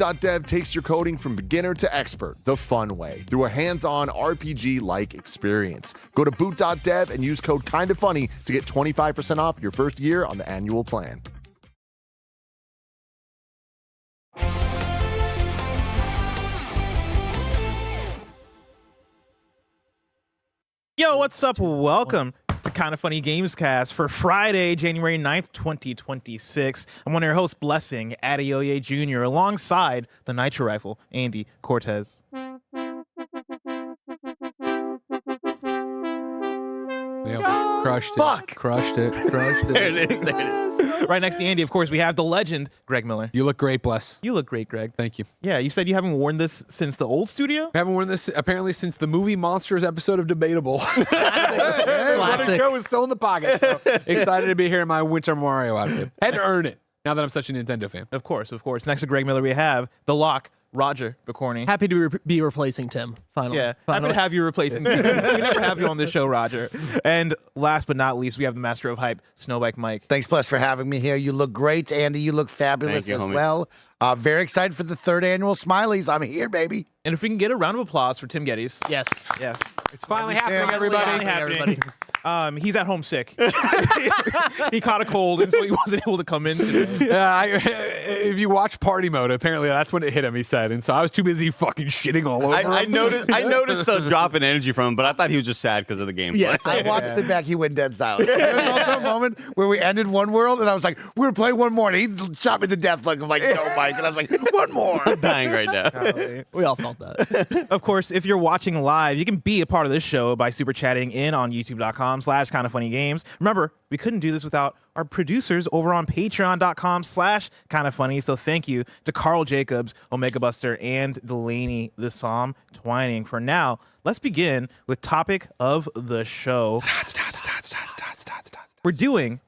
Boot.dev takes your coding from beginner to expert the fun way through a hands-on RPG-like experience. Go to Boot.dev and use code KINDAFUNNY to get 25% off your first year on the annual plan. Yo, what's up? Welcome to Kinda Funny Gamescast for Friday, January 9th, 2026. I'm one of your hosts, Blessing Adeoye Jr., alongside the Nitro Rifle, Andy Cortez. Yep. Crushed it. Fuck. Crushed it. There it is. Right next to Andy, of course, we have the legend, Greg Miller. You look great, Bless. You look great, Greg. Thank you. Yeah, you said you haven't worn this since the old studio? I haven't worn this apparently since the movie Monsters episode of Debatable. Classic. The show is still in the pocket. So excited to be here in my winter Mario outfit. Had to earn it now that I'm such a Nintendo fan. Of course, of course. Next to Greg Miller, we have the Lock, Roger Bicorni. Happy to be replacing Tim. Finally. Yeah, happy to have you replacing me. We never have you on this show, Roger. And last but not least, we have the master of hype, Snowbike Mike. Thanks, Bless, for having me here. You look great. Andy, you look fabulous Thank you, as homie. well. Very excited for the third annual Smileys. I'm here, baby. And if we can get a round of applause for Tim Geddes. Yes. Yes. It's finally Love you, happening, Tim. everybody. Finally happening. He's at home sick. He caught a cold, and so he wasn't able to come in today. If you watch Party Mode, apparently that's when it hit him, he said. And so I was too busy fucking shitting all over I him. noticed a drop in energy from him, but I thought he was just sad because of the gameplay. Yes. I watched it back. He went dead silent. There was also a moment where we ended one world, and I was like, we're going to play one more. And he shot me to death look of like, no, Mike. And I was like, one more. I'm dying right now. We all felt that. Of course, if you're watching live, you can be a part of this show by super chatting in on youtube.com/kindafunnygames. Remember, we couldn't do this without our producers over on patreon.com/kindafunny. So thank you to Carl Jacobs, Omega Buster, and Delaney the Psalm Twining. For now, let's begin with topic of the show. We're doing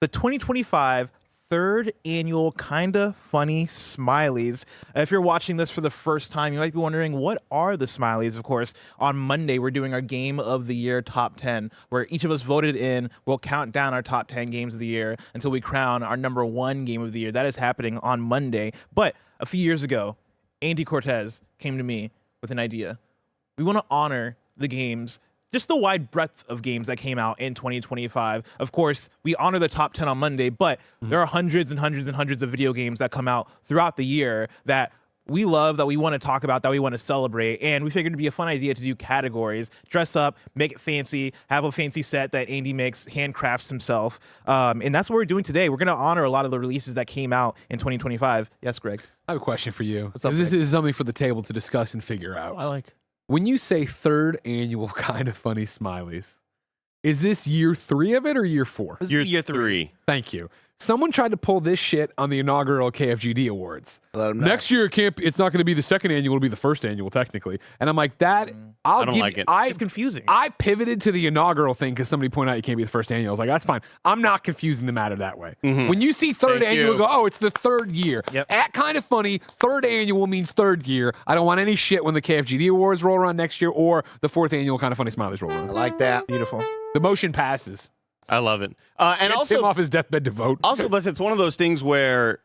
the 2025 third annual Kinda Funny Smileys. If you're watching this for the first time, you might be wondering, what are the Smileys? Of course, on Monday, we're doing our Game of the Year Top 10, where each of us voted in. We'll count down our top 10 games of the year until we crown our number one Game of the Year. That is happening on Monday. But a few years ago, Andy Cortez came to me with an idea. We want to honor the games, just the wide breadth of games that came out in 2025. Of course, we honor the top 10 on Monday, but there are hundreds and hundreds and hundreds of video games that come out throughout the year that we love, that we want to talk about, that we want to celebrate. And we figured it'd be a fun idea to do categories, dress up, make it fancy, have a fancy set that Andy makes, handcrafts himself. And that's what we're doing today. We're going to honor a lot of the releases that came out in 2025. Yes, Greg? I have a question for you. up, Because this is something for the table to discuss and figure out. I like. When you say third annual Kinda Funny Smileys, is this year 3 of it or year 4? This is Year 3. Thank you. Someone tried to pull this shit on the inaugural KFGD Awards. Let him know. Next year, it's not going to be the second annual, it'll be the first annual, technically. And I'm like, I don't like it. It's confusing. I pivoted to the inaugural thing because somebody pointed out you can't be the first annual. I was like, that's fine. I'm not confusing the matter that way. When you see third Thank annual, you. go, oh, it's the third year. Yep. At Kinda Funny, third annual means third year. I don't want any shit when the KFGD Awards roll around next year or the fourth annual Kinda Funny Smileys roll I around. like that. Beautiful. The motion passes. I love it. And Get also, Tim off his deathbed to vote. also, Bless, it's one of those things where,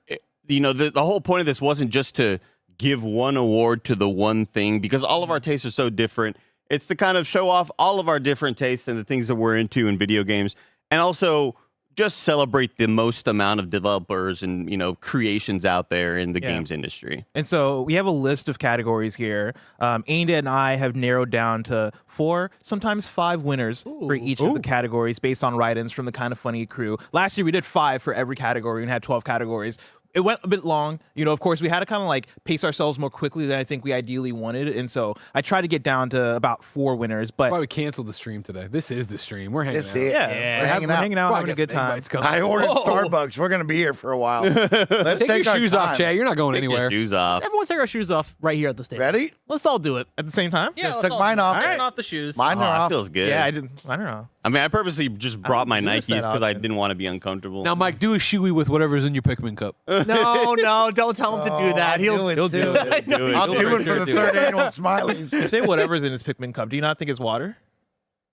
the whole point of this wasn't just to give one award to the one thing, because all of our tastes are so different. It's to kind of show off all of our different tastes and the things that we're into in video games, and also just celebrate the most amount of developers and creations out there in the games industry. And so we have a list of categories here. Andy and I have narrowed down to 4, sometimes 5 winners for each of the categories based on write-ins from the Kinda Funny crew. Last year we did 5 for every category and had 12 categories. It went a bit long. Of course, we had to kind of like pace ourselves more quickly than I think we ideally wanted. And so I tried to get down to about 4 winners. But That's why we canceled the stream today. This is the stream. We're hanging This out. is it. yeah, We're hanging we're out. hanging out, Well, I having a guess good time. invites come. I ordered Whoa. Starbucks. We're going to be here for a while. Let's Take your our shoes off, time. Jay. You're not going Take your anywhere. shoes off. Everyone take our shoes off right here at the stage. Ready? Let's all do it. At the same time? Just took mine off. Taking off the shoes. Mine Oh, are that off. feels good. Yeah, I don't know. I mean, I purposely just brought my notice Nikes that because I often. didn't want to be uncomfortable. Now, Mike, do a shoey with whatever's in your Pikmin cup. No, don't tell him to do that. He'll He'll do it. Do it. I'll Do do it. it for the third annual Smileys. You say whatever's in his Pikmin cup. Do you not think it's water?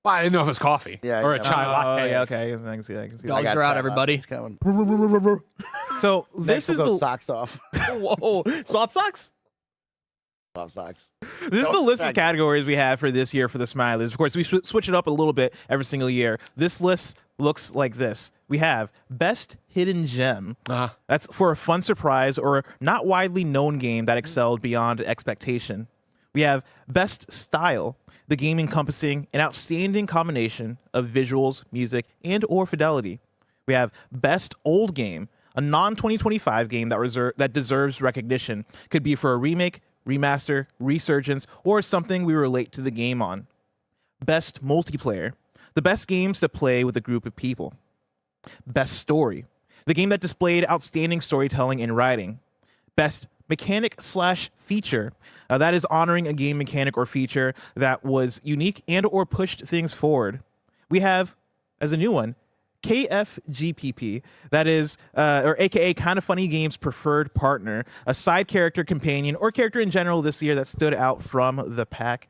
Well, I didn't know if it was coffee Yeah, or a yeah. chai Oh, latte. yeah, okay. I can see that. I can see that. Dogs got are out, chai everybody. lattes coming. So Next this is will go the socks off. Whoa, swap socks? Off socks. this is the list of categories we have for this year for the Smileys. Of course, we switch it up a little bit every single year. This list looks like this. We have Best Hidden Gem. That's for a fun surprise or not widely known game that excelled beyond expectation. We have Best Style, the game encompassing an outstanding combination of visuals, music, and or fidelity. We have Best Old Game, a non-2025 game that deserves recognition. Could be for a remake, remaster, resurgence, or something we relate to the game on. Best Multiplayer, the best games to play with a group of people. Best Story, the game that displayed outstanding storytelling and writing. Best Mechanic/Feature, that is honoring a game mechanic or feature that was unique and or pushed things forward. We have, as a new one, KFGPP, that is, or AKA Kinda Funny Games Preferred Partner, a side character, companion, or character in general this year that stood out from the pack.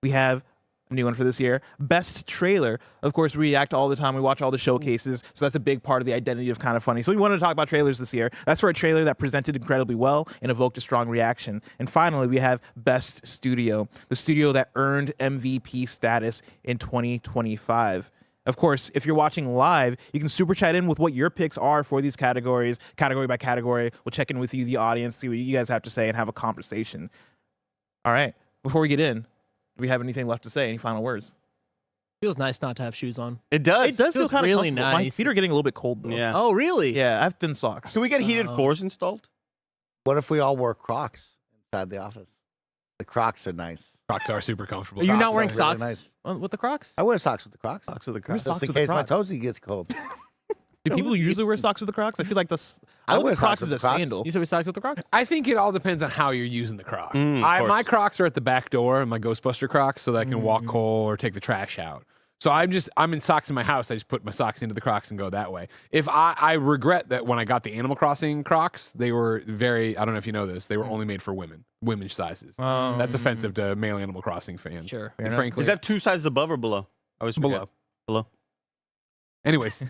We have a new one for this year, Best Trailer. Of course, we react all the time. We watch all the showcases, so that's a big part of the identity of Kinda Funny. So we wanted to talk about trailers this year. That's for a trailer that presented incredibly well and evoked a strong reaction. And finally, we have Best Studio, the studio that earned MVP status in 2025. Of course, if you're watching live, you can super chat in with what your picks are for these categories, category by category. We'll check in with you, the audience, see what you guys have to say, and have a conversation. All right. Before we get in, do we have anything left to say? Any final words? Feels nice not to have shoes on. It does. It does feel feels kind of really comfortable. My nice. feet are getting a little bit cold, though. Yeah. Oh, really? Yeah, I have thin socks. Can we get heated floors installed? What if we all wore Crocs inside the office? The Crocs are nice. Crocs are super comfortable. Are you Crocs not wearing are really socks nice. with the Crocs? I wear socks with the Crocs. Socks with the Just Crocs. Socks in with the case my Crocs. toesy gets cold. Do people usually wear socks with the Crocs? I feel like this. I I wear wear Crocs socks as a with Crocs. sandal. You said we socks with the Crocs? I think it all depends on how you're using the Croc. Of My course. Crocs are at the back door, my Ghostbuster Crocs, so that I can walk coal or take the trash out. So I'm in socks in my house. I just put my socks into the Crocs and go that way. If I regret that when I got the Animal Crossing Crocs, they were very, I don't know if you know this, they were only made for women's sizes. That's offensive to male Animal Crossing fans. Sure. And frankly, Is that 2 sizes above or below? I was Below. Below. Anyways,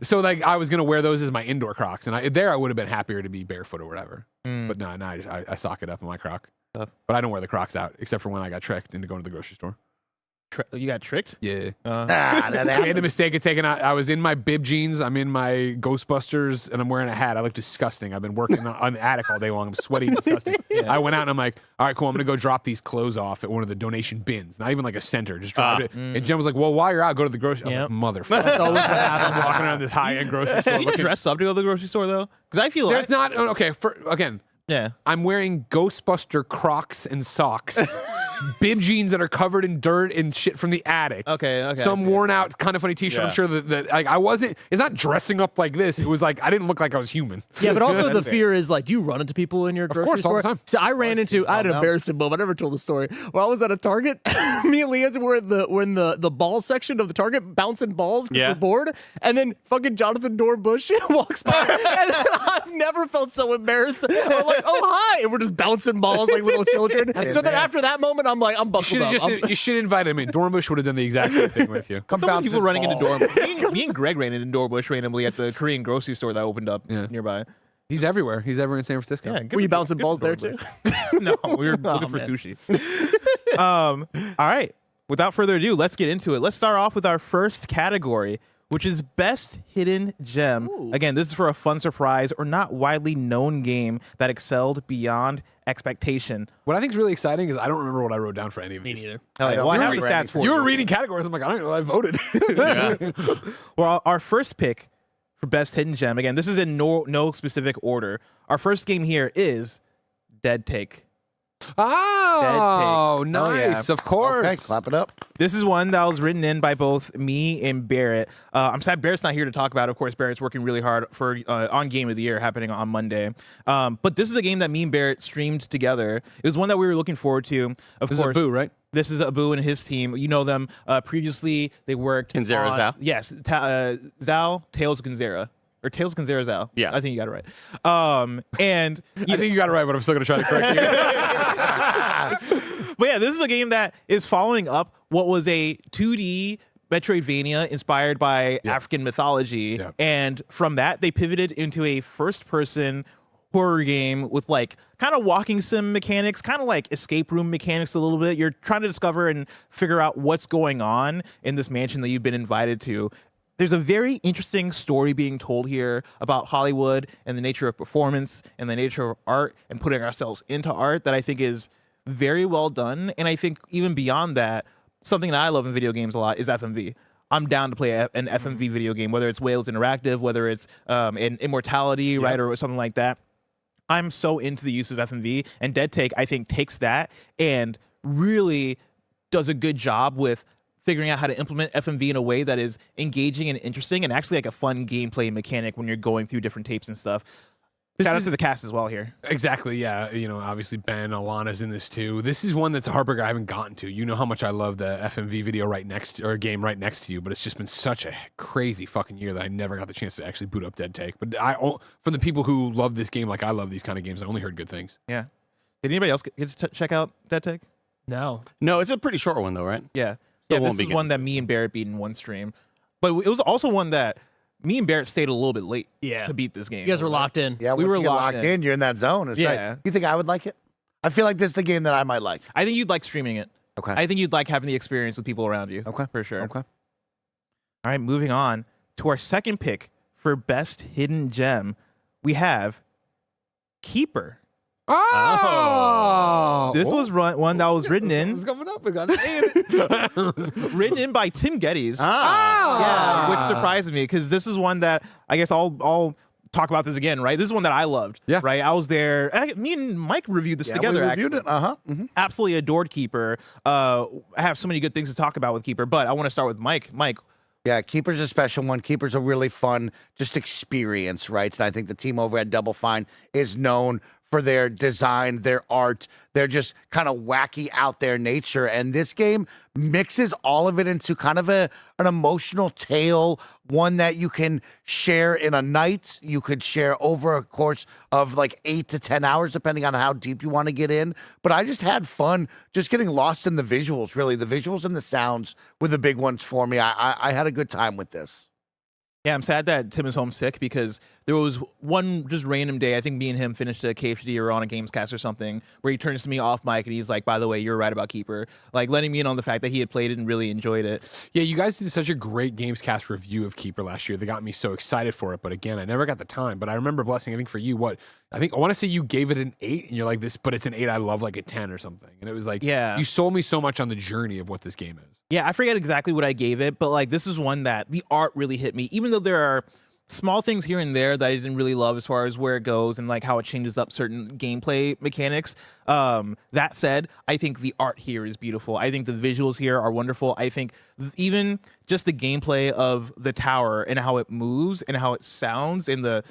so like I was gonna wear those as my indoor Crocs, and I would have been happier to be barefoot or whatever. But no, I sock it up in my Croc. Tough. But I don't wear the Crocs out except for when I got tricked into going to the grocery store. You got tricked? Yeah. That I made the happened. mistake of taking out. I was in my bib jeans. I'm in my Ghostbusters, and I'm wearing a hat. I look disgusting. I've been working on the attic all day long. I'm sweaty and disgusting. I went out and I'm like, all right, cool. I'm gonna go drop these clothes off at one of the donation bins. Not even like a center. Just drop it. And Jen was like, well, while you're out, go to the grocery. Yep. I'm like, motherfucker. I'm walking around this high-end grocery store. You looking, dress up to go to the grocery store though? Because I feel there's not okay. Again, yeah. I'm wearing Ghostbuster Crocs and socks. Bib jeans that are covered in dirt and shit from the attic. Okay. Some worn out kind of funny t-shirt. Yeah. I'm sure that like I wasn't, it's not dressing up like this. It was like I didn't look like I was human. Yeah, but also the fear is like, do you run into people in your grocery course, all store? the time. So I ran into, I had an down. embarrassing moment. I never told the story. Where I was at a Target, me and Leanne were in the ball section of the Target, bouncing balls because Yeah. we're bored. And then fucking Jonathan Dornbush walks by, and then I've never felt so embarrassed. We're like, oh hi, and we're just bouncing balls like little children. So then after that moment, I'm like, I'm buckled up. You should invite him in. Dornbush would have done the exact same thing with you. Come Some bounce people this running into ball. Dornbush. Me and Greg ran into Dornbush randomly at the Korean grocery store that opened up Yeah. nearby. He's everywhere. He's ever in San Francisco. Yeah, good Were you for- bouncing good balls for there too? Dornbush. No, we were looking for man. sushi. All right. Without further ado, let's get into it. Let's start off with our first category, which is Best Hidden Gem. Ooh. Again, this is for a fun surprise or not widely known game that excelled beyond expectation. What I think is really exciting is I don't remember what I wrote down for any of these. neither. Hell yeah. don't Well, I have remember the stats for You you. were reading categories. I'm like, I don't know. I voted. Well, our first pick for Best Hidden Gem, again, this is in no specific order. Our first game here is Dead Take. Oh, Dead Take. nice. Oh, Of course. Okay, clap it up. This is one that was written in by both me and Barrett. I'm sad Barrett's not here to talk about it. Of course, Barrett's working really hard for on Game of the Year happening on Monday. But this is a game that me and Barrett streamed together. It was one that we were looking forward to. Of This is a course, Boo, right? This is Abu and his team. You know them. Previously, they worked Gonzera on- Zhao? Yes, Zhao, Tails Gonzera. Or Tails Gonzera Zhao. Yeah. I think you got it right. And I think you got it right, but I'm still going to try to correct you. But yeah, this is a game that is following up what was a 2D Metroidvania inspired by African mythology. Yeah. And from that, they pivoted into a first-person horror game with like kind of walking sim mechanics, kind of like escape room mechanics a little bit. You're trying to discover and figure out what's going on in this mansion that you've been invited to. There's a very interesting story being told here about Hollywood and the nature of performance and the nature of art and putting ourselves into art that I think is very well done. And I think even beyond that, something that I love in video games a lot is FMV. I'm down to play an FMV video game, whether it's Wales Interactive, whether it's in Immortality, right, or something like that. I'm so into the use of FMV, and Dead Take, I think, takes that and really does a good job with figuring out how to implement FMV in a way that is engaging and interesting and actually like a fun gameplay mechanic when you're going through different tapes and stuff. Shout out to the cast as well here. Exactly, yeah. You know, obviously Ben, Alana's in this too. This is one that's a heartbreaker I haven't gotten to. You know how much I love the FMV video game right next to you, but it's just been such a crazy fucking year that I never got the chance to actually boot up Dead Take. But from the people who love this game like I love these kind of games, I only heard good things. Yeah. Did anybody else get to check out Dead Take? No. No, it's a pretty short one though, right? Yeah. So Yeah, it won't this is be one that me and Barrett beat in one stream. But it was also one that me and Barrett stayed a little bit late Yeah. to beat this game. You guys were locked in. Yeah, We once were you get locked locked in. in. You're in that zone. It's Yeah. right. You think I would like it? I feel like this is a game that I might like. I think you'd like streaming it. Okay. I think you'd like having the experience with people around you. Okay. For sure. Okay. All right, moving on to our second pick for best hidden gem. We have Keeper. Oh! This was one that was written in coming up. I got an A in it. written in by Tim Geddes. Ah. Yeah, which surprised me because this is one that I guess I'll talk about this again, right? This is one that I loved. Yeah. Right. I was there. Me and Mike reviewed this together. We reviewed actually. it. Uh-huh. Mm-hmm. Absolutely adored Keeper. I have so many good things to talk about with Keeper, but I want to start with Mike. Mike, Yeah, Keeper's a special one. Keeper's a really fun just experience, right? And I think the team over at Double Fine is known for their design, their art, their just kind of wacky out there nature. And this game mixes all of it into kind of an emotional tale, one that you can share in a night. You could share over a course of like 8 to 10 hours, depending on how deep you want to get in. But I just had fun just getting lost in the visuals, really. The visuals and the sounds were the big ones for me. I had a good time with this. yeah, I'm sad that Tim is homesick because there was one just random day, I think me and him finished a KFGD or on a Gamescast or something, where he turns to me off mic and he's like, by the way, you're right about Keeper. Like letting me in on the fact that he had played it and really enjoyed it. Yeah, you guys did such a great Gamescast review of Keeper last year. They got me so excited for it. But again, I never got the time. But I remember Blessing, I think for you, I want to say you gave it an 8 and you're like this, but it's an 8 I love like a 10 or something. And it was like, Yeah. you sold me so much on the journey of what this game is. Yeah, I forget exactly what I gave it, but like this is one that the art really hit me, even though there are small things here and there that I didn't really love as far as where it goes and like how it changes up certain gameplay mechanics. That said, I think the art here is beautiful. I think the visuals here are wonderful. I think even just the gameplay of the tower and how it moves and how it sounds and the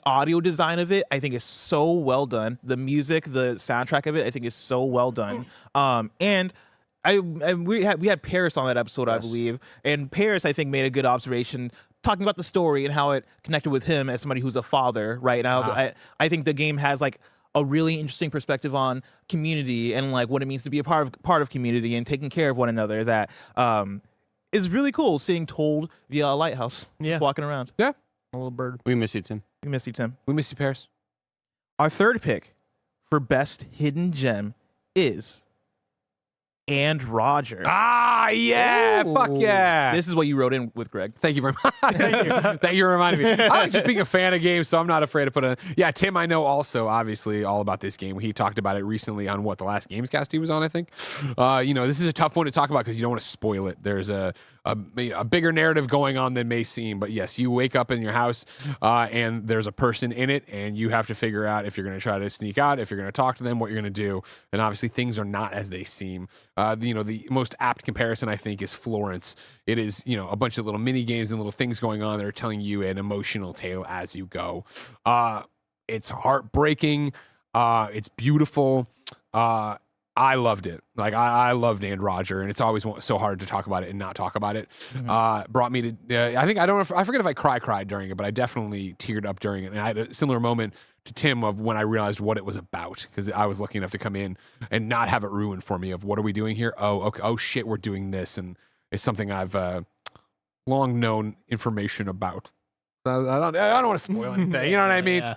audio design of it, I think is so well done. The music, the soundtrack of it, I think is so well done. And we had Paris on that episode, I believe, and Paris I think made a good observation talking about the story and how it connected with him as somebody who's a father, right? Now I think the game has like a really interesting perspective on community and like what it means to be a part of community and taking care of one another. That is really cool seeing told via a lighthouse. Yeah. Just walking around. Yeah. A little bird. We miss you, Tim. We miss you, Tim. We miss you, Paris. Our third pick for best hidden gem is And Roger. Ah, yeah. Fuck yeah. This is what you wrote in with Greg. Thank you very much. Thank you. Thank you for reminding me. I like just being a fan of games, so I'm not afraid to put a. Yeah, Tim, I know also, obviously, all about this game. He talked about it recently on the last Gamescast he was on, I think. This is a tough one to talk about because you don't want to spoil it. There's a bigger narrative going on than may seem. But yes, you wake up in your house and there's a person in it, and you have to figure out if you're going to try to sneak out, if you're going to talk to them, what you're going to do. And obviously, things are not as they seem. The most apt comparison, I think, is Florence. It is, a bunch of little mini games and little things going on that are telling you an emotional tale as you go. It's heartbreaking. It's beautiful. I loved it. Like I loved And Roger, and it's always so hard to talk about it and not talk about it. Brought me to. I think I forget if I cried during it, but I definitely teared up during it. And I had a similar moment to Tim of when I realized what it was about, because I was lucky enough to come in and not have it ruined for me. Of what are we doing here? Oh, okay. Oh shit, we're doing this, and it's something I've long known information about. I don't want to spoil anything. You know what I mean? Yeah.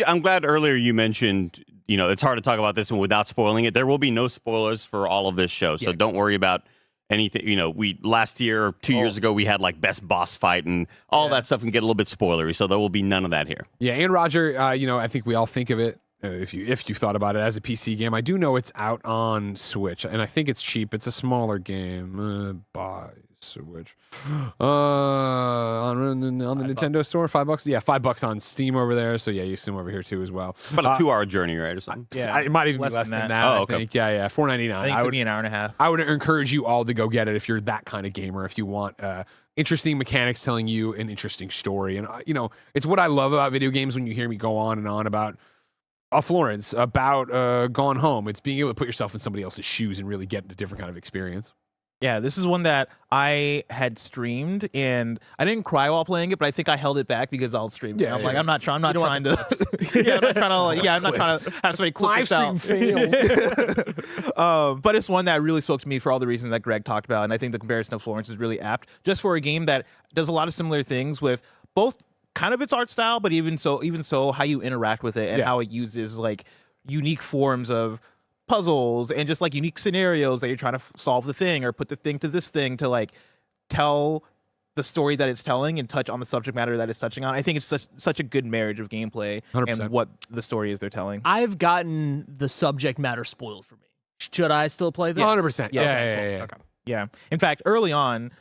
I'm glad earlier you mentioned, it's hard to talk about this one without spoiling it. There will be no spoilers for all of this show, so don't worry about anything. We last year or 2 years ago we had like best boss fight and all that stuff can get a little bit spoilery, so there will be none of that here. Yeah, And Roger, I think we all think of it if you thought about it as a PC game. I do know it's out on Switch, and I think it's cheap. It's a smaller game. Buy Switch on the Nintendo store, $5. Yeah, $5 on Steam over there. So yeah, you assume over here too as well. It's about a 2-hour journey, right, or something? Yeah, It might even be less than that. Oh, I okay. think. Yeah, $4.99. I think it would be an hour and a half. I would encourage you all to go get it if you're that kind of gamer. If you want interesting mechanics telling you an interesting story, and it's what I love about video games. When you hear me go on and on about Florence, about Gone Home, it's being able to put yourself in somebody else's shoes and really get a different kind of experience. Yeah, this is one that I had streamed, and I didn't cry while playing it, but I think I held it back because I'll stream it. Yeah, I'm yeah. like, I'm not trying to. I'm not trying to have somebody clip this out. But it's one that really spoke to me for all the reasons that Greg talked about, and I think the comparison of Florence is really apt, just for a game that does a lot of similar things with both kind of its art style, but even so, how you interact with it and how it uses like unique forms of puzzles and just like unique scenarios that you're trying to solve the thing or put the thing to this thing to like tell the story that it's telling and touch on the subject matter that it's touching on. I think it's such a good marriage of gameplay 100%. and what the story is they're telling. I've gotten the subject matter spoiled for me. Should I still play this? 100%. Yeah. Okay. Yeah. In fact, early on,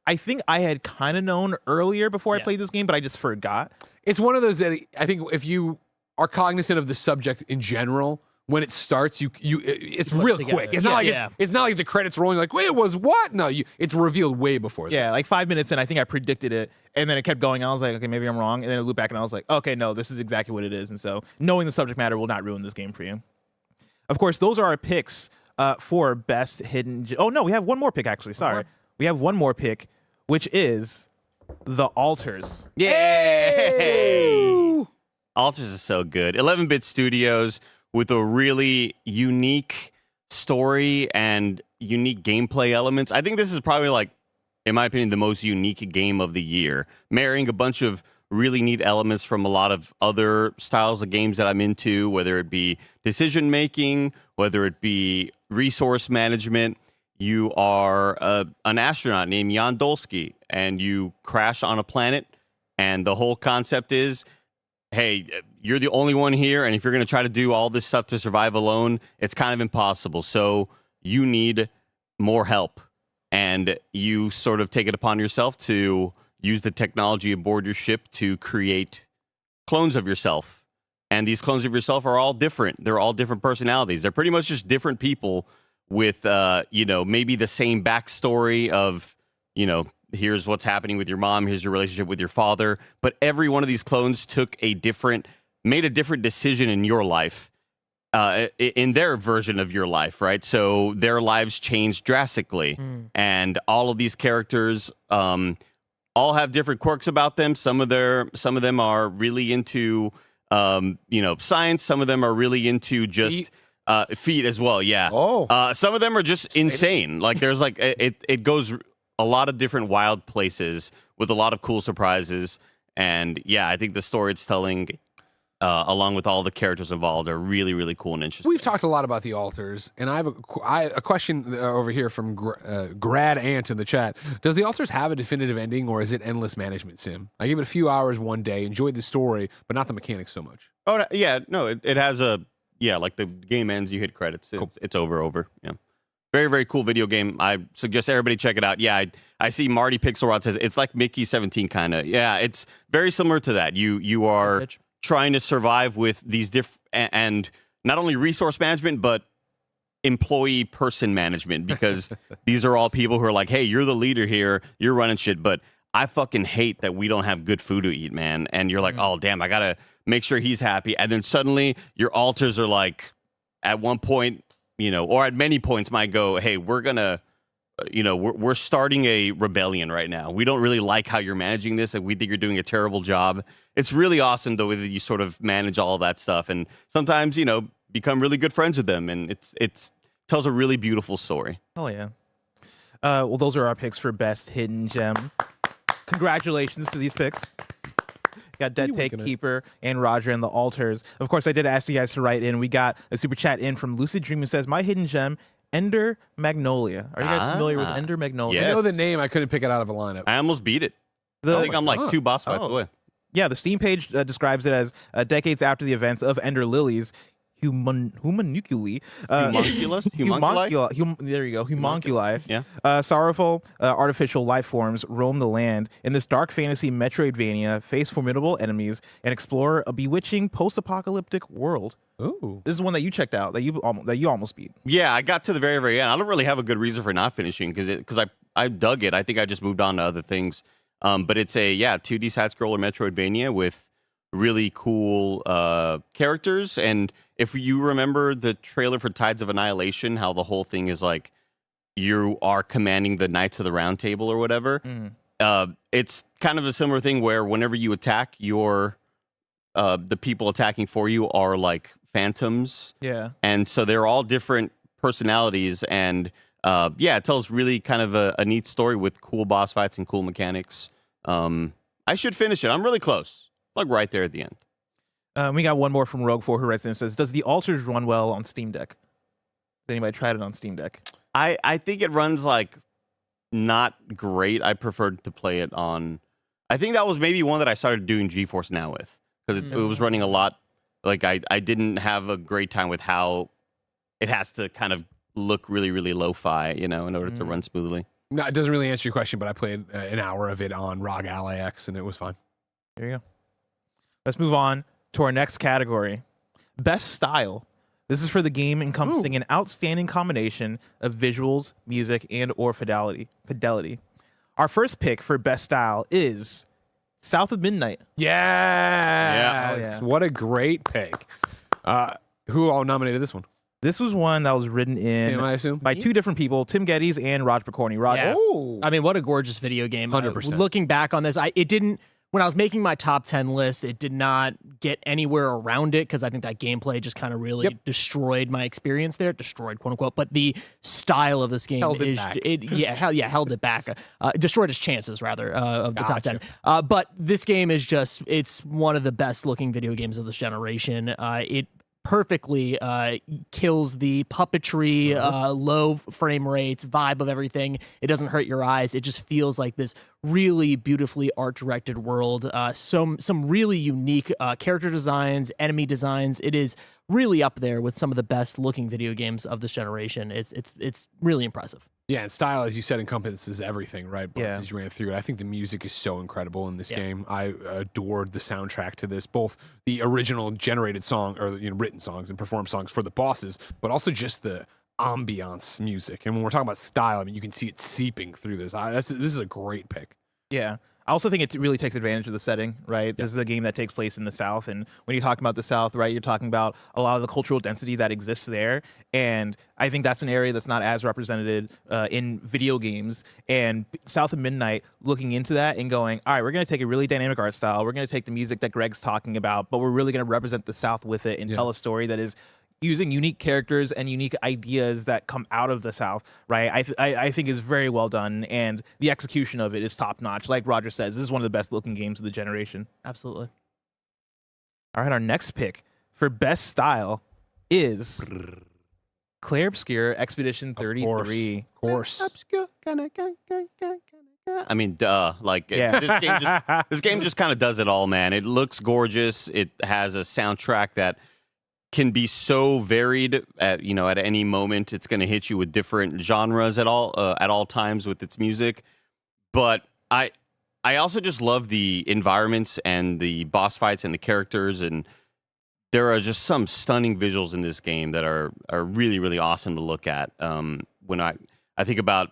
I think I had kind of known earlier before I played this game, but I just forgot. It's one of those that I think if you are cognizant of the subject in general, when it starts, it's real together. quick. It's not like it's not like the credits rolling. Like, wait, it was what? No, it's revealed way before. Yeah, that. like 5 minutes in, I think I predicted it, and then it kept going. I was like, okay, maybe I'm wrong, and then I looped back, and I was like, okay, no, this is exactly what it is. And so, knowing the subject matter will not ruin this game for you. Of course, those are our picks for best hidden. Oh no, we have one more pick actually. Sorry, we have one more pick, which is The Alters. Yay! Alters is so good. 11-bit studios with a really unique story and unique gameplay elements. I think this is probably like, in my opinion, the most unique game of the year, marrying a bunch of really neat elements from a lot of other styles of games that I'm into, whether it be decision making, whether it be resource management. You are an astronaut named Jan Dolsky, and you crash on a planet, and the whole concept is, hey, you're the only one here, and if you're going to try to do all this stuff to survive alone, it's kind of impossible. So you need more help, and you sort of take it upon yourself to use the technology aboard your ship to create clones of yourself. And these clones of yourself are all different. They're all different personalities. They're pretty much just different people with, maybe the same backstory of, here's what's happening with your mom, here's your relationship with your father. But every one of these clones made a different decision in your life, in their version of your life, right? So their lives changed drastically. And all of these characters all have different quirks about them. Some of them are really into, science. Some of them are really into just feet as well. Yeah. Oh. Some of them are just insane. Like there's like, it goes a lot of different wild places with a lot of cool surprises. And yeah, I think the story it's telling, along with all the characters involved, are really, really cool and interesting. We've talked a lot about the Alters, and I have a question over here from Grad Ant in the chat. Does the Alters have a definitive ending, or is it endless management sim? I gave it a few hours one day, enjoyed the story, but not the mechanics so much. Oh, yeah, no, it has like the game ends, you hit credits. Cool. It's over. Yeah. Very, very cool video game. I suggest everybody check it out. Yeah, I see Marty Pixelrod says it's like Mickey 17 kind of. Yeah, it's very similar to that. You are trying to survive with these and not only resource management, but employee person management, because these are all people who are like, hey, you're the leader here, you're running shit, but I fucking hate that we don't have good food to eat, man. And you're like, oh, damn, I gotta make sure he's happy. And then suddenly your alters are like, at one point, or at many points might go, hey, we're gonna, we're starting a rebellion right now. We don't really like how you're managing this, and we think you're doing a terrible job. It's really awesome the way that you sort of manage all that stuff, and sometimes become really good friends with them, and it's tells a really beautiful story. Oh yeah. Well, those are our picks for best hidden gem. Congratulations to these picks. Got Dead Take Keeper and Roger and the Altars. Of course, I did ask you guys to write in. We got a super chat in from Lucid Dream who says, my hidden gem, Ender Magnolia. Are you guys familiar with Ender Magnolia? I Yes. know the name. I couldn't pick it out of a lineup. I almost beat it. I think I'm like 2 boss fights away. Yeah, the Steam page describes it as decades after the events of Ender Lilies, humanuculi. There you go. Homunculi. Yeah. Sorrowful artificial life forms roam the land in this dark fantasy Metroidvania, face formidable enemies, and explore a bewitching post-apocalyptic world. Ooh. This is one that you checked out that you almost beat. Yeah, I got to the very, very end. I don't really have a good reason for not finishing because I dug it. I think I just moved on to other things. But it's a 2D side-scroller Metroidvania with really cool characters. And if you remember the trailer for Tides of Annihilation, how the whole thing is like you are commanding the Knights of the Round Table or whatever, it's kind of a similar thing where whenever you attack, the people attacking for you are like phantoms. Yeah. And so they're all different personalities. And it tells really kind of a neat story with cool boss fights and cool mechanics. I should finish it. I'm really close. Like right there at the end. We got one more from Rogue4 who writes in and says, does the Altars run well on Steam Deck? Has anybody tried it on Steam Deck? I think it runs like not great. I preferred to play it on. I think that was maybe one that I started doing GeForce Now with because it was running a lot. Like I didn't have a great time with how it has to kind of look really, really lo-fi, in order to run smoothly. No, it doesn't really answer your question, but I played an hour of it on ROG Ally X, and it was fine. There you go. Let's move on to our next category. Best Style. This is for the game encompassing an outstanding combination of visuals, music, and or fidelity. Our first pick for Best Style is South of Midnight. Yes. What a great pick. Who all nominated this one? This was one that was written in Tim, I assume? by two different people, Tim Geddes and Raj Picorni. Raj, Yeah. I mean, what a gorgeous video game. 100%. Looking back on this, it didn't, when I was making my top 10 list, it did not get anywhere around it because I think that gameplay just kind of really destroyed my experience there. Destroyed, quote unquote. But the style of this game held it back. Held it back. Destroyed its chances, rather, of the top 10. But this game is just, it's one of the best looking video games of this generation. It perfectly kills the puppetry, low frame rates, vibe of everything. It doesn't hurt your eyes. It just feels like this really beautifully art directed world. Some really unique character designs, enemy designs. It is really up there with some of the best looking video games of this generation. It's really impressive. Yeah, and style, as you said, encompasses everything, right? Both Yeah. as you ran through it. I think the music is so incredible in this game. I adored the soundtrack to this, both the original generated song or written songs and performed songs for the bosses, but also just the ambiance music. And when we're talking about style, I mean, you can see it seeping through this. This is a great pick. Yeah. I also think it really takes advantage of the setting, right? This is a game that takes place in the South. And when you're talking about the South, right, you're talking about a lot of the cultural density that exists there. And I think that's an area that's not as represented in video games. And South of Midnight looking into that and going, all right, we're going to take a really dynamic art style. We're going to take the music that Greg's talking about, but we're really going to represent the South with it and tell a story that is using unique characters and unique ideas that come out of the South, right? I think is very well done, and the execution of it is top notch. Like Roger says, this is one of the best looking games of the generation. Absolutely. All right, our next pick for best style is Claire Obscure Expedition 33. Of course. I mean, duh. Like this game just kind of does it all, man. It looks gorgeous. It has a soundtrack that can be so varied at any moment. It's going to hit you with different genres at all times with its music. But I also just love the environments and the boss fights and the characters, and there are just some stunning visuals in this game that are really, really awesome to look at. When I think about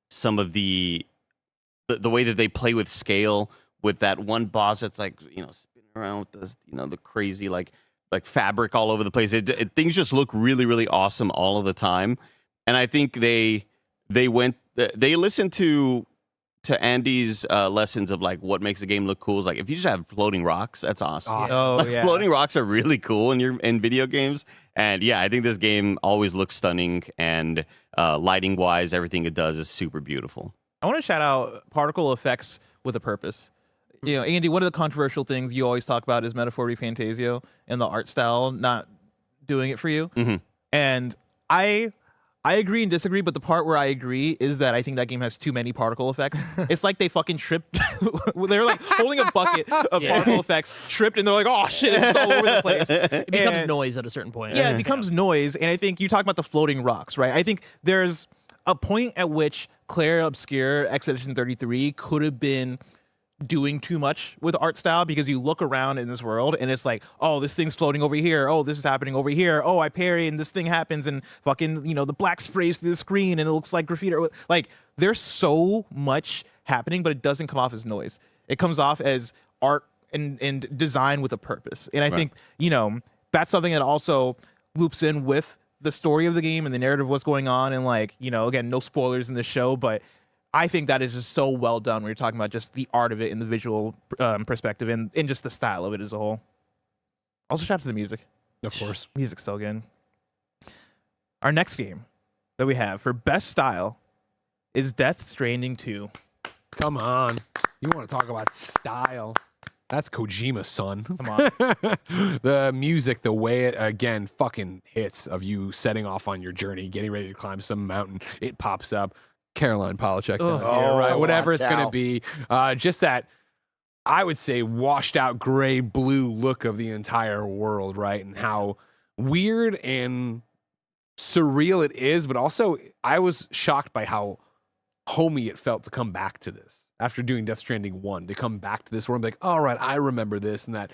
some of the way that they play with scale with that one boss that's like spinning around with this the crazy like like fabric all over the place. Things just look really, really awesome all of the time. And I think they listened to Andy's lessons of like what makes a game look cool. Is like if you just have floating rocks, that's awesome. Oh, Like, yeah. floating rocks are really cool in video games. And yeah, I think this game always looks stunning, and lighting wise, everything it does is super beautiful. I want to shout out particle effects with a purpose. You know, Andy, one of the controversial things you always talk about is Metaphor Fantasio and the art style not doing it for you. Mm-hmm. And I agree and disagree, but the part where I agree is that I think that game has too many particle effects. It's like they fucking tripped. They're like holding a bucket of particle effects, tripped, and they're like, oh shit, it's all over the place. It becomes And- noise at a certain point. Yeah, it becomes noise. And I think you talk about the floating rocks, right? I think there's a point at which Claire Obscure Expedition 33 could have been doing too much with art style, because you look around in this world and it's like, oh, this thing's floating over here. Oh, this is happening over here. Oh, I parry and this thing happens, and fucking, you know, the black sprays through the screen and it looks like graffiti. Like, there's so much happening, but it doesn't come off as noise. It comes off as art and design with a purpose. And I think, you know, that's something that also loops in with the story of the game and the narrative of what's going on. And like, you know, again, no spoilers in this show, but I think that is just so well done when you're talking about just the art of it and the visual perspective and just the style of it as a whole. Also, shout out to the music. Of course. Music's so good. Our next game that we have for best style is Death Stranding 2. Come on. You want to talk about style? That's Kojima, son. Come on. The music, the way it, again, fucking hits of you setting off on your journey, getting ready to climb some mountain. It pops up. Caroline Polachek, Ugh. right? Whatever watch it's going to out. be. Just that, I would say, washed out gray blue look of the entire world, right? And how weird and surreal it is, but also I was shocked by how homey it felt to come back to this. After doing Death Stranding 1, to come back to this world and be like, all right, I remember this, and that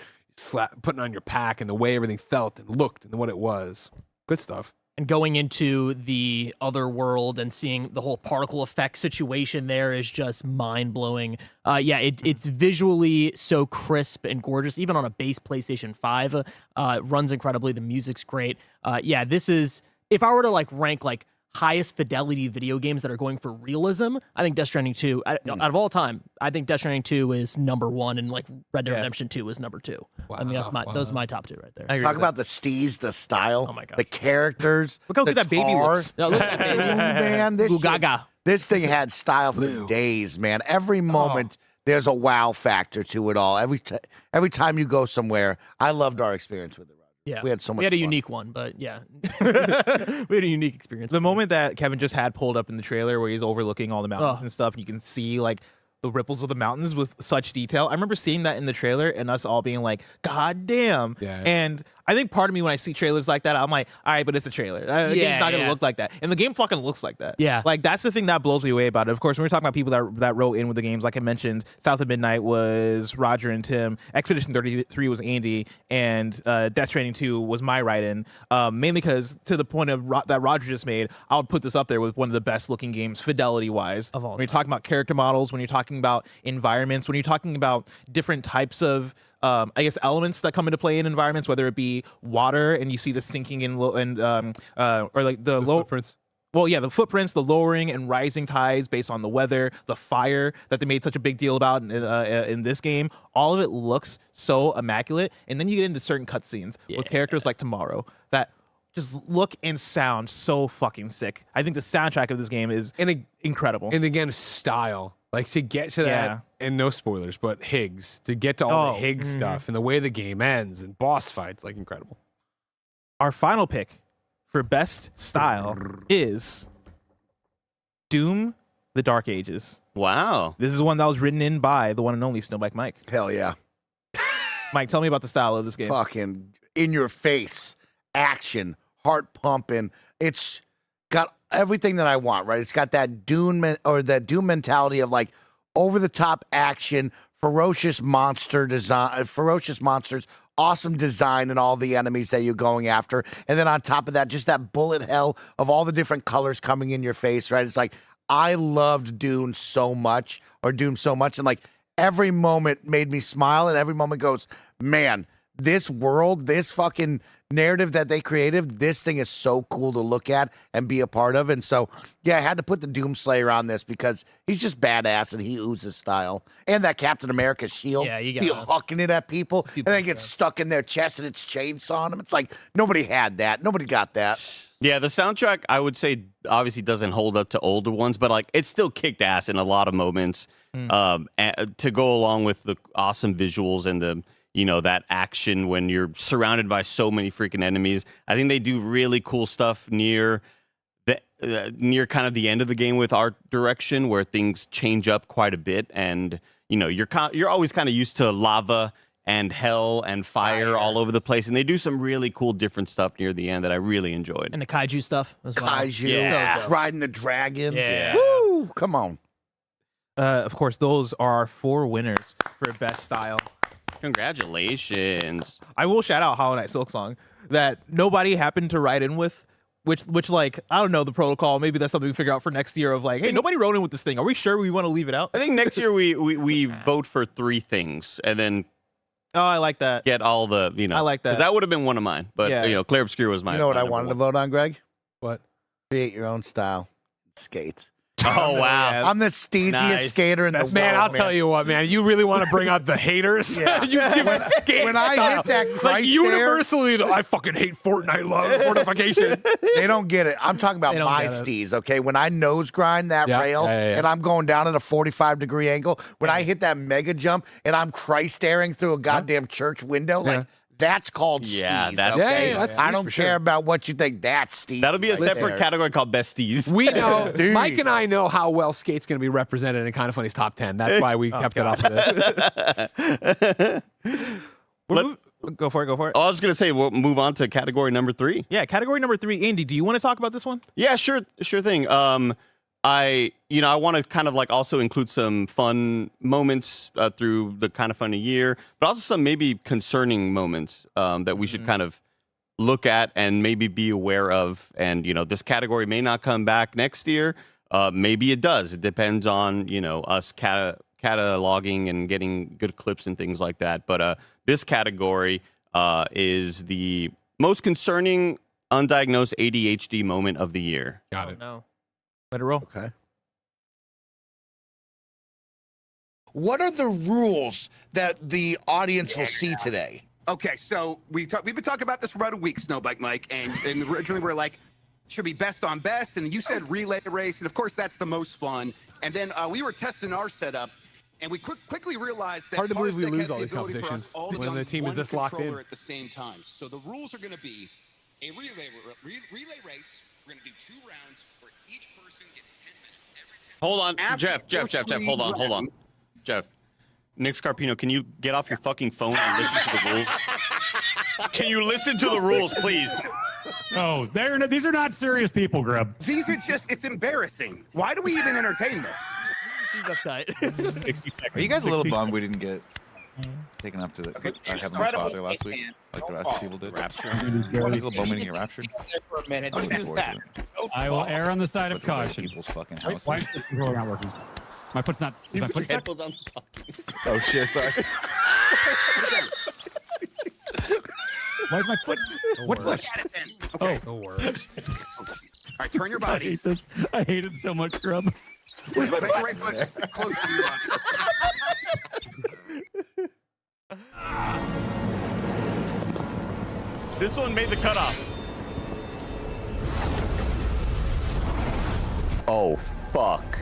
putting on your pack and the way everything felt and looked and what it was. Good stuff. And going into the other world and seeing the whole particle effect situation there is just mind-blowing. It's visually so crisp and gorgeous. Even on a base PlayStation 5, runs incredibly. The music's great. This is, if I were to like rank like highest fidelity video games that are going for realism, I think Death Stranding 2, out of all time, I think Death Stranding 2 is number 1, and like Red Dead Redemption 2 is number 2. I mean, those are my top 2 right there. I agree Talk with about the steez, the style, Oh my gosh. the characters. Look how the good that baby tar. looks. No, look at that Ooh, baby. man, Ooh, gaga. this thing had style for days, man. Every moment there's a wow factor to it all. Every time you go somewhere, I loved our experience with it. Yeah, We had so much We had a fun. unique one, but yeah, we had a unique experience. The moment that Kevin just had pulled up in the trailer where he's overlooking all the mountains and stuff, and you can see like the ripples of the mountains with such detail. I remember seeing that in the trailer and us all being like, God damn. Yeah. And I think part of me when I see trailers like that, I'm like, all right, but it's a trailer. The game's not going to look like that. And the game fucking looks like that. Yeah. Like, that's the thing that blows me away about it. Of course, when we're talking about people that wrote in with the games, like I mentioned, South of Midnight was Roger and Tim, Expedition 33 was Andy, and Death Stranding 2 was my write-in. Mainly because, to the point of that Roger just made, I would put this up there with one of the best looking games, fidelity-wise. Of all When you're talking about character models, when you're talking about environments, when you're talking about different types of elements that come into play in environments, whether it be water and you see the sinking or like the low Footprints. Well, yeah, the footprints, the lowering and rising tides based on the weather, the fire that they made such a big deal about in this game, all of it looks so immaculate. And then you get into certain cutscenes with characters like Tomorrow that just look and sound so fucking sick. I think the soundtrack of this game is incredible. And again, style. Like to get to that, Yeah. and no spoilers, but Higgs, to get to all the Higgs stuff and the way the game ends and boss fights, like incredible. Our final pick for best style is Doom: The Dark Ages. Wow. This is one that was written in by the one and only Snowbike Mike. Hell yeah. Mike, tell me about the style of this game. Fucking in your face, action, heart pumping. It's got everything that I want, right? It's got that Doom mentality of like over the top action, ferocious monsters, awesome design in all the enemies that you're going after. And then on top of that, just that bullet hell of all the different colors coming in your face, right? It's like, I loved Doom so much. And like every moment made me smile, and every moment goes, man, this world, this fucking narrative that they created, this thing is so cool to look at and be a part of. And so, yeah, I had to put the Doomslayer on this because he's just badass and he oozes style. And that Captain America shield, Yeah, you he got hucking it at people, and then it gets stuck in their chest and it's chainsawing them. It's like nobody had that. Nobody got that. Yeah, the soundtrack, I would say, obviously doesn't hold up to older ones, but like it still kicked ass in a lot of moments. To go along with the awesome visuals and the that action when you're surrounded by so many freaking enemies. I think they do really cool stuff near kind of the end of the game with art direction, where things change up quite a bit, and you're always kind of used to lava and hell and fire all over the place, and they do some really cool different stuff near the end that I really enjoyed. And the kaiju stuff as well. Kaiju, Yeah. riding the dragon. Yeah. Woo! Come on. Of course, those are our 4 winners for best style. Congratulations. I will shout out Hollow Knight Silksong that nobody happened to write in with, which like, I don't know the protocol. Maybe that's something we figure out for next year of like, hey, nobody wrote in with this thing. Are we sure we want to leave it out? I think next year we vote for 3 things and then Oh, I like that. get all the, I like that. 'cause that would have been one of mine, but Yeah. Clear Obscure was mine. You know what I wanted to vote on, Greg? What? Create your own style. Skate. Oh, wow. I'm the steeziest Nice. skater in the world. Man, I'll tell you what, man. You really want to bring out the haters? Yeah. You give a skate When I style. hit that like Christ universally, I fucking hate Fortnite love fortification. They don't get it. I'm talking about They don't my get it. steez, okay? When I nose grind that Yeah, rail yeah. and I'm going down at a 45-degree angle, when I hit that mega jump and I'm Christ staring through a goddamn church window, like that's called Yeah, steez, that's- okay? Yeah, that's I steez don't for care sure. about what you think. That's steez. That'll be a right separate there. category called besties. We know, Dude. Mike and I know how well Skate's going to be represented in Kind of Funny's top 10. That's why we kept it off of this. Go for it. Go for it. I was gonna say we'll move on to category number 3. Yeah, category number 3. Andy, do you want to talk about this one? Yeah, sure thing. I want to kind of like also include some fun moments through the Kind of Funny year, but also some maybe concerning moments that we should kind of look at and maybe be aware of. And this category may not come back next year. Maybe it does. It depends on us cataloging and getting good clips and things like that. But this category is the most concerning undiagnosed ADHD moment of the year. Got it. No. Let it roll. Okay. What are the rules that the audience will see today? Okay, so we've been talking about this for about a week, Snowbike Mike, and originally we were like, should be best on best, and you said relay race, and of course that's the most fun. And then we were testing our setup, and we quickly realized that Hard to believe we Parsec lose has all the these ability for us competitions all to when be the on team is one this locked controller in. at the same time. So the rules are going to be a relay race. We're going to do 2 rounds where each person gets 10 minutes. Every 10 Hold on, After Jeff. the first Hold on. round- Jeff, Nick Scarpino, can you get off your fucking phone and listen to the rules? Can you listen to the rules, please? Oh, these are not serious people, Grub. These are it's embarrassing. Why do we even entertain this? He's uptight. 60 seconds. Are you guys a little 60 bummed we didn't get taken up to the Heavenly Father last week, like the rest of the people did? Rapture. Are you a little bummed we didn't get raptured? For a minute. I'm looking forward to it. I will err on the side of Look at caution. people's fucking Why houses. is the controller not working? My foot's not. Is my foot stuck? Oh shit! Sorry. Why is my foot? What's Look this? at it then. Okay. The worst. All right, turn your I body. hate this. I hate it so much, Grub. Put your right foot close to your body. This one made the cutoff. Oh, fuck.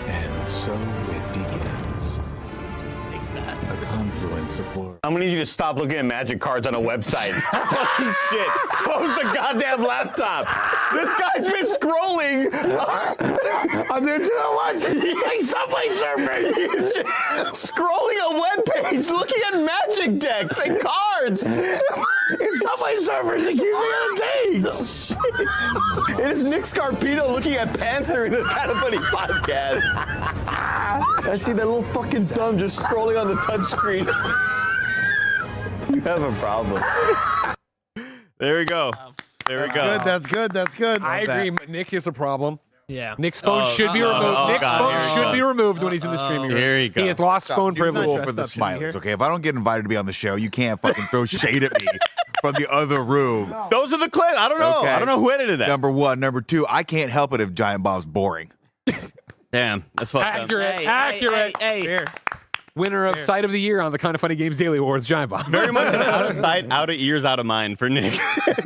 And so it begins. A confluence of horror. I'm gonna need you to stop looking at magic cards on a website. Fucking shit. Close the goddamn laptop. This guy's been scrolling on the internet watching. He's like Subway Surfer. He's just scrolling a webpage looking at magic decks and cards. It's Subway Surfers. It keeps me entertained. It is Nick Scarpino looking at pants during the Kind of Funny podcast. I see that little fucking thumb just scrolling on the touchscreen. You have a problem. There we go. There we go. That's good. That's good. I agree. Nick is a problem. Yeah. Nick's phone should be removed. Nick's phone should be removed when he's in the streaming room. Here you go. He has lost phone privilege. Rule for the Smileys, okay? If I don't get invited to be on the show, you can't fucking throw shade at me from the other room. Those are the clips. I don't know. Okay. I don't know who edited that. Number one. Number two, I can't help it if Giant Bomb's boring. Damn, that's fucked up. Accurate. Hey. Winner of Sight of the Year on the Kind of Funny Games Daily Awards, Giant Bomb. Very much an out of sight, out of ears, out of mind for Nick.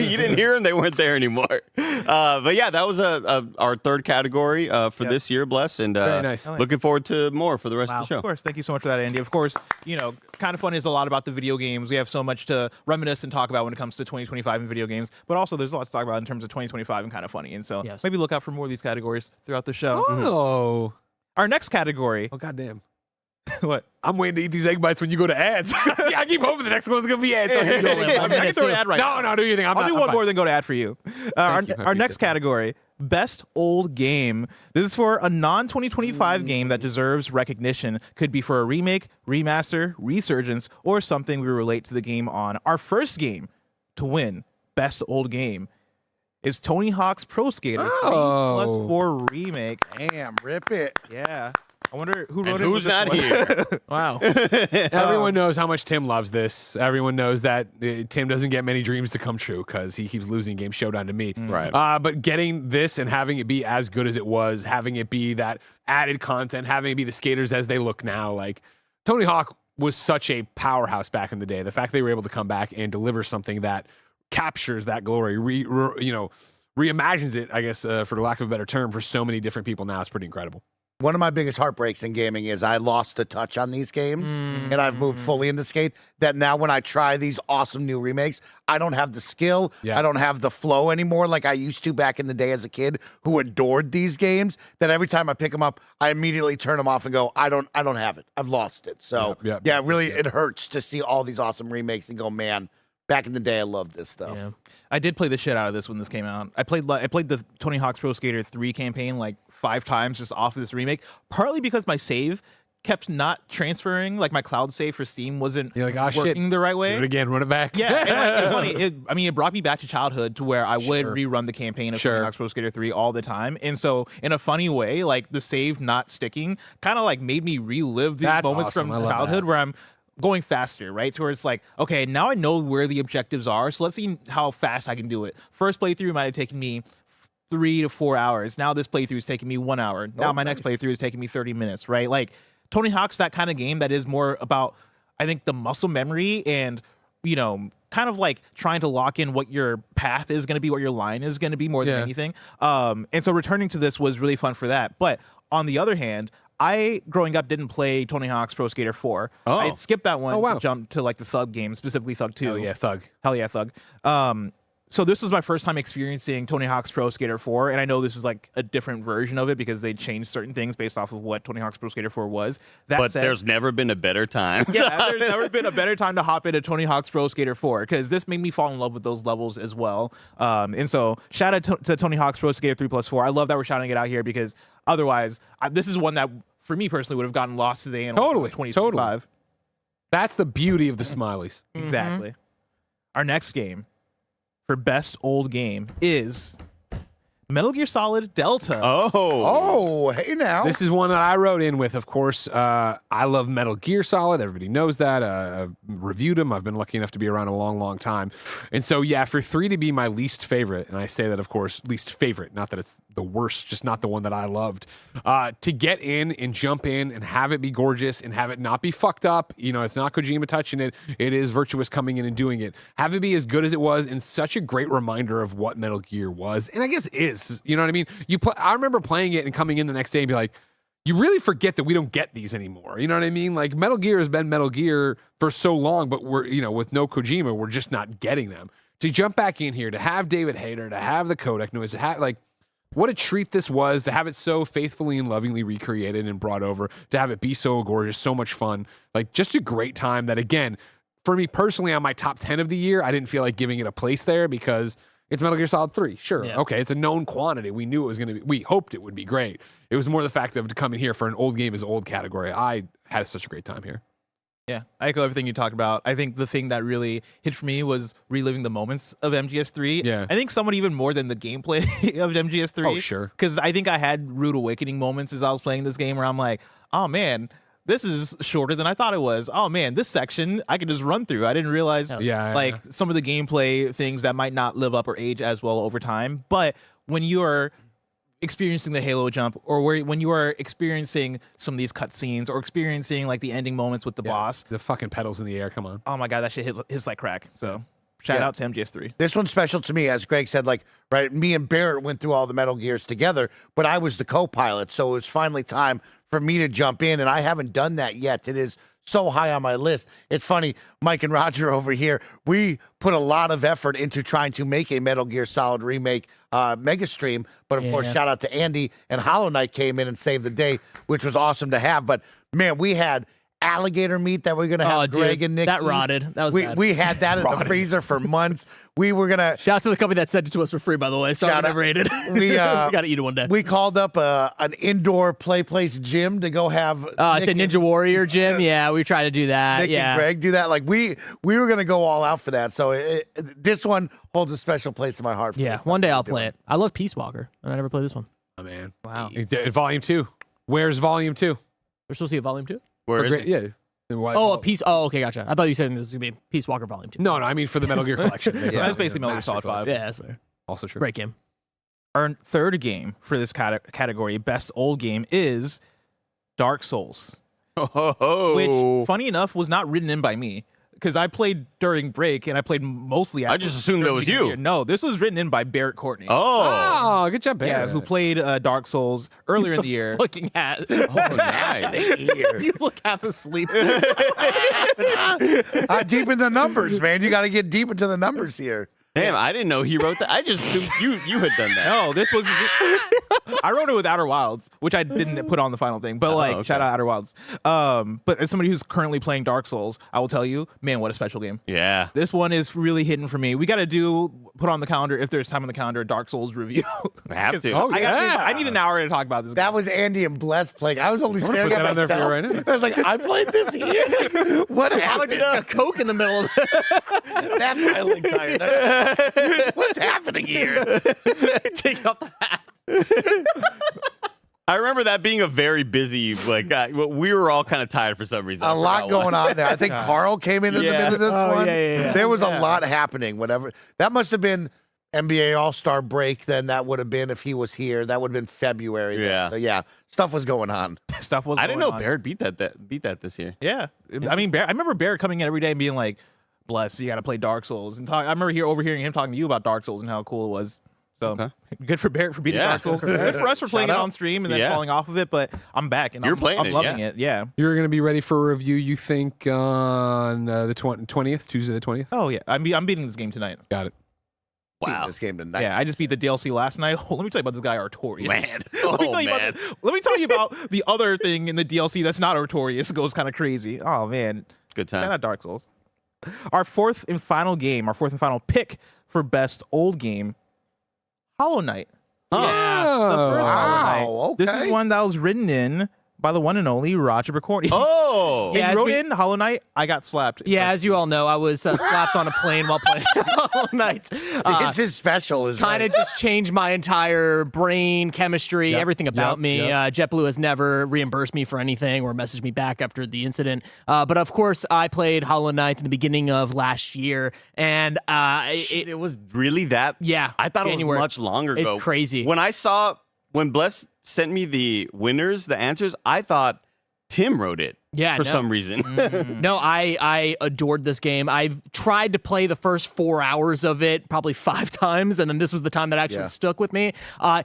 You didn't hear them; they weren't there anymore. But yeah, that was our third category for this year, Bless, and Very nice. looking forward to more for the rest of the show. Of course, thank you so much for that, Andy. Of course, Kind of Funny is a lot about the video games. We have so much to reminisce and talk about when it comes to 2025 in video games, but also there's a lot to talk about in terms of 2025 and Kind of Funny. And so maybe look out for more of these categories throughout the show. Oh. Our next category. Oh, goddamn. What? I'm waiting to eat these egg bites when you go to ads. I keep hoping the next one's going to be ads. I can throw an ad right now. No, do your thing. I'll do one more than go to ad for you. Our next that. category, Best Old Game. This is for a non-2025 game that deserves recognition. Could be for a remake, remaster, resurgence, or something we relate to the game on. Our first game to win Best Old Game is Tony Hawk's Pro Skater 3+4 Remake. Damn, rip it. Yeah. I wonder who wrote And it. who's not here? Wow. Everyone knows how much Tim loves this. Everyone knows that Tim doesn't get many dreams to come true because he keeps losing Game Showdown to me. Right. But getting this and having it be as good as it was, having it be that added content, having it be the skaters as they look now, like Tony Hawk was such a powerhouse back in the day. The fact they were able to come back and deliver something that captures that glory, reimagines it, I guess, for the lack of a better term, for so many different people now is pretty incredible. One of my biggest heartbreaks in gaming is I lost the touch on these games, and I've moved fully into skate. That now when I try these awesome new remakes, I don't have the skill, I don't have the flow anymore like I used to back in the day as a kid who adored these games. That every time I pick them up, I immediately turn them off and go, I don't have it. I've lost it. So it hurts to see all these awesome remakes and go, man. Back in the day, I loved this stuff. Yeah. I did play the shit out of this when this came out. I played the Tony Hawk's Pro Skater 3 campaign like 5 times just off of this remake, partly because my save kept not transferring. Like my cloud save for Steam wasn't working the right way. Do it again, run it back. Yeah, and it's funny. It brought me back to childhood to where I would rerun the campaign of Tony Hawk's Pro Skater 3 all the time. And so in a funny way, like the save not sticking kind of like made me relive these moments from childhood where I'm going faster, right? So where it's like, okay, now I know where the objectives are, so let's see how fast I can do it. First playthrough might have taken me 3 to 4 hours. Now this playthrough is taking me 1 hour. Now my next playthrough is taking me 30 minutes, right? Like Tony Hawk's that kind of game that is more about, I think, the muscle memory and, kind of like trying to lock in what your path is going to be, what your line is going to be more than anything. And so returning to this was really fun for that. But on the other hand, I, growing up, didn't play Tony Hawk's Pro Skater 4. I skipped that one to jump to like the Thug games, specifically Thug 2. Hell yeah, Thug. Hell yeah, Thug. So this was my first time experiencing Tony Hawk's Pro Skater 4, and I know this is like a different version of it because they changed certain things based off of what Tony Hawk's Pro Skater 4 was. But there's never been a better time. There's never been a better time to hop into Tony Hawk's Pro Skater 4 because this made me fall in love with those levels as well. And so shout out to Tony Hawk's Pro Skater 3+4. I love that we're shouting it out here because otherwise, this is one that, for me personally, would have gotten lost to the annals. Totally. 2025. That's the beauty of the Smileys. Exactly. Our next game for Best Old Game is Metal Gear Solid Delta. Oh, hey now. This is one that I wrote in with, of course. I love Metal Gear Solid. Everybody knows that. I've reviewed them. I've been lucky enough to be around a long, long time. And so, yeah, for 3 to be my least favorite, and I say that, of course, least favorite, not that it's the worst, just not the one that I loved, to get in and jump in and have it be gorgeous and have it not be fucked up. It's not Kojima touching it. It is Virtuous coming in and doing it. Have it be as good as it was and such a great reminder of what Metal Gear was. And I guess is. You know what I mean? I remember playing it and coming in the next day and be like, you really forget that we don't get these anymore. You know what I mean? Like Metal Gear has been Metal Gear for so long, but we're, with no Kojima, we're just not getting them. To jump back in here, to have David Hayter, to have the codec noise, to have what a treat this was, to have it so faithfully and lovingly recreated and brought over, to have it be so gorgeous, so much fun. Like just a great time that, again, for me personally on my top 10 of the year, I didn't feel like giving it a place there because It's Metal Gear Solid 3. Sure. Yeah. Okay. It's a known quantity. We knew it was going to be, we hoped it would be great. It was more the fact of to come in here for an old game as old category. I had such a great time here. Yeah, I echo everything you talked about. I think the thing that really hit for me was reliving the moments of MGS3. Yeah. I think somewhat even more than the gameplay of MGS3. Oh, sure. Because I think I had rude awakening moments as I was playing this game where I'm like, oh man, this is shorter than I thought it was. Oh man, this section I could just run through. I didn't realize some of the gameplay things that might not live up or age as well over time. But when you are experiencing the Halo jump, or when you are experiencing some of these cutscenes, or experiencing like the ending moments with the boss, the fucking pedals in the air, come on. oh my god, that shit hits like crack. So shout out to MGS3. This one's special to me, as Greg said. Like, right, me and Barrett went through all the Metal Gears together, but I was the co-pilot, so it was finally time for me to jump in, and I haven't done that yet. It is so high on my list. It's funny, Mike and Roger over here, we put a lot of effort into trying to make a Metal Gear Solid remake mega stream, but of course, shout out to Andy, and Hollow Knight came in and saved the day, which was awesome to have. But man, we had alligator meat that we're gonna have Greg and Nick that eat. rotted. That was bad. We had that in the freezer for months. We were gonna shout out to the company that sent it to us for free, by the way. Sorry, I never ate it. We gotta eat it one day. We called up an indoor play place gym to go have it's a Ninja Warrior gym. Yeah, we tried to do that. Nick and Greg do that. Like we were gonna go all out for that. So this one holds a special place in my heart. For one day I'll play it. I love Peace Walker, and I never played this one. Oh man, wow. Volume 2. Where's Volume 2? We're supposed to get Volume 2. Where is it? Yeah. Oh, a piece. Oh, okay, gotcha. I thought you said this was gonna be Peace Walker Volume 2. No, I mean for the Metal Gear collection. That's basically Metal Gear Solid 5. Yeah, that's fair. Also true. Great game. Our third game for this category, best old game, is Dark Souls. Which, funny enough, was not written in by me. Because I played during break, and I played mostly. I just assumed it was you. No, this was written in by Barrett Courtney. Oh, good job, Barrett. Yeah, who played Dark Souls earlier in the year. Looking at. Oh, nice. You look half asleep. Deep in the numbers, man. You got to get deep into the numbers here. Damn, I didn't know he wrote that. I just assumed you had done that. No, this was. I wrote it with Outer Wilds, which I didn't put on the final thing. But shout out Outer Wilds. But as somebody who's currently playing Dark Souls, I will tell you, man, what a special game. Yeah. This one is really hidden for me. We got to put on the calendar, if there's time on the calendar, a Dark Souls review. We have to. I need an hour to talk about this. That was Andy and Bless playing. I was only staring at on there for you myself. right now. I was like, I played this here. What happened? A Coke in the middle. That's why I look tired. What's happening here? Take off the hat. I remember that being a very busy, we were all kind of tired for some reason. A lot going on there. I think Carl came in the middle of this one. Yeah. There was a lot happening. Whatever. That must have been NBA All-Star break. Then that would have been if he was here. That would have been February. Yeah. So yeah, stuff was going on. I didn't know Barrett beat that this year. Yeah. I mean, I remember Barrett coming in every day and being like, Bless, you got to play Dark Souls. And I remember overhearing him talking to you about Dark Souls and how cool it was. So good for Barrett for beating Dark Souls. Good for us for playing it on stream and then falling off of it. But I'm back and I'm loving it. Yeah. You're going to be ready for a review, you think, on the 20th, Tuesday the 20th? Oh, yeah. I'm beating this game tonight. Got it. Wow. This game tonight. Yeah, I just beat the DLC last night. Oh, let me tell you about this guy, Artorias. Man. Let me tell you about the other thing in the DLC that's not Artorias. It goes kind of crazy. Oh, man. Good time. Not Dark Souls. Our fourth and final pick for best old game, Hollow Knight. Yeah. The first Hollow Knight. Okay. This is one that was written in by the one and only Roger Bercorni. Oh. He wrote in Hollow Knight. I got slapped. Yeah, as you all know, I was slapped on a plane while playing Hollow Knight. This is special. Kind of just changed my entire brain, chemistry, everything about me. JetBlue has never reimbursed me for anything or messaged me back after the incident. But of course, I played Hollow Knight in the beginning of last year, and it was really that. Yeah, I thought it was much longer ago. It's crazy. When Bless sent me the answers, I thought Tim wrote it. Yeah, for some reason. No, I adored this game. I've tried to play the first 4 hours of it probably 5 times, and then this was the time that actually stuck with me.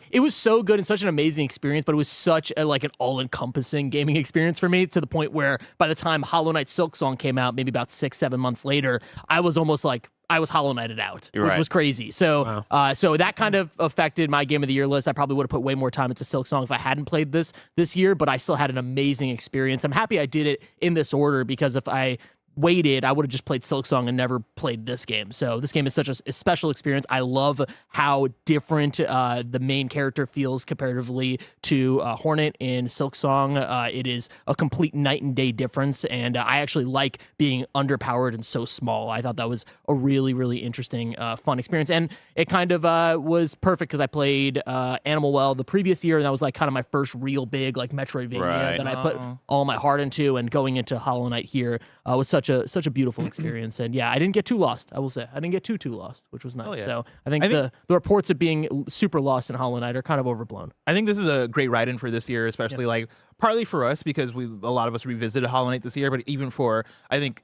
It was so good and such an amazing experience, but it was such an all-encompassing gaming experience for me, to the point where by the time Hollow Knight Silksong came out, maybe about 6-7 months later, I was almost like, I was Hollow Knighted out, which was crazy. So so that kind of affected my Game of the Year list. I probably would have put way more time into Silksong if I hadn't played this year, but I still had an amazing experience. I'm happy I did it in this order, because if I waited, I would have just played Silksong and never played this game. So this game is such a special experience. I love how different the main character feels comparatively to Hornet in Silksong. It is a complete night and day difference, and I actually like being underpowered and so small. I thought that was a really, really interesting, fun experience, and it kind of was perfect because I played Animal Well the previous year, and that was like kind of my first real big like Metroidvania that I put all my heart into, and going into Hollow Knight here was such a beautiful experience. And yeah, I didn't get too lost. I will say I didn't get too lost, which was nice. So I think the reports of being super lost in Hollow Knight are kind of overblown. I think this is a great ride-in for this year, especially like partly for us because a lot of us revisited Hollow Knight this year, but even for I think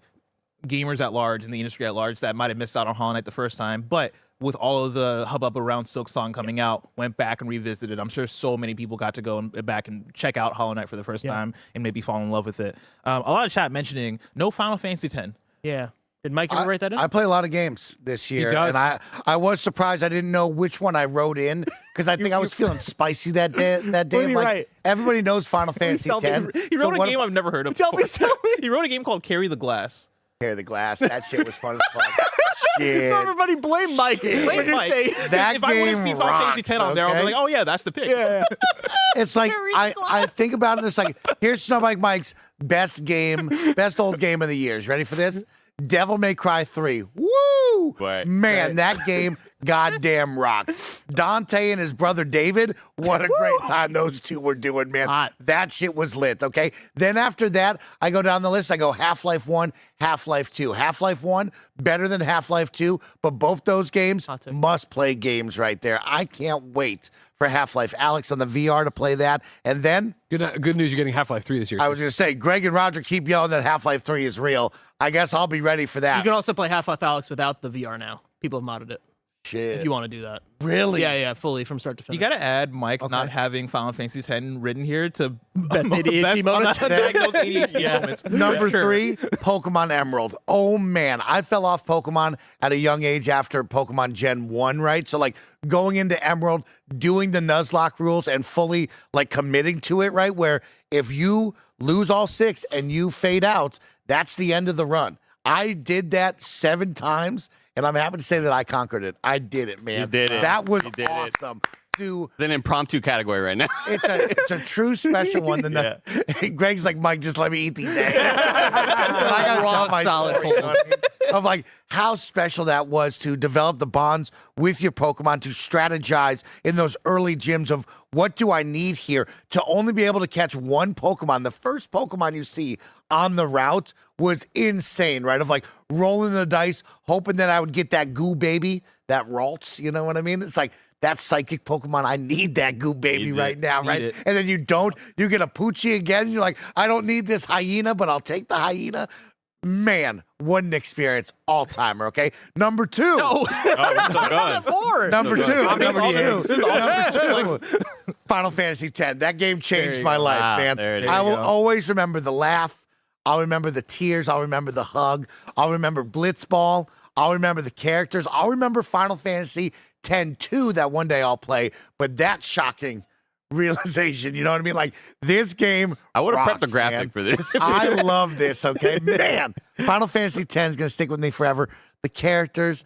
gamers at large and the industry at large that might have missed out on Hollow Knight the first time, but with all of the hubbub around Silksong coming out, went back and revisited. I'm sure so many people got to go back and check out Hollow Knight for the first time and maybe fall in love with it. A lot of chat mentioning no Final Fantasy X. Yeah. Did Mike ever write that in? I play a lot of games this year, and I was surprised I didn't know which one I wrote in because I think I was feeling spicy that day. Like, everybody knows Final Fantasy X. He wrote a game I've never heard of. Tell me. He wrote a game called Carry the Glass. Carry the Glass. That shit was fun as fuck. So everybody blame Mike. Blame Mike. That if I would have seen Final Fantasy X on there, I'll be like, oh yeah, that's the pick. Yeah. It's like I think about it. It's like here's Snowbike Mike's best old game of the years. Ready for this? Devil May Cry 3. Woo! Man, that game goddamn rocks. Dante and his brother David, what a great time those two were doing, man. That shit was lit, okay? Then after that, I go down the list. I go Half-Life 1, Half-Life 2. Half-Life 1, better than Half-Life 2, but both those games must-play games right there. I can't wait for Half-Life. Alex on the VR to play that. And then... Good news, you're getting Half-Life 3 this year. I was going to say, Greg and Roger keep yelling that Half-Life 3 is real. I guess I'll be ready for that. You can also play Half-Life Alex without the VR now. People have modded it. Shit. If you want to do that. Really? Yeah, fully from start to finish. You got to add Mike not having Final Fantasy X written here to best ADHD moments. Undiagnosed ADHD moments. Number 3, Pokemon Emerald. Oh, man. I fell off Pokemon at a young age after Pokemon Gen 1, right? So, like, going into Emerald, doing the Nuzlocke rules, and fully, like, committing to it, right? Where if you lose all 6 and you fade out, that's the end of the run. I did that 7 times, and I'm happy to say that I conquered it. I did it, man. You did it. That was awesome. It's an impromptu category right now. It's a true special one. Greg's like, Mike, just let me eat these eggs. I gotta tell my story, of like how special that was to develop the bonds with your Pokemon, to strategize in those early gyms of what do I need here to only be able to catch one Pokemon. The first Pokemon you see on the route was insane, right? Of like rolling the dice, hoping that I would get that goo baby, that Ralts, you know what I mean? It's like, that psychic Pokemon, I need that goo baby right now, right? And then you don't, you get a Poochie again, and you're like, I don't need this hyena, but I'll take the hyena. Man, what an experience. All-timer, okay? Number 2. Number 2. Final Fantasy X. That game changed my life, man. I will always remember the laugh. I'll remember the tears. I'll remember the hug. I'll remember Blitzball. I'll remember the characters. I'll remember Final Fantasy X-2 that one day I'll play, but that shocking realization, you know what I mean? Like, this game I would have rocks, prepped a graphic man. for this. I love this, okay? Man, Final Fantasy X is going to stick with me forever. The characters,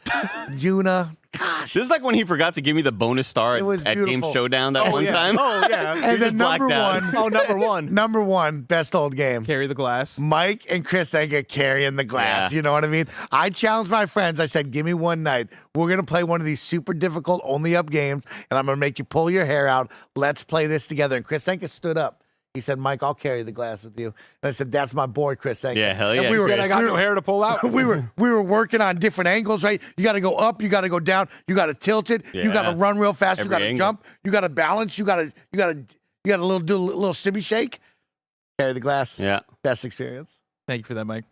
Yuna, gosh. This is like when he forgot to give me the bonus star at Game Showdown that one time. Oh, yeah. And then number 1. Number 1, best old game. Carry the Glass. Mike and Chris Enga carrying the glass. You know what I mean? I challenged my friends. I said, give me one night. We're going to play one of these super difficult only up games, and I'm going to make you pull your hair out. Let's play this together. And Chris Enga stood up. He said, Mike, I'll carry the glass with you. And I said, that's my boy, Chris Enga. Yeah, hell yeah. And we were, I got no hair to pull out. we were working on different angles, right? You got to go up, you got to go down, you got to tilt it, you got to run real fast, you got to jump, you got to balance, you got to do a little stimmy shake. Carry the glass. Yeah. Best experience. Thank you for that, Mike.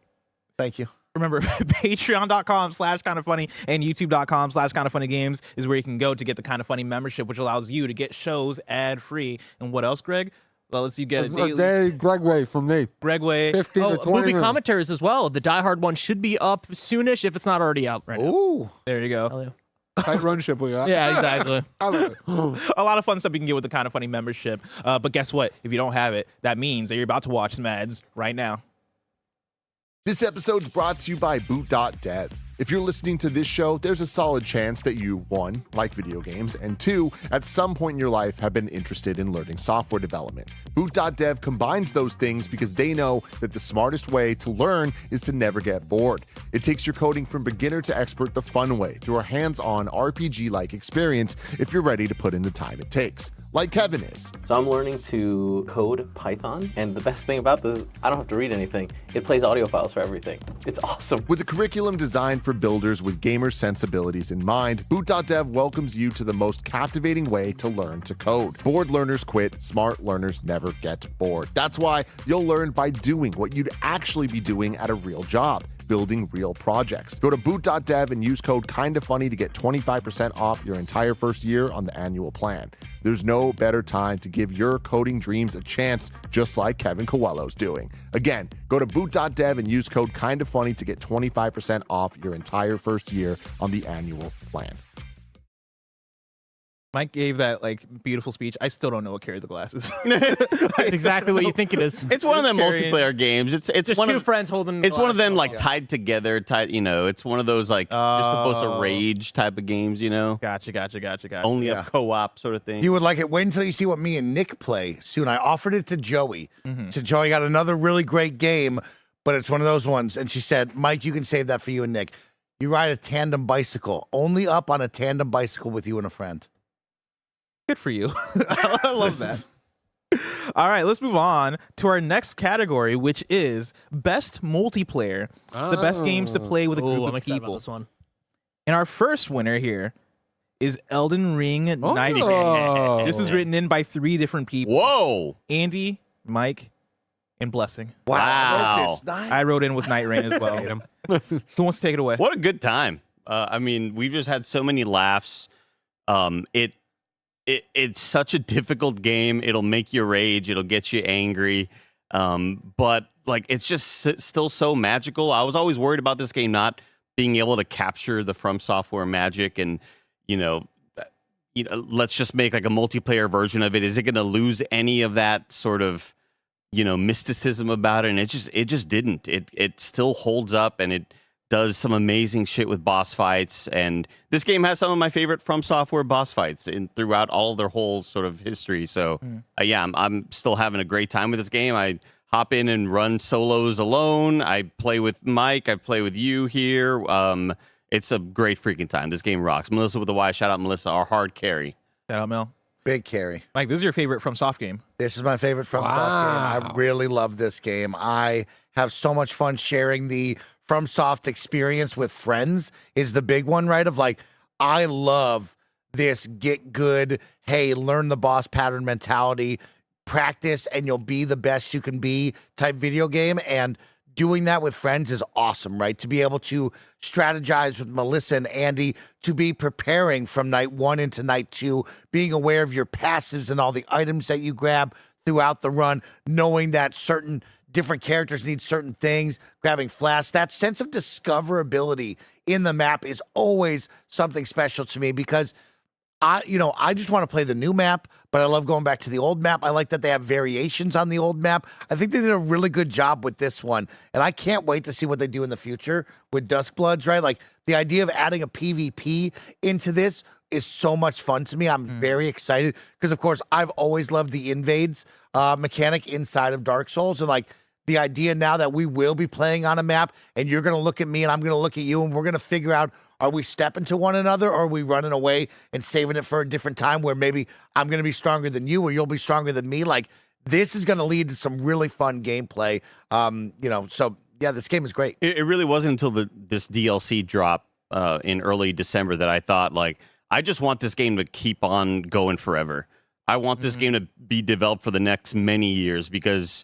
Thank you. Remember, patreon.com/kindoffunny and youtube.com/kindoffunnygames is where you can go to get the Kind of Funny membership, which allows you to get shows ad-free. And what else, Greg? Well, let's you get a daily. Gregway from me. Gregway. 15 to 20 movie minutes. commentaries as well. The Die Hard one should be up soonish if it's not already out right now. Ooh. There you go. Hell yeah. Tight run ship we got. Yeah, exactly. I love it. A lot of fun stuff you can get with the Kind of Funny membership. But guess what? If you don't have it, that means that you're about to watch some ads right now. This episode's brought to you by Boot.dev. If you're listening to this show, there's a solid chance that you, 1, like video games, and 2, at some point in your life have been interested in learning software development. Boot.dev combines those things because they know that the smartest way to learn is to never get bored. It takes your coding from beginner to expert the fun way through a hands-on RPG-like experience if you're ready to put in the time it takes, like Kevin is. So I'm learning to code Python, and the best thing about this is I don't have to read anything. It plays audio files for everything. It's awesome. With a curriculum designed for builders with gamer sensibilities in mind, Boot.dev welcomes you to the most captivating way to learn to code. Bored learners quit, smart learners never get bored. That's why you'll learn by doing what you'd actually be doing at a real job, building real projects. Go to Boot.dev and use code KINDAFUNNY to get 25% off your entire first year on the annual plan. There's no better time to give your coding dreams a chance, just like Kevin Coelho's doing. Again, go to Boot.dev and use code KINDAFUNNY to get 25% off your entire first year on the annual plan. Mike gave that beautiful speech. I still don't know what Carry the Glass is. That's exactly what you think it is. It's one of them Carrying- multiplayer games. It's Just one two of friends holding. it's one of them tied together. It's one of those you're supposed to rage type of games. Gotcha. Only a co-op sort of thing. You would like it. Wait until you see what me and Nick play soon. I offered it to Joey. So Joey got another really great game, but it's one of those ones. And she said, Mike, you can save that for you and Nick. You ride a tandem bicycle, only up on a tandem bicycle with you and a friend. Good for you. I love that. All right, let's move on to our next category, which is Best Multiplayer. The best games to play with a group I'm of excited about people. this one. And our first winner here is Elden Ring Night. Oh. This is written in by 3 different people. Whoa! Andy, Mike, and Blessing. Wow. I wrote in with Night Rain as well. Who wants to take it away? What a good time. We've just had so many laughs. It's such a difficult game. It'll make you rage. It'll get you angry. But it's just still so magical. I was always worried about this game not being able to capture the From Software magic, and let's just make a multiplayer version of it. Is it going to lose any of that sort of mysticism about it? And it just didn't. It still holds up, and it does some amazing shit with boss fights, and this game has some of my favorite From Software boss fights throughout all of their whole sort of history. So I'm still having a great time with this game. I hop in and run solos alone. I play with Mike. I play with you here. It's a great freaking time. This game rocks. Melissa with the Y. Shout out Melissa, our hard carry. Shout out, Mel. Big carry. Mike, this is your favorite From Soft game. This is my favorite From Soft game. I really love this game. I have so much fun sharing the FromSoft experience with friends is the big one, right? Of I love this get good, hey, learn the boss pattern mentality, practice, and you'll be the best you can be type video game. And doing that with friends is awesome, right? To be able to strategize with Melissa and Andy, to be preparing from night 1 into night 2, being aware of your passives and all the items that you grab throughout the run, knowing that certain different characters need certain things, grabbing flasks. That sense of discoverability in the map is always something special to me because I just want to play the new map, but I love going back to the old map. I like that they have variations on the old map. I think they did a really good job with this one, and I can't wait to see what they do in the future with Duskbloods, right? The idea of adding a PvP into this is so much fun to me. I'm very excited because, of course, I've always loved the invades mechanic inside of Dark Souls, and the idea now that we will be playing on a map and you're going to look at me and I'm going to look at you and we're going to figure out, are we stepping to one another or are we running away and saving it for a different time where maybe I'm going to be stronger than you or you'll be stronger than me? This is going to lead to some really fun gameplay. So yeah, this game is great. It really wasn't until this DLC drop in early December that I thought, I just want this game to keep on going forever. I want this game to be developed for the next many years because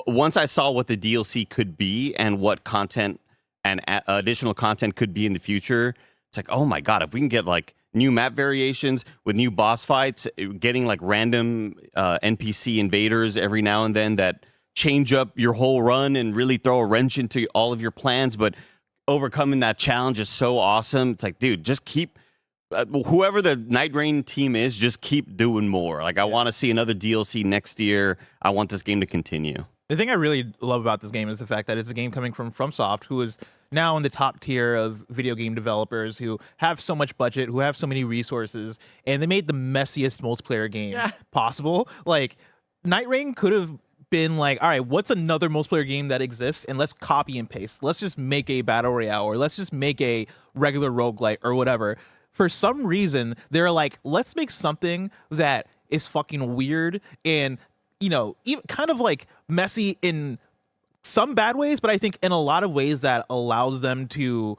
once I saw what the DLC could be and what content and additional content could be in the future, it's oh my God, if we can get new map variations with new boss fights, getting random NPC invaders every now and then that change up your whole run and really throw a wrench into all of your plans, but overcoming that challenge is so awesome. It's dude, just keep... whoever the Night Rain team is, just keep doing more. I want to see another DLC next year. I want this game to continue. The thing I really love about this game is the fact that it's a game coming from FromSoft, who is now in the top tier of video game developers who have so much budget, who have so many resources, and they made the messiest multiplayer game possible. Like, Night Rain could have been like, all right, what's another multiplayer game that exists, and let's copy and paste. Let's just make a battle royale, or let's just make a regular roguelite or whatever. For some reason, they're like, let's make something that is fucking weird and, you know, even kind of like messy in some bad ways, but I think in a lot of ways that allows them to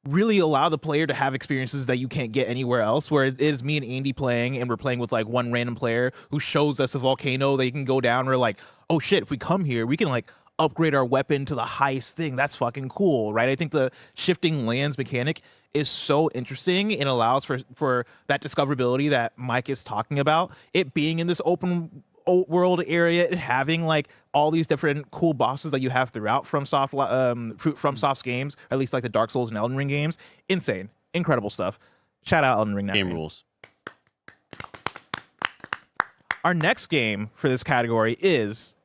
really allow the player to have experiences that you can't get anywhere else, where it is me and Andy playing, and we're playing with like one random player who shows us a volcano that you can go down. We're like, oh shit, if we come here, we can like upgrade our weapon to the highest thing. That's fucking cool, right? I think the shifting lands mechanic is so interesting and allows for that discoverability that Mike is talking about. It being in this open world area, and having like all these different cool bosses that you have throughout FromSoft's games, at least like the Dark Souls and Elden Ring games. Insane, incredible stuff. Shout out Elden Ring. Game rules. Our next game for this category is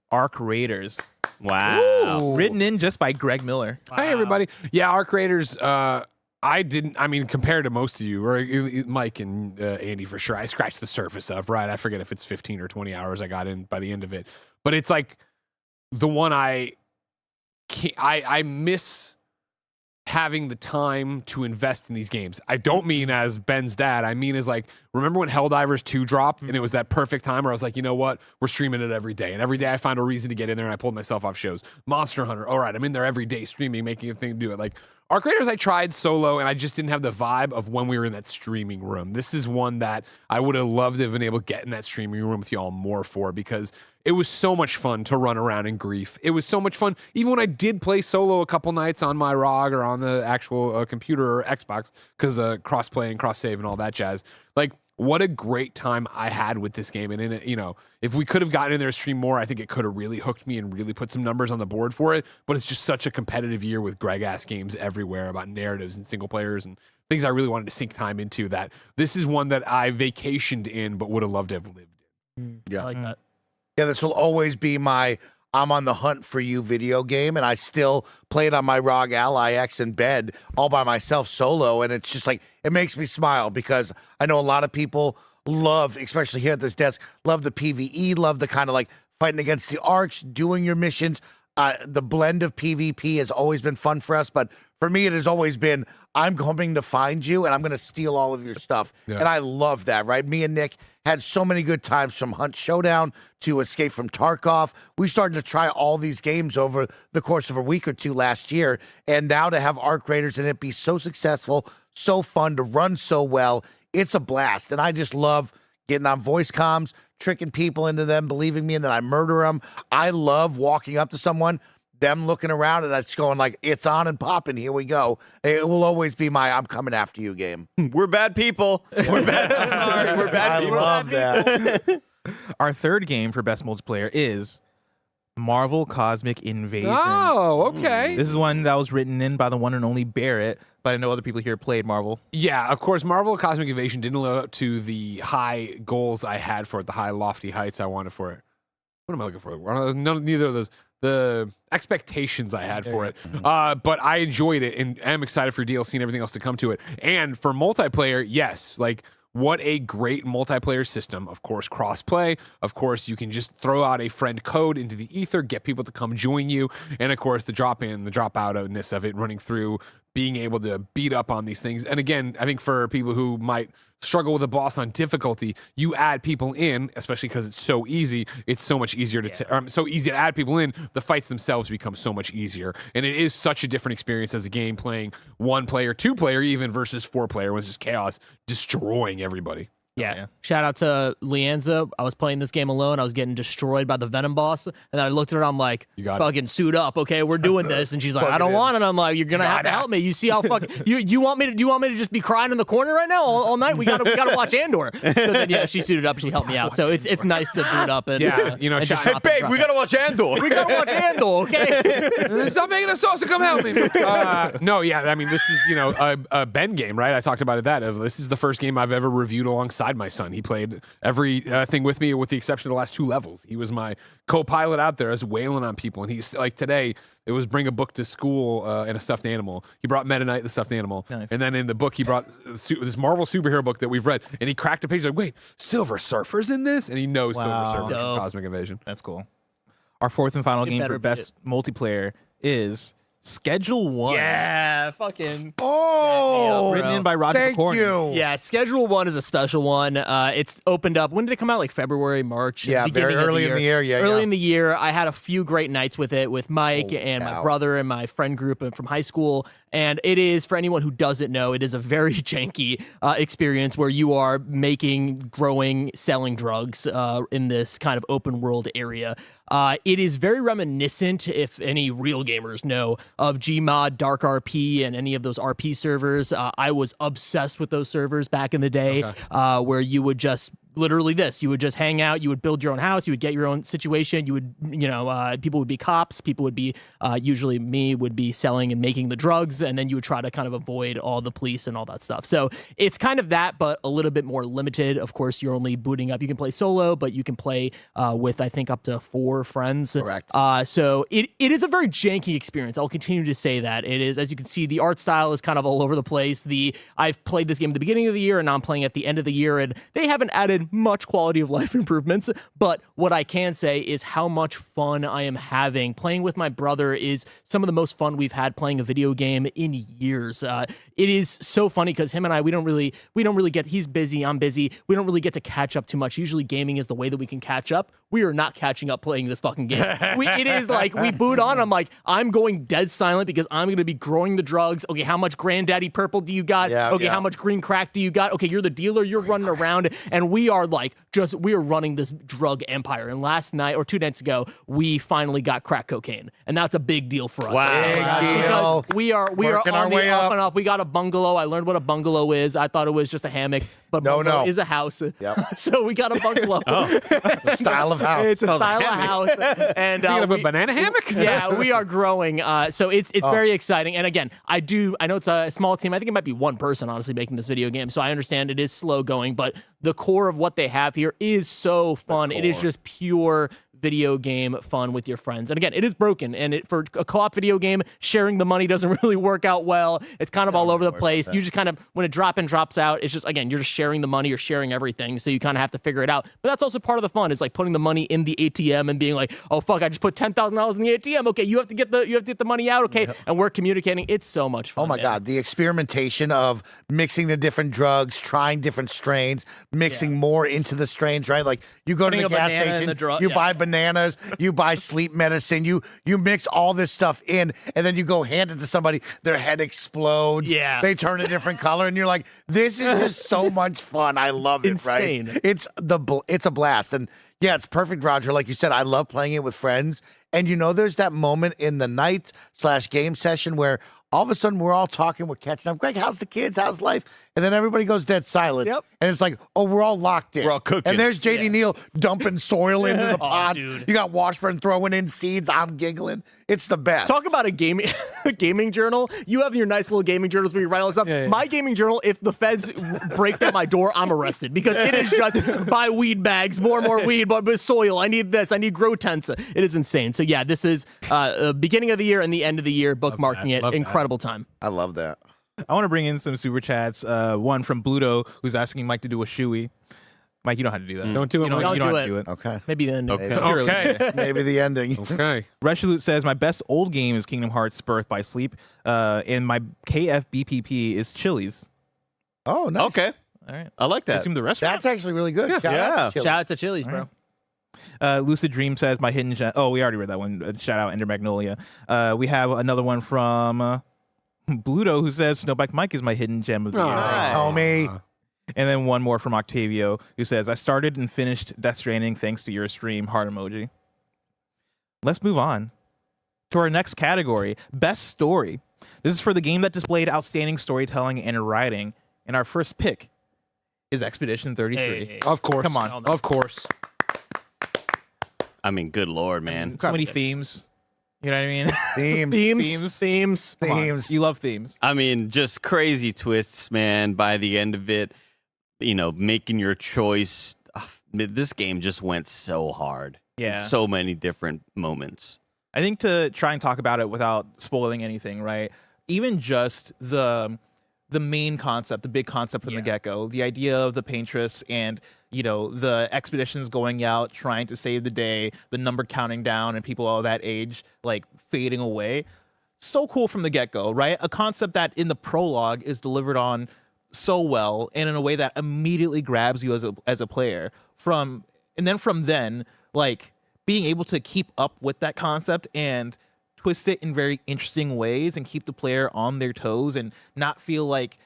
Arc Raiders. Wow. Written in just by Greg Miller. Hi, everybody. Yeah, Arc Raiders, compared to most of you, or Mike and Andy for sure, I scratched the surface of, right? I forget if it's 15 or 20 hours I got in by the end of it. But it's like the one I miss having the time to invest in these games. I don't mean as Ben's dad. I mean as like, remember when Helldivers 2 dropped and it was that perfect time where I was like, you know what? We're streaming it every day. And every day I find a reason to get in there and I pulled myself off shows. Monster Hunter. All right, I'm in there every day streaming, making a thing to do it. Like, Arc Raiders I tried solo, and I just didn't have the vibe of when we were in that streaming room. This is one that I would have loved to have been able to get in that streaming room with y'all more for, because it was so much fun to run around in grief. It was so much fun. Even when I did play solo a couple nights on my ROG or on the actual computer or Xbox, because cross-play and cross-save and all that jazz. Like, what a great time I had with this game. And in it, you know, if we could have gotten in there to stream more, I think it could have really hooked me and really put some numbers on the board for it. But it's just such a competitive year with Greg-ass games everywhere about narratives and single players and things I really wanted to sink time into, that this is one that I vacationed in but would have loved to have lived in. Yeah. I like that. Yeah, this will always be my I'm on the hunt for you video game, and I still play it on my ROG Ally X in bed all by myself solo, and it's just like, it makes me smile because I know a lot of people love, especially here at this desk, love the PvE, love the kind of like fighting against the arcs, doing your missions. The blend of PvP has always been fun for us, but for me, it has always been, I'm coming to find you, and I'm going to steal all of your stuff. Yeah. And I love that, right? Me and Nick had so many good times, from Hunt Showdown to Escape from Tarkov. We started to try all these games over the course of a week or two last year, and now to have Arc Raiders and it be so successful, so fun, to run so well, it's a blast. And I just love getting on voice comms, tricking people into them believing me, and then I murder them. I love walking up to someone, them looking around, and that's going like, it's on and popping, here we go. It will always be my I'm coming after you game. We're bad people. We're bad. I'm sorry. We're bad people. I love that. Our third game for best multiplayer is Marvel Cosmic Invasion. Oh, okay. This is one that was written in by the one and only Barrett, but I know other people here played Marvel. Yeah, of course, Marvel Cosmic Invasion didn't live up to the high goals I had for it, the high lofty heights I wanted for it. What am I looking for? Neither of those. The expectations I had for it. But I enjoyed it and am excited for DLC and everything else to come to it. And for multiplayer, yes, like, what a great multiplayer system. Of course, cross-play. Of course, you can just throw out a friend code into the ether, get people to come join you. And of course, the drop-in, the drop-out-ness of it, running through, being able to beat up on these things. And again, I think for people who might struggle with a boss on difficulty, you add people in, especially because it's so easy. It's so much easier to so easy to add people in. The fights themselves become so much easier, and it is such a different experience as a game playing 1-player, 2-player, even versus 4-player, when it's just chaos destroying everybody. Yeah. Shout out to Leanza. I was playing this game alone. I was getting destroyed by the Venom boss. And then I looked at her. I'm like, fucking suit up. Okay, we're doing this. And she's like, I don't want it. I'm like, you're going to have to help me. You see how fucking, you want me to just be crying in the corner right now all night? We got to watch Andor. So then, yeah, she suited up and she helped me out. So it's nice to boot up. And, you know, hey, babe, we got to watch Andor. We got to watch Andor, okay? Stop making a sauce and come help me. No, yeah, I mean, this is, you know, a Ben game, right? I talked about it, this is the first game I've ever reviewed alongside alongside my son. He played every thing with me, with the exception of the last 2 levels. He was my co-pilot out there, as wailing on people. And he's like, today it was bring a book to school and a stuffed animal. He brought Meta Knight, the stuffed animal, and then in the book he brought this Marvel superhero book that we've read. And he cracked a page like, wait, Silver Surfer's in this, and he knows Silver Surfer from Cosmic Invasion. That's cool. Our fourth and final game for best multiplayer is Schedule 1. Yeah, fucking. Written in by Roger Thank Cornyn. you. Yeah, Schedule 1 is a special one. It's opened up. When did it come out? Like February, March? Yeah, very early in the year. Yeah, early in the year. I had a few great nights with it with Mike and my brother and my friend group from high school. And it is, for anyone who doesn't know, it is a very janky experience where you are making, growing, selling drugs in this kind of open world area. It is very reminiscent, if any real gamers know, of Gmod, Dark RP, and any of those RP servers. I was obsessed with those servers back in the day, where you would just literally you would just hang out, you would build your own house, you would get your own situation, you would, people would be cops, people would be, usually me, would be selling and making the drugs, and then you would try to kind of avoid all the police and all that stuff. So it's kind of that, but a little bit more limited. Of course, you're only booting up. You can play solo, but you can play with, I think, up to 4 friends. Correct. So it is a very janky experience. I'll continue to say that. It is, as you can see, the art style is kind of all over the place. I've played this game at the beginning of the year, and now I'm playing at the end of the year, and they haven't added much quality of life improvements, but what I can say is how much fun I am having. Playing with my brother is some of the most fun we've had playing a video game in years. It is so funny because him and I, we don't really get, he's busy, I'm busy. We don't really get to catch up too much. Usually gaming is the way that we can catch up. We are not catching up playing this fucking game. It is like we boot on. I'm like, I'm going dead silent because I'm going to be growing the drugs. Okay, how much Granddaddy Purple do you got? How much green crack do you got? Okay, you're the dealer. You're running around, and we are like we are running this drug empire. And last night or 2 nights ago, we finally got crack cocaine, and that's a big deal for us. Wow, big deal. Because we are on the up and up. We got a bungalow. I learned what a bungalow is. I thought it was just a hammock, but bungalow is a house. Yep. So we got a bungalow. It's a style of house. It's a style of house. And you have a banana hammock? Yeah, we are growing. So it's very exciting. And again, I know it's a small team. I think it might be one person, honestly, making this video game. So I understand it is slow going, but the core of what they have here is so fun. It is just pure video game fun with your friends. And again, it is broken, and for a co-op video game, sharing the money doesn't really work out well. It's kind of all over the place. You just kind of, when it drops out, it's just, again, you're just sharing the money, you're sharing everything, so you kind of have to figure it out. But that's also part of the fun, is like putting the money in the ATM and being like, oh fuck, I just put $10,000 in the ATM. Okay, you have to get the money out. Okay, and we're communicating. It's so much fun. Oh my God, the experimentation of mixing the different drugs, trying different strains, mixing more into the strains, right? Like you go to the gas station, you buy bananas, you buy sleep medicine, you mix all this stuff in, and then you go hand it to somebody, their head explodes, they turn a different color, and you're like, this is just so much fun. I love it. Insane. Right? It's a blast. And yeah, it's perfect, Roger. Like you said, I love playing it with friends. And there's that moment in the night/game session where all of a sudden we're all talking, we're catching up. Greg, how's the kids? How's life? And then everybody goes dead silent. Yep. And it's like, oh, we're all locked in. We're all cooking. And there's JD Neal dumping soil into the pots. Dude. You got Washburn throwing in seeds. I'm giggling. It's the best. Talk about a gaming journal. You have your nice little gaming journals where you write all this stuff. Yeah. My gaming journal, if the feds break down my door, I'm arrested, because it is just buy weed bags, more and more weed, but with soil. I need this. I need grow tents. It is insane. So yeah, this is beginning of the year and the end of the year, bookmarking it. Incredible time. I love that. I want to bring in some super chats. One from Bluto, who's asking Mike to do a shoey. Mike, you don't have to do that. Don't do it. You don't have to do it. Okay. Maybe then. Okay. Maybe the ending. Okay. Resolute says, my best old game is Kingdom Hearts Birth by Sleep, and my KFBPP is Chili's. Oh, nice. Okay. All right. I like I that. assume the restaurant. That's actually really good. Shout out to Chili's. Shout out to Chili's, bro. Lucid Dream says, my hidden gem. Oh, we already read that one. Shout out Ender Magnolia. We have another one from Bluto, who says, Snowback Mike is my hidden gem of the year. Thanks, homie. And then one more from Octavio, who says, I started and finished Death Stranding thanks to your stream. Heart emoji. Let's move on to our next category, Best Story. This is for the game that displayed outstanding storytelling and writing. And our first pick is Expedition 33. Hey. Of course. Come on. Of course. I mean, good Lord, man. So many themes. You know what I mean? Themes. Come on. You love themes. I mean, just crazy twists, man, by the end of it. making your choice. This game just went so hard. Yeah. So many different moments. I think to try and talk about it without spoiling anything, right? Even just the main concept, the big concept from the get-go, the idea of the paintress and, the expeditions going out, trying to save the day, the number counting down and people all that age, like fading away. So cool from the get-go, right? A concept that in the prologue is delivered on so well and in a way that immediately grabs you as a player from then, like being able to keep up with that concept and twist it in very interesting ways and keep the player on their toes and not feel like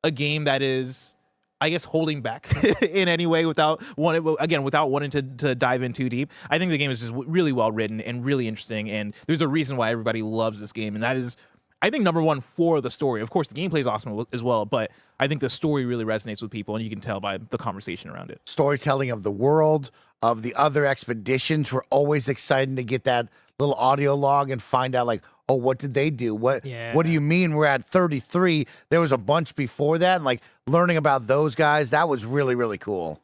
a game that is, I guess, holding back in any way without wanting to dive in too deep. I think the game is just really well written and really interesting, and there's a reason why everybody loves this game, and that is, I think, number one, for the story. Of course, the gameplay is awesome as well, but I think the story really resonates with people, and you can tell by the conversation around it. Storytelling of the world, of the other expeditions. We're always excited to get that little audio log and find out, like, oh, what did they do? What do you mean we're at 33? There was a bunch before that, and like learning about those guys, that was really, really cool.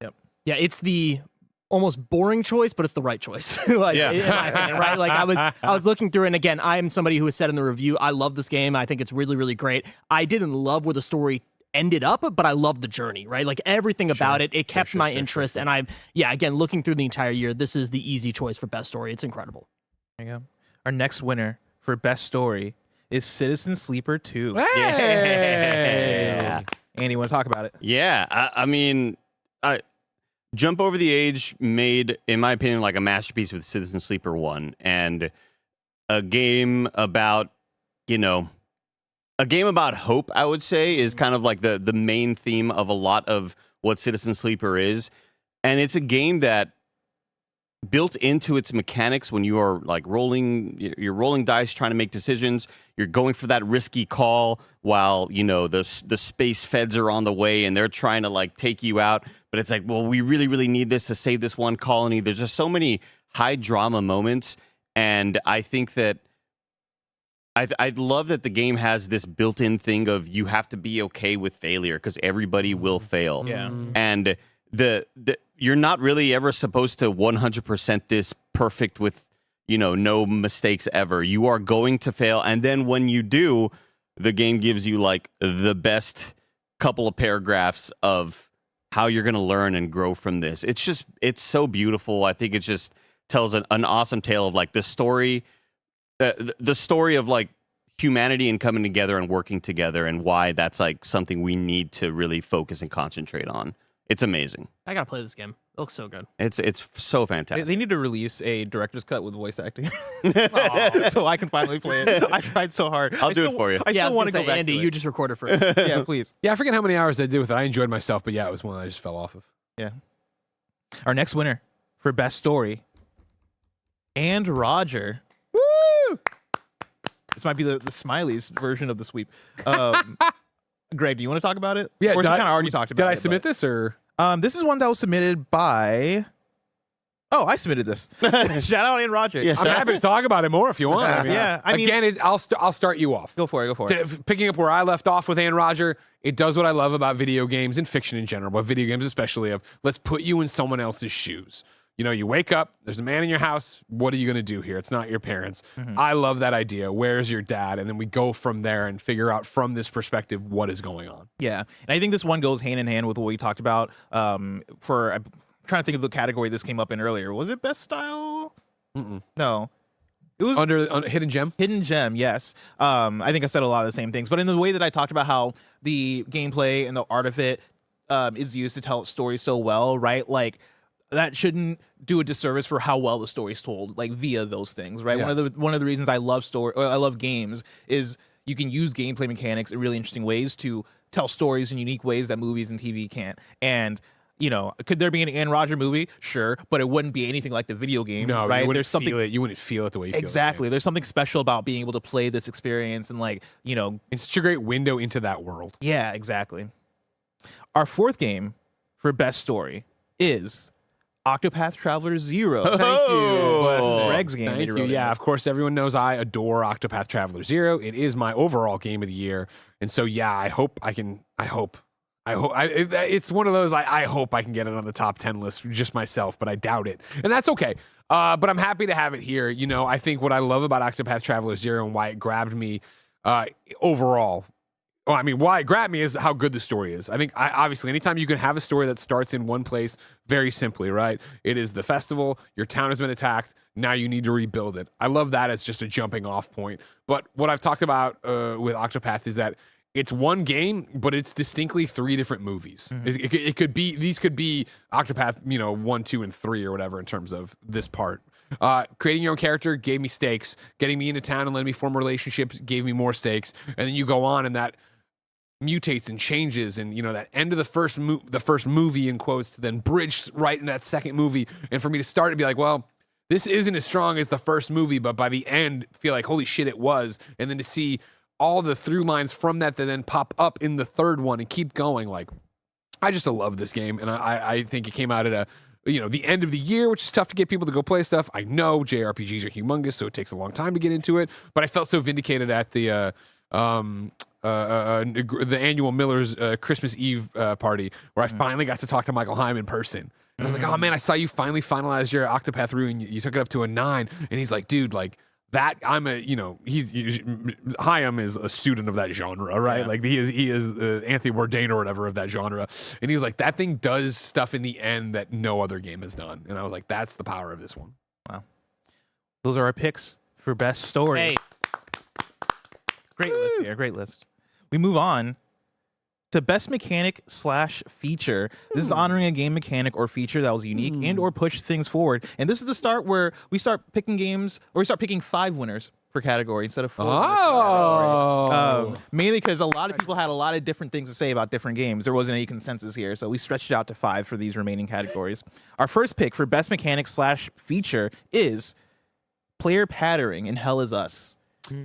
Yep. Yeah, it's the almost boring choice, but it's the right choice. In my opinion, right? Like I was looking through, and again, I am somebody who has said in the review, I love this game. I think it's really, really great. I didn't love where the story ended up, but I loved the journey, right? Like everything about it kept my interest. And again, looking through the entire year, this is the easy choice for best story. It's incredible. There you go. Our next winner for best story is Citizen Sleeper 2. Hey! Yeah. Andy, you want to talk about it? Yeah, I mean, Jump Over the Age made, in my opinion, like a masterpiece with Citizen Sleeper 1, and a game about, hope, I would say, is kind of like the main theme of a lot of what Citizen Sleeper is. And it's a game that built into its mechanics when you are like you're rolling dice, trying to make decisions. You're going for that risky call while, the space feds are on the way and they're trying to like take you out. But it's like, well, we really, really need this to save this one colony. There's just so many high drama moments. And I think that I love that the game has this built-in thing of you have to be okay with failure because everybody will fail. Yeah. And you're not really ever supposed to 100% this perfect with, no mistakes ever. You are going to fail. And then when you do, the game gives you like the best couple of paragraphs of how you're going to learn and grow from this. It's so beautiful. I think it just tells an awesome tale of like the story of like humanity and coming together and working together and why that's like something we need to really focus and concentrate on. It's amazing. I gotta play this game. It looks so good. It's so fantastic. They need to release a director's cut with voice acting so I can finally play it. I tried so hard. I'll do it for you. I still want to go back Andy, to it. you just recorded for it. Yeah, please. Yeah, I forget how many hours I did with it. I enjoyed myself, but yeah, it was one that I just fell off of. Yeah. Our next winner for best story, and Roger. Woo! This might be the Smileys version of the sweep. Greg, do you want to talk about it? Yeah, or kind of already talked about it. Did I submit this or? This is one that was submitted by. Oh, I submitted this. Shout out, and Roger. Yeah, I'm happy to talk about it more if you want. I mean, again, I'll start you off. Go for it. Picking up where I left off with Ann Roger, it does what I love about video games and fiction in general, but video games especially. Of let's put you in someone else's shoes. You wake up, there's a man in your house. What are you going to do here? It's not your parents. Mm-hmm. I love that idea. Where's your dad? And then we go from there and figure out from this perspective what is going on. Yeah. And I think this one goes hand in hand with what we talked about I'm trying to think of the category this came up in earlier. Was it best style? Mm-mm. No. It was under Hidden Gem? Hidden Gem, yes. I think I said a lot of the same things. But in the way that I talked about how the gameplay and the art of it is used to tell stories so well, right? Like, that shouldn't do a disservice for how well the story's told, like via those things, right? Yeah. One of the reasons I love games is you can use gameplay mechanics in really interesting ways to tell stories in unique ways that movies and TV can't. And could there be an Ann Roger movie? Sure, but it wouldn't be anything like the video game. No, right? You wouldn't feel it the way you feel it. Exactly. There's something special about being able to play this experience and it's such a great window into that world. Yeah, exactly. Our fourth game for best story is Octopath Traveler 0. Thank you. Greg's game. Thank you. Yeah, of course, everyone knows I adore Octopath Traveler 0. It is my overall game of the year. And so, yeah, I hope It's one of those. I hope I can get it on the top 10 list just myself, but I doubt it, and that's okay. But I'm happy to have it here. You know, I think what I love about Octopath Traveler 0 and why it grabbed me overall. Well, I mean, why it grabbed me is how good the story is. I think, obviously, anytime you can have a story that starts in one place, very simply, right? It is the festival, your town has been attacked, now you need to rebuild it. I love that as just a jumping off point. But what I've talked about with Octopath is that it's one game, but it's distinctly 3 different movies. It could be, these could be Octopath, 1, 2, and 3 or whatever in terms of this part. Creating your own character gave me stakes. Getting me into town and letting me form relationships gave me more stakes. And then you go on and that mutates and changes, and that end of the first movie in quotes to then bridge right in that second movie, and for me to start to be like, well, this isn't as strong as the first movie, but by the end feel like holy shit it was, and then to see all the through lines from that then pop up in the third one and keep going, like I just love this game, and I think it came out at the end of the year, which is tough to get people to go play stuff. I know JRPGs are humongous, so it takes a long time to get into it, but I felt so vindicated at the annual Miller's Christmas Eve party where I finally got to talk to Michael Heim in person. And I was like, oh man, I saw you finally finalize your Octopath Route and you took it up to a 9. And he's like, dude, like that, Haim is a student of that genre, right? Yeah. Like he is Anthony Bourdain or whatever of that genre. And he was like, that thing does stuff in the end that no other game has done. And I was like, that's the power of this one. Wow. Those are our picks for best story. Hey. Great list here. Great list. We move on to best mechanic / feature. This is honoring a game mechanic or feature that was unique and or pushed things forward. And this is the start where we start picking games, or we start picking 5 winners per category instead of 4. Mainly because a lot of people had a lot of different things to say about different games. There wasn't any consensus here, so we stretched it out to 5 for these remaining categories. Our first pick for best mechanic / feature is player patterning in Hell Is Us.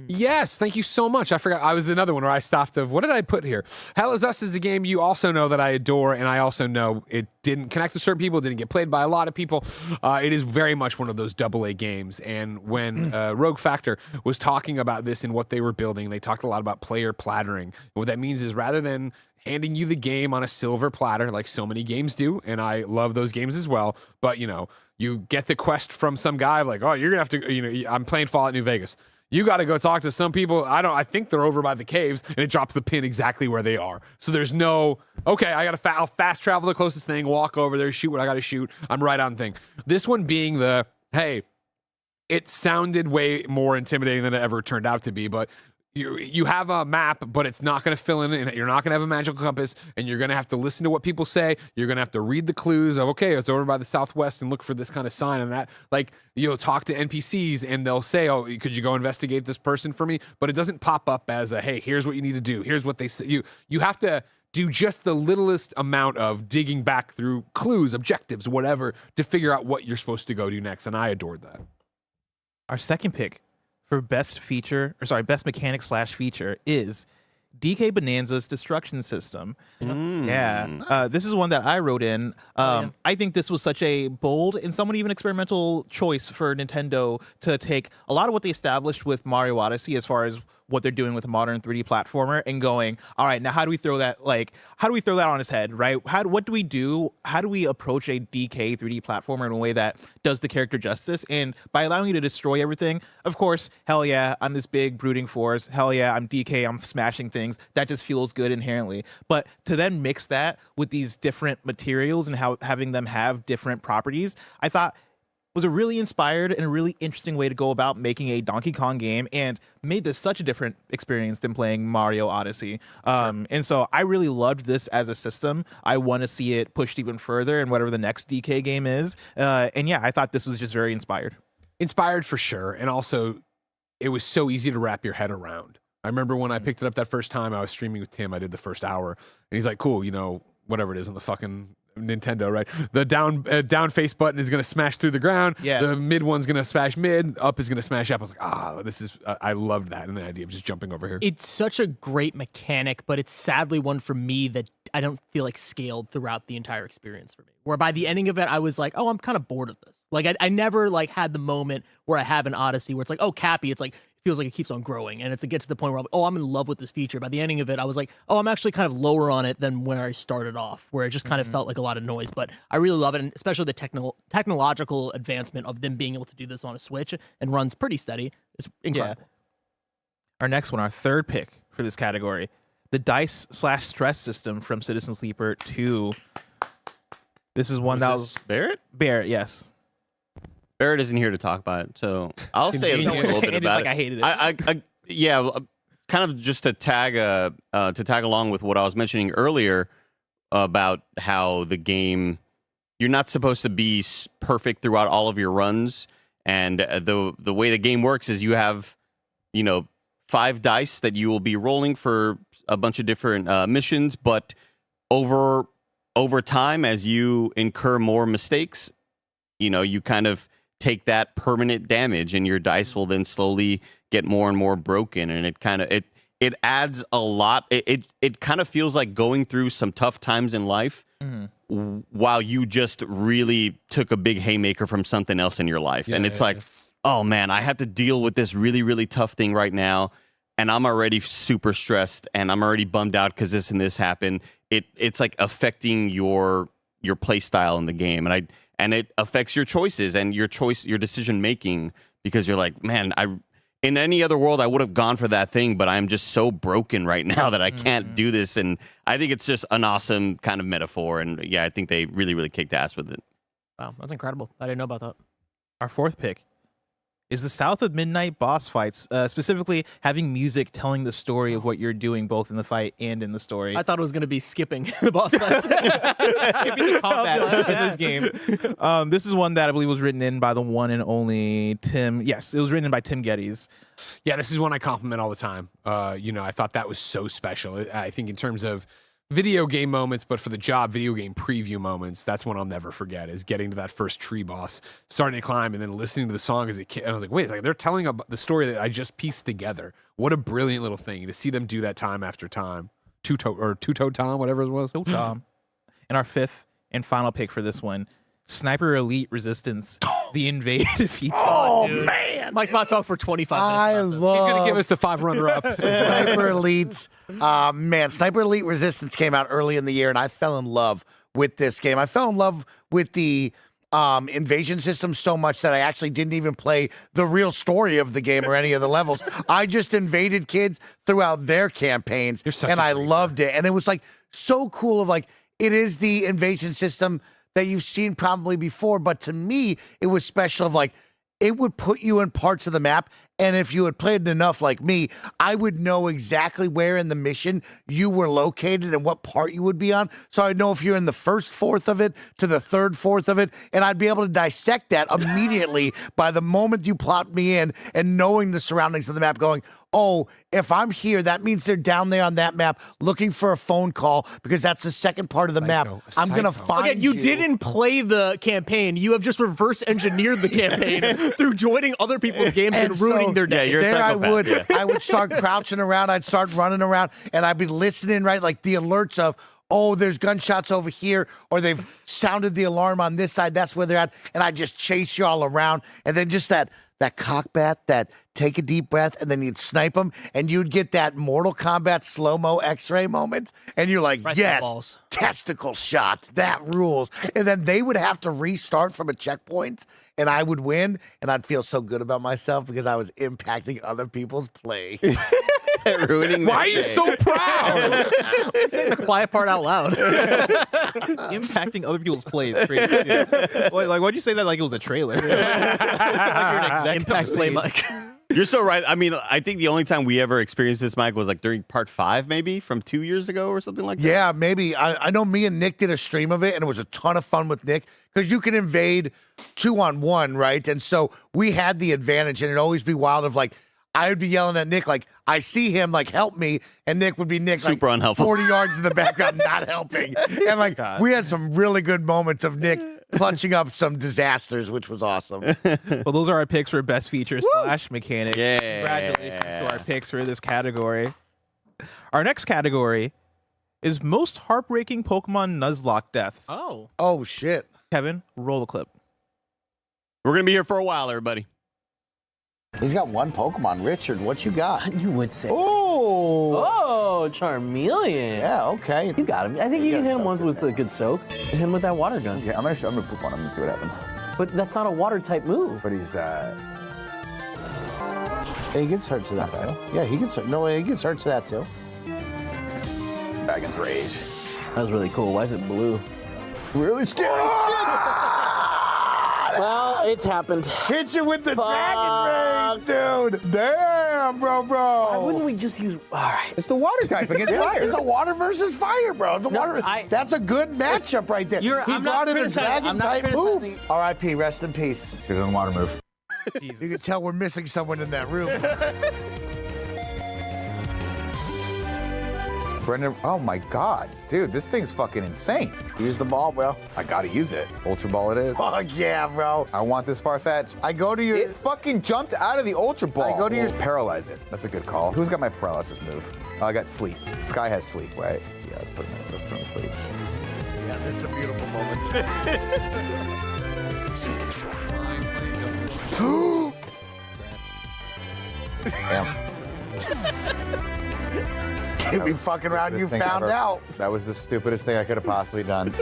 Yes, thank you so much. I forgot. I was another one where I stopped of, what did I put here? Hell Is Us is a game you also know that I adore, and I also know it didn't connect with certain people, didn't get played by a lot of people. It is very much one of those AA games, and when Rogue Factor was talking about this and what they were building, they talked a lot about player plattering. And what that means is rather than handing you the game on a silver platter like so many games do, and I love those games as well, but you get the quest from some guy like, oh, you're gonna have to, I'm playing Fallout New Vegas. You got to go talk to some people. I think they're over by the caves, and it drops the pin exactly where they are. So there's no, okay, I'll fast travel the closest thing, walk over there, shoot what I got to shoot. I'm right on thing. This one being the, hey, it sounded way more intimidating than it ever turned out to be, but you have a map, but it's not going to fill in, and you're not going to have a magical compass, and you're going to have to listen to what people say. You're going to have to read the clues of, okay, it's over by the southwest and look for this kind of sign and that. Like, you'll talk to NPCs and they'll say, oh, could you go investigate this person for me? But it doesn't pop up as a, hey, here's what you need to do. Here's what they say. You have to do just the littlest amount of digging back through clues, objectives, whatever, to figure out what you're supposed to go do next. And I adored that. Our second pick for best mechanic / feature is DK Bonanza's destruction system. Yeah. This is one that I wrote in. I think this was such a bold and somewhat even experimental choice for Nintendo to take a lot of what they established with Mario Odyssey as far as what they're doing with a modern 3D platformer and going, all right, now how do we throw that on his head, right? What do we do? How do we approach a DK 3D platformer in a way that does the character justice? And by allowing you to destroy everything, of course, hell yeah, I'm this big brooding force. Hell yeah, I'm DK, I'm smashing things. That just feels good inherently. But to then mix that with these different materials and having them have different properties, I thought was a really inspired and a really interesting way to go about making a Donkey Kong game, and made this such a different experience than playing Mario Odyssey. And so I really loved this as a system. I want to see it pushed even further in whatever the next DK game is. And yeah, I thought this was just very inspired. Inspired for sure. And also, it was so easy to wrap your head around. I remember when I picked it up that first time, I was streaming with Tim. I did the first hour, and he's like, cool, whatever it is on the fucking Nintendo, right? The down face button is going to smash through the ground. Yes. The mid one's going to smash mid. Up is going to smash up. I was like, this is, I loved that. And the idea of just jumping over here. It's such a great mechanic, but it's sadly one for me that I don't feel like scaled throughout the entire experience for me. Where by the ending of it, I was like, oh, I'm kind of bored of this. Like I never like had the moment where I have an Odyssey where it's like, oh, Cappy, it's like feels like it keeps on growing, and it gets to the point where I'm in love with this feature. By the ending of it, I was like, I'm actually kind of lower on it than where I started off, where it just kind of felt like a lot of noise. But I really love it, and especially the technological advancement of them being able to do this on a Switch and runs pretty steady. It's incredible. Our next one, our third pick for this category, the dice/stress system from Citizen Sleeper 2. This is one that was Barrett. Yes. Barrett isn't here to talk about it, so I'll say a little bit about it. I hated it. Yeah, kind of just to tag along with what I was mentioning earlier about how the game, you're not supposed to be perfect throughout all of your runs, and the way the game works is you have, 5 dice that you will be rolling for a bunch of different missions, but over time, as you incur more mistakes, you kind of take that permanent damage, and your dice will then slowly get more and more broken, and it adds a lot. It kind of feels like going through some tough times in life while you just really took a big haymaker from something else in your life. And it's oh man, I have to deal with this really, really tough thing right now, and I'm already super stressed, and I'm already bummed out because this and this happened. It's like affecting your play style in the game, and it affects your choices and your decision making, because you're like, man, in any other world I would have gone for that thing, but I'm just so broken right now that I can't do this. And I think it's just an awesome kind of metaphor, and yeah, I think they really, really kicked ass with it. Wow, that's incredible. I didn't know about that. Our fourth pick is the South of Midnight boss fights, specifically having music telling the story of what you're doing both in the fight and in the story. I thought it was going to be skipping the boss fights. Skipping the combat in this game. This is one that I believe was written in by the one and only Tim. Yes, it was written in by Tim Geddes. Yeah, this is one I compliment all the time. I thought that was so special. I think in terms of video game moments, but for the job, video game preview moments, that's one I'll never forget, is getting to that first tree boss, starting to climb, and then listening to the song as a kid. And I was like, wait a second, they're telling the story that I just pieced together. What a brilliant little thing to see them do that time after time. Two-Toe Tom, whatever it was. Tom. And our fifth and final pick for this one, Sniper Elite Resistance, the Invade Defeat. Oh, man. Mike's about to talk for 25 minutes. I love He's going to give us the 5 runner-ups. Sniper Elites. Man, Sniper Elite Resistance came out early in the year, and I fell in love with this game. I fell in love with the invasion system so much that I actually didn't even play the real story of the game or any of the levels. I just invaded kids throughout their campaigns, and I loved it. And it was like so cool of like, it is the invasion system that you've seen probably before, but to me, it was special of like, it would put you in parts of the map, and if you had played enough like me, I would know exactly where in the mission you were located and what part you would be on. So I'd know if you're in the first fourth of it to the third fourth of it, and I'd be able to dissect that immediately by the moment you plot me in and knowing the surroundings of the map, going, oh, if I'm here, that means they're down there on that map looking for a phone call, because that's the second part of the map. I'm going to find Again, you didn't play the campaign. You have just reverse engineered the campaign through joining other people's games and ruining their day. you're a there psychopath, I would start crouching around. I'd start running around, and I'd be listening, right? Like the alerts of, oh, there's gunshots over here, or they've sounded the alarm on this side. That's where they're at. And I just chase you all around. And then just that cockbat, that take a deep breath, and then you'd snipe them, and you'd get that Mortal Kombat slow-mo X-ray moment, and you're like, yes, testicle shot, that rules. And then they would have to restart from a checkpoint, and I would win, and I'd feel so good about myself because I was impacting other people's play. Ruining Why are you so proud? Say the quiet part out loud. Impacting other people's plays. Like, why'd you say that like it was a trailer? Like you're an executive. Impact play, Mike. You're so right. I mean, I think the only time we ever experienced this, Mike, was like during part 5, maybe from 2 years ago or something like that. Yeah, maybe. I know me and Nick did a stream of it, and it was a ton of fun with Nick because you can invade 2-on-1, right? And so we had the advantage, and it'd always be wild of like, I would be yelling at Nick, like, I see him, like, help me. And Nick would be Nick, super like, unhelpful. 40 yards in the background, not helping. And, like, we had some really good moments of Nick clutching up some disasters, which was awesome. Well, those are our picks for best feature / mechanic. Yeah. Congratulations to our picks for this category. Our next category is most heartbreaking Pokemon Nuzlocke deaths. Oh, shit. Kevin, roll the clip. We're going to be here for a while, everybody. He's got one Pokemon. Richard, what you got? You would say. Oh! Oh, Charmeleon. Yeah, okay. You got him. I think you can hit him once with a good soak. Just hit him with that water gun. Yeah, I'm gonna poop on him and see what happens. But that's not a water type move. But he's He gets hurt to that, too. Yeah, he gets hurt. No, he gets hurt to that, too. Dragon's Rage. That was really cool. Why is it blue? Really scary Well, it's happened. Hit you with the Dragon Rage, dude. Damn, bro. Why wouldn't we just use... All right. It's the water type against fire. It's a water versus fire, bro. It's a water. That's a good matchup right there. He I'm not brought in a criticizing- I'm not Dragon-type move. criticizing- R.I.P. Rest in peace. Should've done water move. You can tell we're missing someone in that room. Brendan, oh my God. Dude, this thing's fucking insane. Use the ball, bro. I gotta use it. Ultra Ball it is. Fuck yeah, bro. I want this Farfetch'd. I go to your... It fucking jumped out of the Ultra Ball. I go to your... Paralyze it. That's a good call. Who's got my paralysis move? Oh, I got sleep. Sky has sleep, right? Yeah, let's put him to sleep. Yeah, this is a beautiful moment. Damn. Can't be fucking around. You Thing found ever. out. That was the stupidest thing I could have possibly done.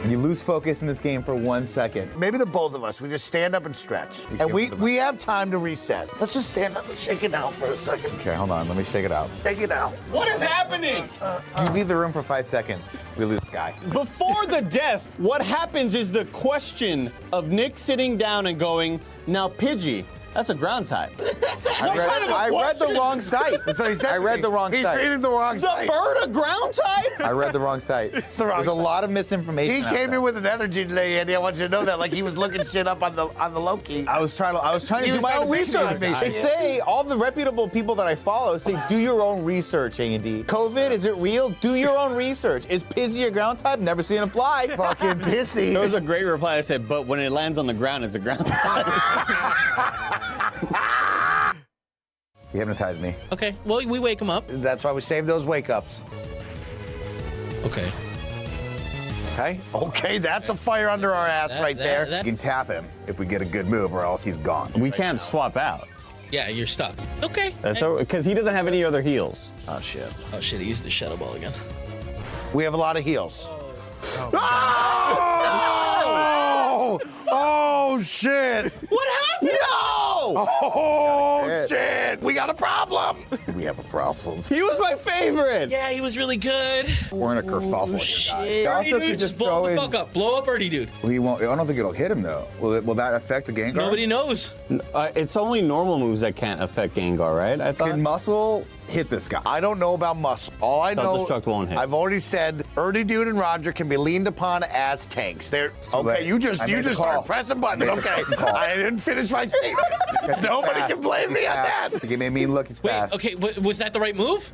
You lose focus in this game for 1 second. Maybe the both of us, we just stand up and stretch. And we have time to reset. Let's just stand up and shake it out for a second. Okay, hold on. Let me shake it out. Shake it out. What is happening? You leave the room for 5 seconds. We lose Sky. Before the death, what happens is the question of Nick sitting down and going, now Pidgey, that's a ground type. I read the wrong site. That's what he said. I read the wrong He's site. reading the wrong site. The bird a ground type? I read the wrong site. the wrong There's a site. lot of misinformation. He out came there. in with an energy today, Andy. I want you to know that, like he was looking shit up on the low key. I was trying to He do was my trying own to make research. information. They say all the reputable people that I follow say do your own research, Andy. COVID, is it real? Do your own research. Is Pizzy a ground type? Never seen him fly. Fucking pissy. There was a great reply that said, but when it lands on the ground, it's a ground type. You hypnotized me. Okay, well, we wake him up. That's why we save those wake ups. Okay. Okay? Okay, that's a fire under our ass right there. You can tap him if we get a good move, or else he's gone. We can't swap out. Yeah, you're stuck. Okay. That's because he doesn't have any other heals. Oh, shit. Oh, shit, he used the Shadow Ball again. We have a lot of heals. Oh, oh shit. What happened? No! Oh, shit. We got a problem. We have a problem. He was my favorite. Yeah, he was really good. We're in a kerfuffle here, Shit. guys. Ernie Also, Dude, could just throw blow the in- fuck up. Blow up Ernie Dude. He won't. I don't think it'll hit him though. Will that affect the Gengar? Nobody knows. It's only normal moves that can't affect Gengar, right? I thought. Can Muscle hit this guy? I don't know about muscle. All I know, Self-destruct won't hit. I've already said Ernie Dude and Roger can be leaned upon as tanks. They're too okay. late. You just I made the call. started pressing buttons. Okay, I didn't finish my statement. Nobody can blame me on that. He gave me a mean look. He's Wait, fast. okay, was that the right move?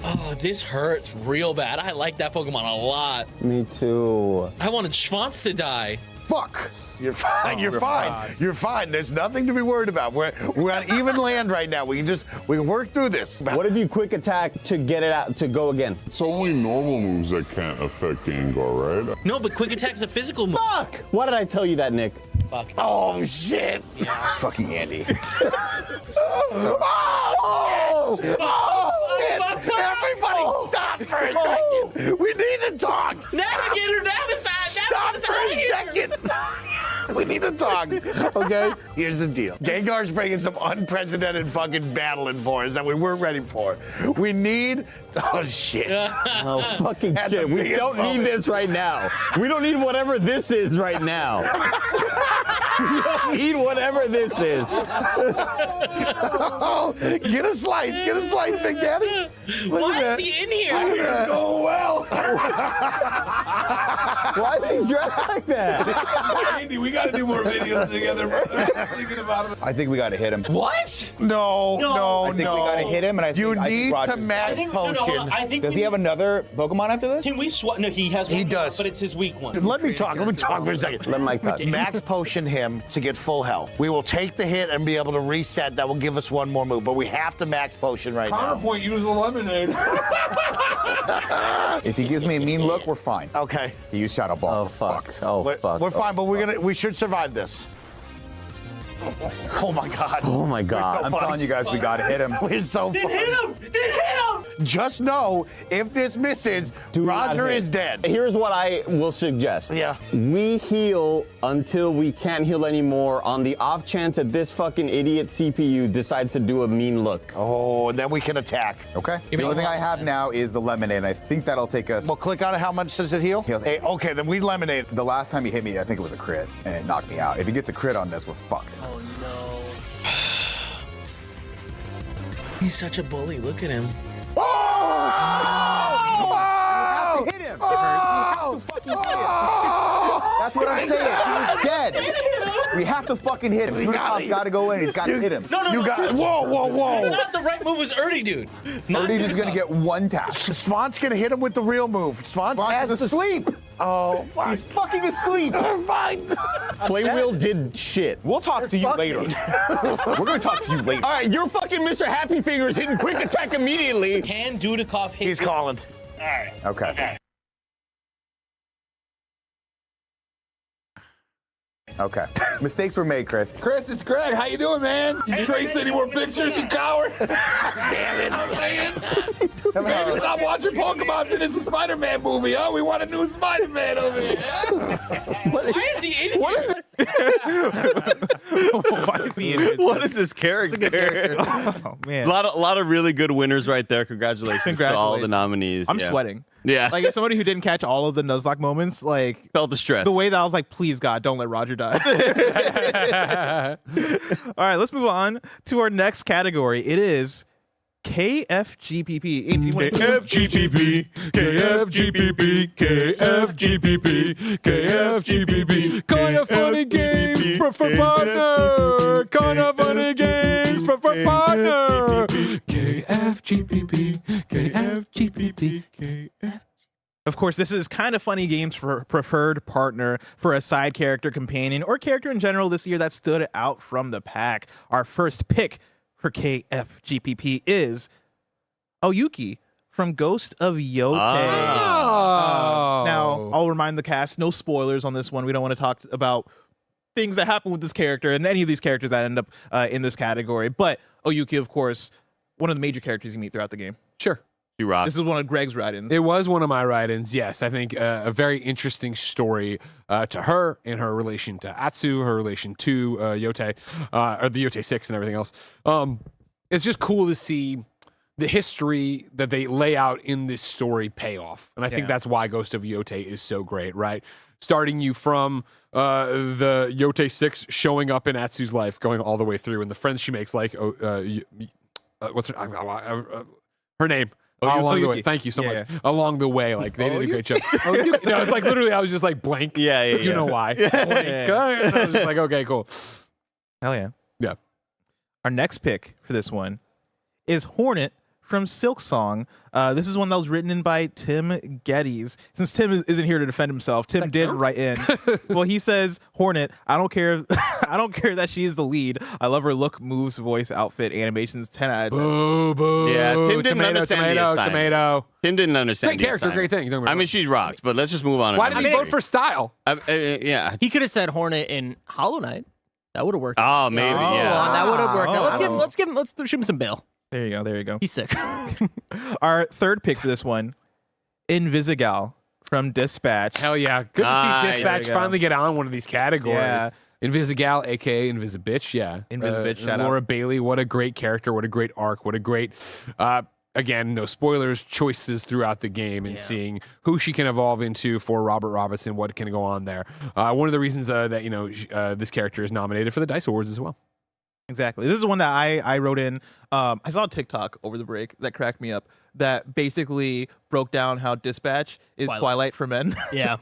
Oh, this hurts real bad. I like that Pokemon a lot. Me too. I wanted Schwanz to die. Fuck. You're fine. You're fine. You're fine. There's nothing to be worried about. We're on even land right now. We can work through this. What if you quick attack to get it out to go again? It's only normal moves that can't affect Gengar, right? No, but Quick Attack is a physical move. Fuck! Why did I tell you that, Nick? Fuck. Oh shit! Fucking Andy. Oh shit! Everybody stop for a second. We need to talk. Navigator, Stop for a second. We need to talk, okay? Here's the deal. Gengar's bringing some unprecedented fucking battling for us that we weren't ready for. We need... Oh, shit. Oh, fucking That's shit. the We biggest don't moment. need this right now. We don't need whatever this is right now. We don't need whatever this is. Oh, get a slice, Big Daddy. Why is he in here? Go well. Why is he dressed like that? Andy, we got to do more videos together, brother. I'm thinking about it. I think we got to hit him. What? No. I think we got to hit him, and I think You I think need to Roger's match fine. potion. I think Does he have another Pokemon after this? Can we swap? No, he has one. He does. But it's his weak one. Let me talk for a second. Let Mike talk. Max potion him to get full health. We will take the hit and be able to reset. That will give us one more move, but we have to max potion right now. Counterpoint, use the lemonade. If he gives me a mean look, we're fine. Okay. He used Shadow got a ball. Oh, fuck. Oh, We're fuck. fine, but we should survive this. Oh my God. Oh, my God. I'm telling you guys, we got to hit him. We're so funny. Hit him! Just know, if this misses, Roger is dead. Here's what I will suggest. Yeah. We heal until we can't heal anymore on the off chance that this fucking idiot CPU decides to do a mean look. Oh, and then we can attack. Okay. The only thing I have now is the lemonade. And I think that'll take us. Well, click on it. How much does it heal? Heals Hey, okay, then we lemonade. The last time he hit me, I think it was a crit, and it knocked me out. If he gets a crit on this, we're fucked. Oh no. He's such a bully. Look at him. You have to hit him. You have to fucking hit him. That's what I'm saying. He was dead. We have to fucking hit him. Unicorn's got to go in. He's got to hit him. No. Whoa. Not the right move was Ernie, dude. Ernie is going to get one tap. Svant's gonna hit him with the real move. Svant has He's asleep. Oh, fine. He's fucking asleep. Fine. Flame Wheel did shit. We'll talk to you later. We're going to talk to you later. All right, you're fucking Mr. Happy Fingers hitting quick attack immediately. Can Dudikoff hit? He's calling. Okay. Okay. Mistakes were made, Chris. Chris, it's Greg. How you doing, man? You trace any more pictures, you coward? Damn it, man. Maybe stop watching Pokemon. Finish the Spider-Man movie, huh? We want a new Spider-man over here. Why is he in here? Why is he in here? What is this character? Oh man. A lot of really good winners right there. Congratulations to all the nominees. I'm Yeah. sweating. Yeah. Like, as somebody who didn't catch all of the Nuzlocke moments, like, Felt the stress. the way that I was like, please God, don't let Roger die. All right, let's move on to our next category. It is KFGPP. KFGPP, KFGPP, KFGPP, KFGPP. Kind of funny games, preferred partner. Kind of funny games, preferred partner. KFGPP, KFGPP, KF. Of course, this is Kind of Funny Games for preferred partner for a side character, companion, or character in general this year that stood out from the pack. Our first pick for KFGPP is Oyuki from Ghost of Yote. Now, I'll remind the cast, no spoilers on this one. We don't want to talk about things that happen with this character and any of these characters that end up in this category. But Oyuki, of course, one of the major characters you meet throughout the game. Sure. You rock. This is one of Greg's write-ins. It was one of my write-ins, yes. I think a very interesting story to her in her relation to Atsu, her relation to Yote, or the Yote 6 and everything else. It's just cool to see the history that they lay out in this story pay off. And I think that's why Ghost of Yote is so great, right? Starting you from the Yote 6 showing up in Atsu's life, going all the way through, and the friends she makes, like, what's her name? Along the way. Thank you so much. Along the way, like, they did a great job. No, it's like literally, I was just like blank. Yeah. You know why. Blank. I was just like, okay, cool. Hell yeah. Yeah. Our next pick for this one is Hornet from Silksong. This is one that was written in by Tim Geddes. Since Tim isn't here to defend himself, Tim did write in. Well, he says, Hornet, I don't care that she is the lead. I love her look, moves, voice, outfit, animations, 10 out of 10. Boo, boo. Yeah, Tim didn't understand the assignment. Tomato. Tim didn't understand Great the character, assignment. great thing. Don't get me I mean, wrong. she's rocked, but let's just move on. Why did he vote for style? Yeah. He could have said Hornet in Hollow Knight. That would have worked. Oh, maybe, yeah. That would have worked. Now, let's shoot him some bail. There you go. He's sick. Our third pick for this one, Invisigal from Dispatch. Hell yeah. Good to see Dispatch finally get on one of these categories. Yeah. Invisigal, aka Invisibitch, yeah. Invisibitch, shout out. Laura Bailey, what a great character, what a great arc, what a great, again, no spoilers, choices throughout the game and seeing who she can evolve into for Robert Robertson, what can go on there. One of the reasons that, this character is nominated for the DICE Awards as well. Exactly. This is one that I wrote in. I saw a TikTok over the break that cracked me up that basically broke down how Dispatch is Twilight for men. Yeah.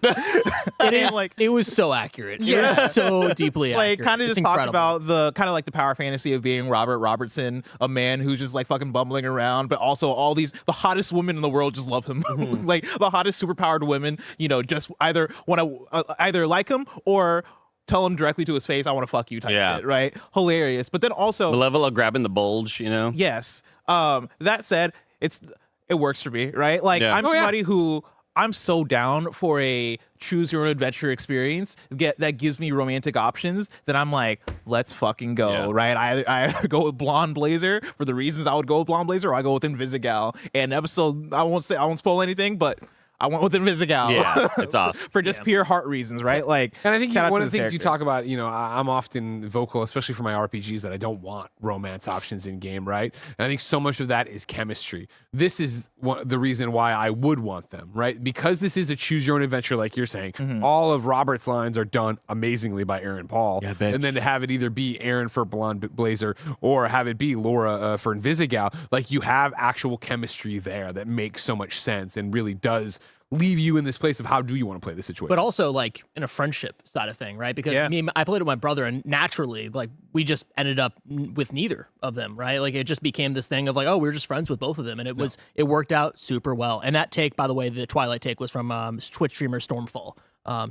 It was so accurate. Yeah. It was so deeply accurate. Like, kind of just talked about the kind of like the power fantasy of being Robert Robertson, a man who's just like fucking bumbling around, but also all the hottest women in the world just love him. Like the hottest superpowered women, just either want to either like him or tell him directly to his face, I want to fuck you type shit, right? Hilarious. But then also Malevola grabbing the bulge, Yes. That said, it works for me, right? Like I'm somebody who I'm so down for a choose your own adventure experience that gives me romantic options, that I'm like, let's fucking go, right? I either go with Blonde Blazer for the reasons I would go with Blonde Blazer, or I go with Invisigal. And episode, I won't spoil anything, but I went with Invisigal. Yeah, it's awesome. For just pure heart reasons, right? Like, and I think shout out one to of the this things you character. talk about, you know, I'm often vocal, especially for my RPGs, that I don't want romance options in game, right? And I think so much of that is chemistry. This is the reason why I would want them, right? Because this is a choose your own adventure, like you're saying. All of Robert's lines are done amazingly by Aaron Paul. Yeah, bitch. And then to have it either be Aaron for Blonde Blazer or have it be Laura for Invisigal, like you have actual chemistry there that makes so much sense and really does leave you in this place of how do you want to play this situation. But also like in a friendship side of thing, right? Because I played with my brother, and naturally, like we just ended up with neither of them, right? Like it just became this thing of like, oh, we were just friends with both of them, and it worked out super well. And that take, by the way, the Twilight take was from Twitch streamer Stormfall.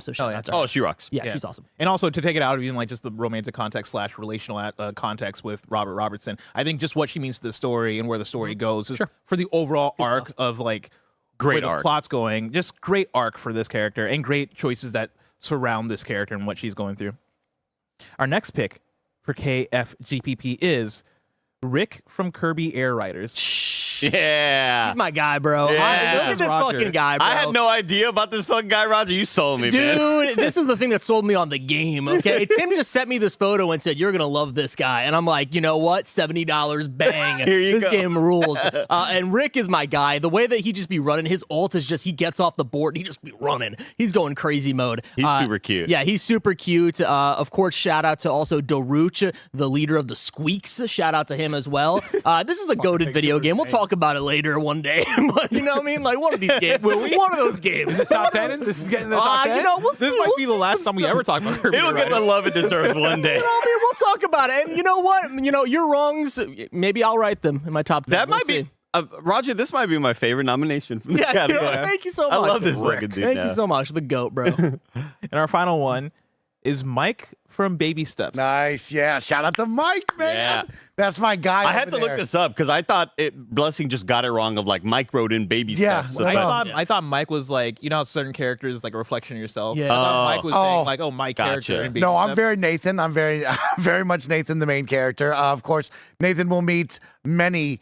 So shout out to her. Oh, she rocks. Yeah, she's awesome. And also to take it out of even like just the romantic context / relational context with Robert Robertson, I think just what she means to the story and where the story goes is for the overall arc of like Great where the arc. plot's going. Just great arc for this character and great choices that surround this character and what she's going through. Our next pick for KFGPP is Rick from Kirby Air Riders. Yeah. He's my guy, bro. Yeah. Look at this fucking guy, bro. I had no idea about this fucking guy, Roger. You sold me, man. Dude, this is the thing that sold me on the game, okay? Tim just sent me this photo and said, you're going to love this guy. And I'm like, you know what? $70, bang. Here you this go. game rules. And Rick is my guy. The way that he just be running, his ult is just, he gets off the board, he just be running. He's going crazy mode. He's super cute. Yeah, he's super cute. Of course, shout out to also Daruch, the leader of the Squeaks. Shout out to him as well. This is a goated video game. We'll talk about it later one day. But you know what I mean? Like one of these games. Will we? One of those games. Is this top 10? This is getting the top 10? You know, we'll see. This might be the last time we ever talk about Kirby It'll Air get the Riders. love it deserves one day. You know what I mean? We'll talk about it. And you know what? You know, your wrongs, maybe I'll write them in my top 10. That We'll might see. be, Roger, this might be my favorite nomination from the category. Thank you so much. I love this fucking dude. Thank now. you so much. The GOAT, bro. And our final one is Mike from Baby Steps. Nice. Yeah. Shout out to Mike, man. Yeah. That's my guy. I had to over look there. this up because I thought Blessing just got it wrong of like Mike wrote in baby Yeah, stuff. So I thought Mike was like, you know how certain characters like a reflection of yourself? Yeah. I thought Mike was saying Oh. like, oh, my Gotcha. character. in Baby No, I'm Steps. very Nathan. I'm very much Nathan, the main character. Of course, Nathan will meet many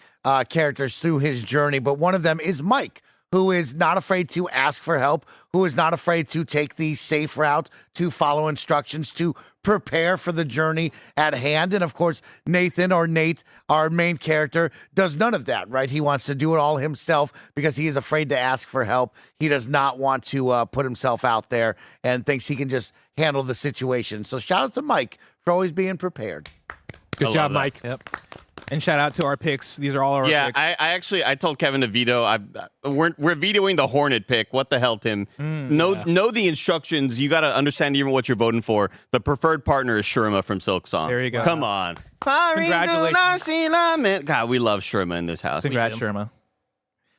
characters through his journey, but one of them is Mike, who is not afraid to ask for help, who is not afraid to take the safe route, to follow instructions, to prepare for the journey at hand. And of course, Nathan, or Nate, our main character, does none of that, right? He wants to do it all himself because he is afraid to ask for help. He does not want to put himself out there and thinks he can just handle the situation. So shout out to Mike for always being prepared. Good I job, love that. Mike. Yep. And shout out to our picks. These are all our Yeah, picks. I told Kevin to veto. We're vetoing the Hornet pick. What the hell, Tim? Know the instructions. You got to understand even what you're voting for. The preferred partner is Sherma from Silk Song. There you go. Come on. Congratulations. God, we love Sherma in this house. Congrats, Sherma.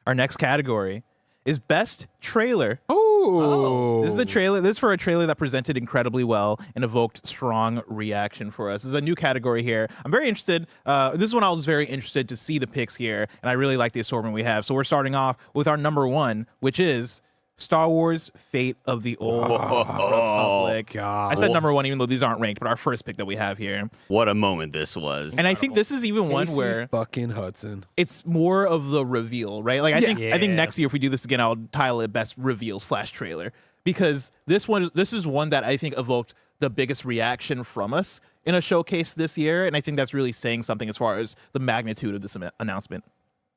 Our next category is Best Trailer. Oh. This is the trailer. This is for a trailer that presented incredibly well and evoked strong reaction for us. This is a new category here. I'm very interested. This is when I was very interested to see the picks here, and I really like the assortment we have. So we're starting off with our number one, which is Star Wars: Fate of the Old Republic. God. I said number one, even though these aren't ranked, but our first pick that we have here. What a moment this was. And I think this is even one Casey where fucking Hudson. it's more of the reveal, right? Like I think Yeah. next year if we do this again, I'll title it Best Reveal / Trailer, because this is one that I think evoked the biggest reaction from us in a showcase this year, and I think that's really saying something as far as the magnitude of this announcement.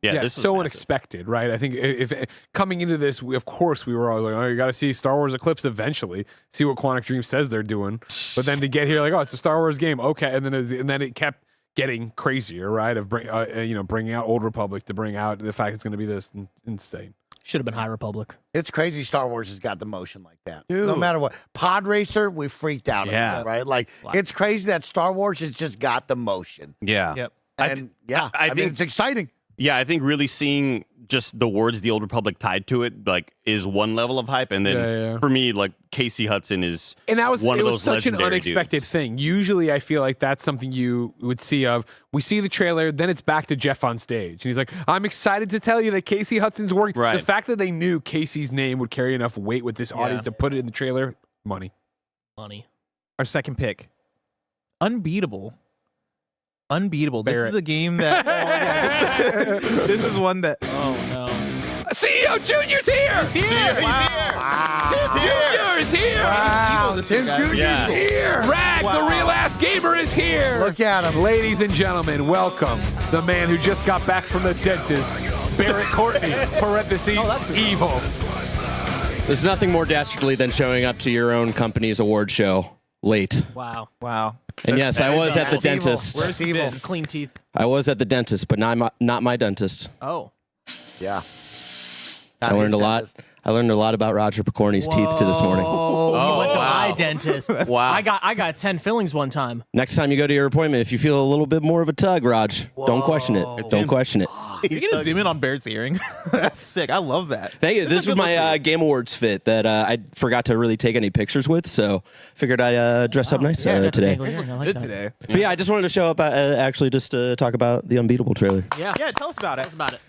Yeah, this it's was so massive. unexpected, right? I think if coming into this, of course, we were always like, oh, you got to see Star Wars Eclipse eventually, see what Quantic Dream says they're doing. But then to get here, like, oh, it's a Star Wars game, okay, and then it kept getting crazier, right? Of bringing out Old Republic to bring out the fact it's going to be this insane. Should have been High Republic. It's crazy Star Wars has got the motion like that. No matter what. Pod Racer, we freaked out. Yeah. About it, right? Like, it's crazy that Star Wars has just got the motion. Yeah. Yep. And I mean, think- it's exciting. Yeah, I think really seeing just the words "The Old Republic" tied to it, like, is one level of hype, and then for me, like, Casey Hudson is and that was one it of was those such an legendary unexpected dudes. thing. Usually, I feel like that's something you would see of. We see the trailer, then it's back to Jeff on stage, and he's like, "I'm excited to tell you that Casey Hudson's working." Right. The fact that they knew Casey's name would carry enough weight with this audience to put it in the trailer, money. Our second pick, Unbeatable. Unbeatable. This Barrett. is a game that. This is one that. Oh no. CEO Junior's here. It's here. Tim Junior is here. Tim Junior's here. Rag, the real ass gamer, is here. Look at him. Ladies and gentlemen, welcome the man who just got back from the dentist, Barrett Courtney, parentheses, evil. There's nothing more dastardly than showing up to your own company's award show late. Wow. And yes, I was at the dentist. Where's he been? Clean teeth. I was at the dentist, but not my dentist. Oh. Yeah. I learned a lot. I learned a lot about Roger Picorni's teeth to this morning. Oh, you went to my dentist. Wow. I got 10 fillings one time. Next time you go to your appointment, if you feel a little bit more of a tug, Raj, don't question it. Don't question it. You gonna zoom in on Barrett's hearing? That's sick. I love that. Thank you. This was my Game Awards fit that I forgot to really take any pictures with, so figured I'd dress up nice today. Good today. But yeah, I just wanted to show up actually just to talk about the Unbeatable trailer. Yeah. Tell us about it.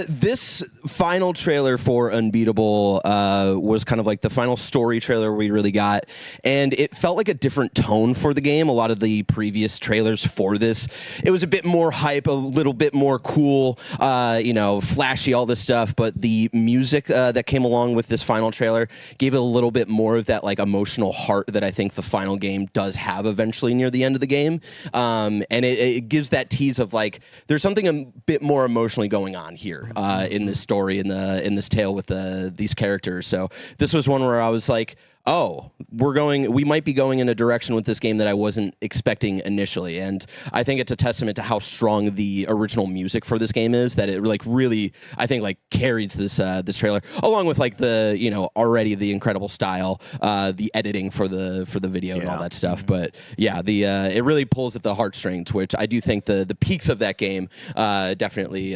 This final trailer for Unbeatable was kind of like the final story trailer we really got, and it felt like a different tone for the game. A lot of the previous trailers for this, it was a bit more hype, a little bit more cool, flashy, all this stuff, but the music that came along with this final trailer gave it a little bit more of that like emotional heart that I think the final game does have eventually near the end of the game, and it gives that tease of like there's something a bit more emotionally going on here in this story, in this tale with these characters. So this was one where I was like, oh, we might be going in a direction with this game that I wasn't expecting initially. And I think it's a testament to how strong the original music for this game is, that it like really, I think, like carries this trailer, along with like the, already the incredible style, the editing for the video and all that stuff. But yeah, it really pulls at the heartstrings, which I do think the peaks of that game definitely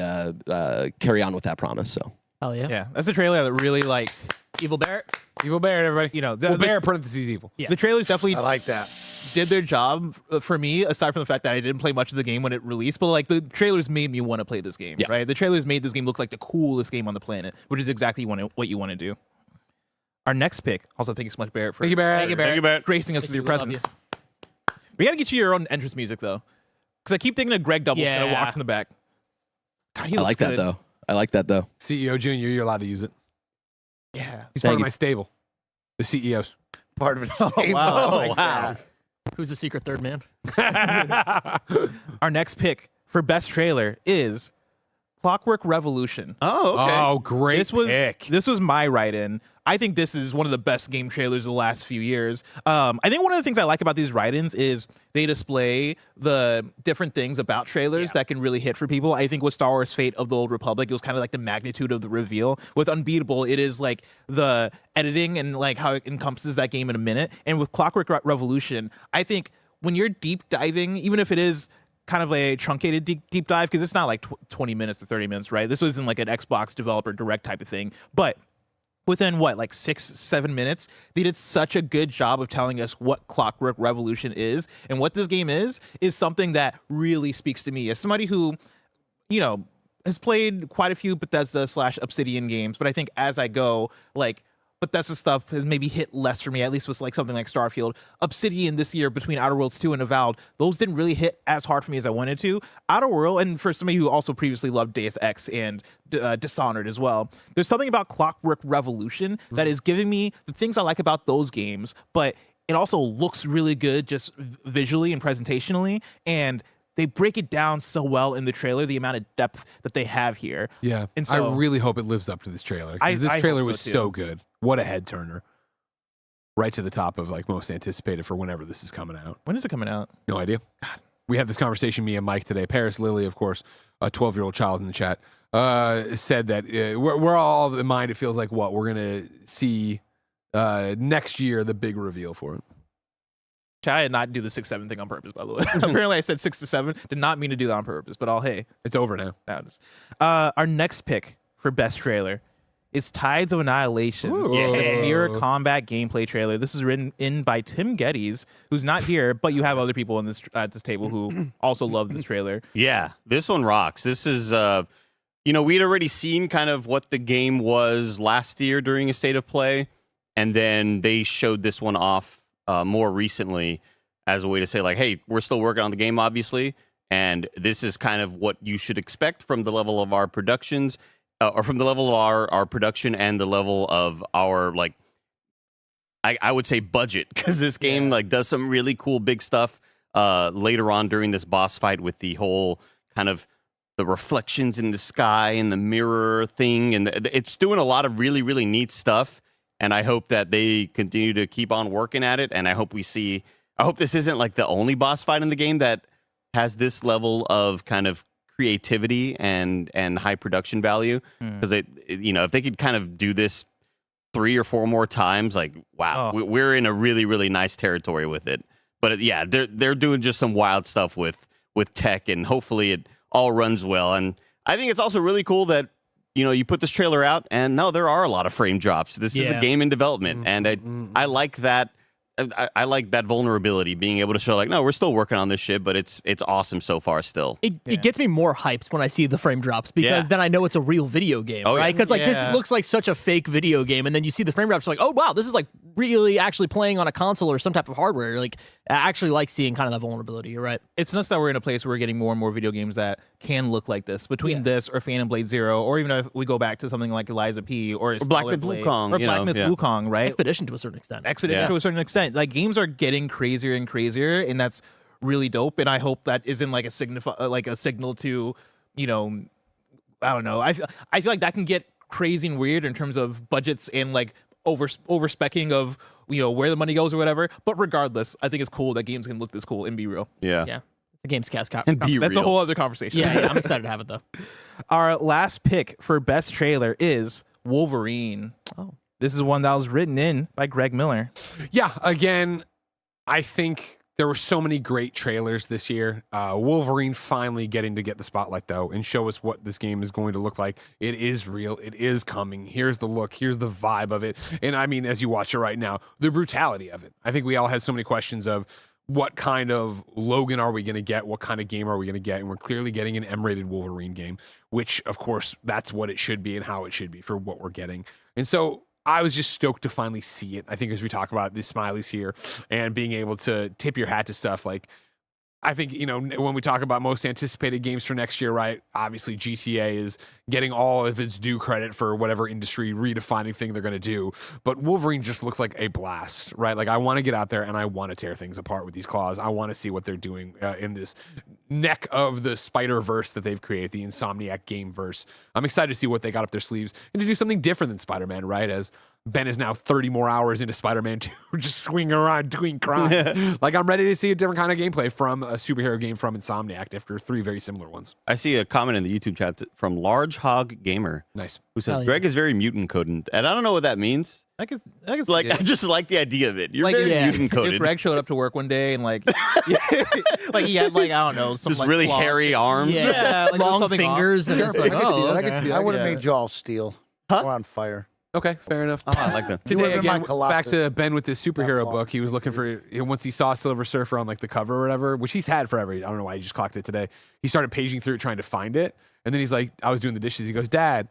carry on with that promise. So. Oh yeah. Yeah, that's a trailer that really like Evil Barrett. Evil Barrett, everybody. The Barrett parentheses evil. The trailers definitely I like that. did their job for me, aside from the fact that I didn't play much of the game when it released, but like the trailers made me want to play this game, right? The trailers made this game look like the coolest game on the planet, which is exactly what you want to do. Our next pick, also thank you so much, Barrett, for Thank you, Barrett. gracing us with your presence. We got to get you your own entrance music, though, because I keep thinking of Greg Double's going to walk from the back. God, he I looks like good. that, though. I like that, though. CEO Junior, you're allowed to use it. Yeah. He's part of my stable. The CEOs. Part of his team. Wow. Who's the secret third man? Our next pick for best trailer is Clockwork Revolution. Oh, okay. Oh, great pick. This was my write-in. I think this is one of the best game trailers of the last few years. I think one of the things I like about these write-ins is they display the different things about trailers that can really hit for people. I think with Star Wars Fate of the Old Republic, it was kind of like the magnitude of the reveal. With Unbeatable, it is like the editing and like how it encompasses that game in a minute. And with Clockwork Revolution, I think when you're deep diving, even if it is kind of a truncated deep dive, because it's not like 20 minutes to 30 minutes, right? This wasn't like an Xbox developer direct type of thing. But within like 6-7 minutes, they did such a good job of telling us what Clockwork Revolution is. And what this game is something that really speaks to me as somebody who, has played quite a few Bethesda/Obsidian games. But I think as I go, like, Bethesda stuff has maybe hit less for me, at least with like something like Starfield. Obsidian this year, between Outer Worlds 2 and Avowed, those didn't really hit as hard for me as I wanted to. Outer World, and for somebody who also previously loved Deus Ex and Dishonored as well, there's something about Clockwork Revolution that is giving me the things I like about those games, but it also looks really good just visually and presentationally, and they break it down so well in the trailer, the amount of depth that they have here. Yeah, and so I really hope it lives up to this trailer. This trailer was so good. What a head turner. Right to the top of like most anticipated for whenever this is coming out. When is it coming out? No idea. God. We had this conversation, me and Mike, today. Paris Lily, of course, a 12-year-old child in the chat, said that we're all in mind. It feels like what we're going to see next year, the big reveal for it. I did not do the 6-7 thing on purpose, by the way. Apparently, I said 6 to 7. Did not mean to do that on purpose, but hey, it's over now. Our next pick for best trailer is Tides of Annihilation, the Mirror Combat gameplay trailer. This is written in by Tim Geddes, who's not here, but you have other people in this at this table who also love this trailer. Yeah, this one rocks. This is, we'd already seen kind of what the game was last year during a State of Play, and then they showed this one off more recently as a way to say, like, hey, we're still working on the game, obviously, and this is kind of what you should expect from the level of our productions. Or from the level of our production and the level of our, like, I would say budget, because this game like does some really cool big stuff later on during this boss fight with the whole kind of the reflections in the sky and the mirror thing, and it's doing a lot of really, really neat stuff. And I hope that they continue to keep on working at it. And I hope this isn't like the only boss fight in the game that has this level of kind of creativity and high production value, because if they could kind of do this 3 or 4 more times, like, wow, we're in a really, really nice territory with it. But yeah, they're doing just some wild stuff with tech, and hopefully it all runs well. And I think it's also really cool that you put this trailer out, and no, there are a lot of frame drops. This is a game in development, and I like that. I like that vulnerability, being able to show, like, no, we're still working on this shit, but it's awesome so far still. It gets me more hyped when I see the frame drops, because then I know it's a real video game, right? Because this looks like such a fake video game, and then you see the frame drops, like, oh wow, this is like really actually playing on a console or some type of hardware. Like, I actually like seeing kind of that vulnerability. You're right. It's nuts that we're in a place where we're getting more and more video games that can look like this. Between this or Phantom Blade Zero, or even if we go back to something like Eliza P. or Black Myth Wukong, or Black Myth Wukong, right? Expedition to a certain extent. To a certain extent. Like, games are getting crazier and crazier, and that's really dope. And I hope that isn't like a signal to, I don't know. I feel like that can get crazy and weird in terms of budgets and like over-speccing of where the money goes or whatever. But regardless, I think it's cool that games can look this cool and be real. Yeah. The Gamescast and be that's real. a whole other conversation. Yeah, I'm excited to have it though. Our last pick for best trailer is Wolverine. This is one that was written in by Greg Miller. Yeah, again, I think there were so many great trailers this year. Wolverine finally getting to get the spotlight, though, and show us what this game is going to look like. It is real. It is coming. Here's the look. Here's the vibe of it. And I mean, as you watch it right now, the brutality of it. I think we all had so many questions of what kind of Logan are we going to get? What kind of game are we going to get? And we're clearly getting an M-rated Wolverine game, which, of course, that's what it should be and how it should be for what we're getting. And so I was just stoked to finally see it. I think as we talk about the Smileys here and being able to tip your hat to stuff, like, I think, when we talk about most anticipated games for next year, right? Obviously, GTA is getting all of its due credit for whatever industry redefining thing they're going to do. But Wolverine just looks like a blast, right? Like, I want to get out there and I want to tear things apart with these claws. I want to see what they're doing in this neck of the Spider-Verse that they've created, the Insomniac game-verse. I'm excited to see what they got up their sleeves and to do something different than Spider-Man, right? As Ben is now 30 more hours into Spider-Man 2, just swinging around doing crimes. Like, I'm ready to see a different kind of gameplay from a superhero game from Insomniac after 3 very similar ones. I see a comment in the YouTube chat from Large Hog Gamer. Nice. Who says, Greg is very mutant coded. And I don't know what that means. I guess I just like the idea of it. You're like, very mutant coded. If Greg showed up to work one day and like he had I don't know, some just like really claws. hairy arms. Yeah, like long fingers. And it's like, I would have made you all steel. Huh? Or on fire. Okay, fair enough. Oh, I like that. Today, again, back to Ben with his superhero book. He was looking for, once he saw Silver Surfer on like the cover or whatever, which he's had forever. I don't know why he just clocked it today. He started paging through it trying to find it. And then he's like, I was doing the dishes. He goes, Dad,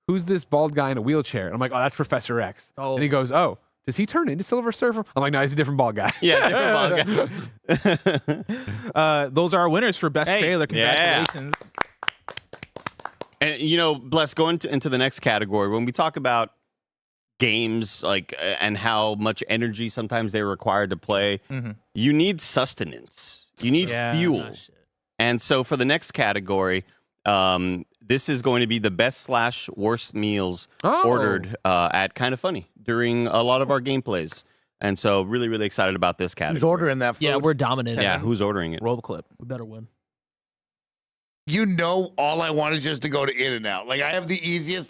who's this bald guy in a wheelchair? And I'm like, oh, that's Professor X. Oh. And he goes, oh, does he turn into Silver Surfer? I'm like, no, he's a different bald guy. Yeah, different bald guy. Those are our winners for best trailer. Congratulations. And, Bless, going into the next category, when we talk about games and how much energy sometimes they're required to play, you need sustenance, you need fuel. And so for the next category, this is going to be the best/worst meals ordered at Kinda Funny during a lot of our gameplays. And so really, really excited about this category. Who's ordering that food? Yeah, we're dominating. Yeah, who's ordering it? Roll the clip. We better win. All I want is just to go to In-N-Out. Like, I have the easiest,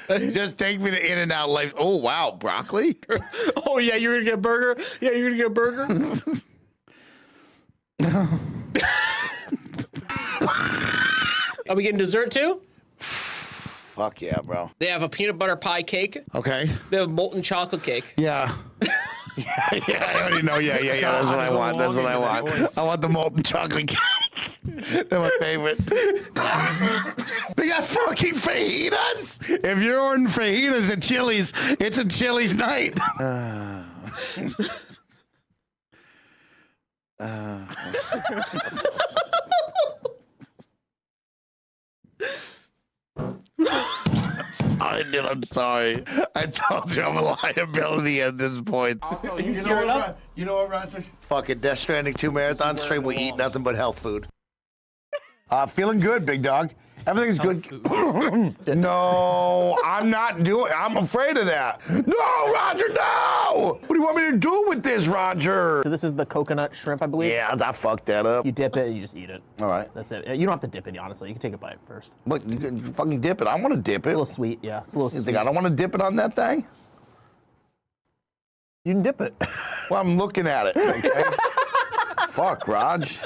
just take me to In-N-Out. Like, oh, wow, broccoli? Oh, yeah, you're going to get a burger? Yeah, you're going to get a burger? Are we getting dessert too? Fuck yeah, bro. They have a peanut butter pie cake. Okay. They have molten chocolate cake. Yeah. Yeah, I already know. Yeah. That's what I want. That's what I want. I want the molten chocolate cake. They're my favorite. They got fucking fajitas. If you're ordering fajitas at Chili's, it's a Chili's night. I'm sorry. I told you I'm a liability at this point. You know what, Roger? Fuck it. Death Stranding 2 marathon stream. We eat nothing but health food. Feeling good, big dog. Everything's good. No, I'm not doing. I'm afraid of that. No, Roger, no. What do you want me to do with this, Roger? So this is the coconut shrimp, I believe. Yeah, I fucked that up. You dip it, you just eat it. All right. That's it. You don't have to dip it, honestly. You can take a bite first. But you can fucking dip it. I want to dip it. A little sweet, yeah. It's a little You sweet. think I don't want to dip it on that thing? You can dip it. Well, I'm looking at it. Okay? Fuck, Raj.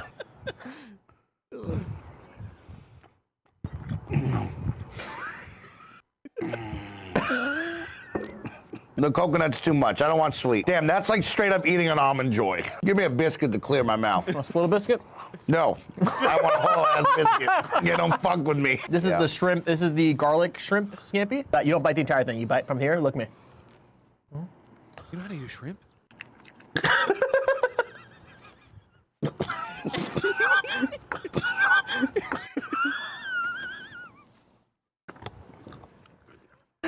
The coconut's too much. I don't want sweet. Damn, that's like straight up eating an Almond Joy. Give me a biscuit to clear my mouth. Want a split a biscuit? No. I want a whole ass biscuit. You don't fuck with me. This is the shrimp. This is the garlic shrimp scampi. You don't bite the entire thing. You bite from here. Look at me. You know how to use shrimp?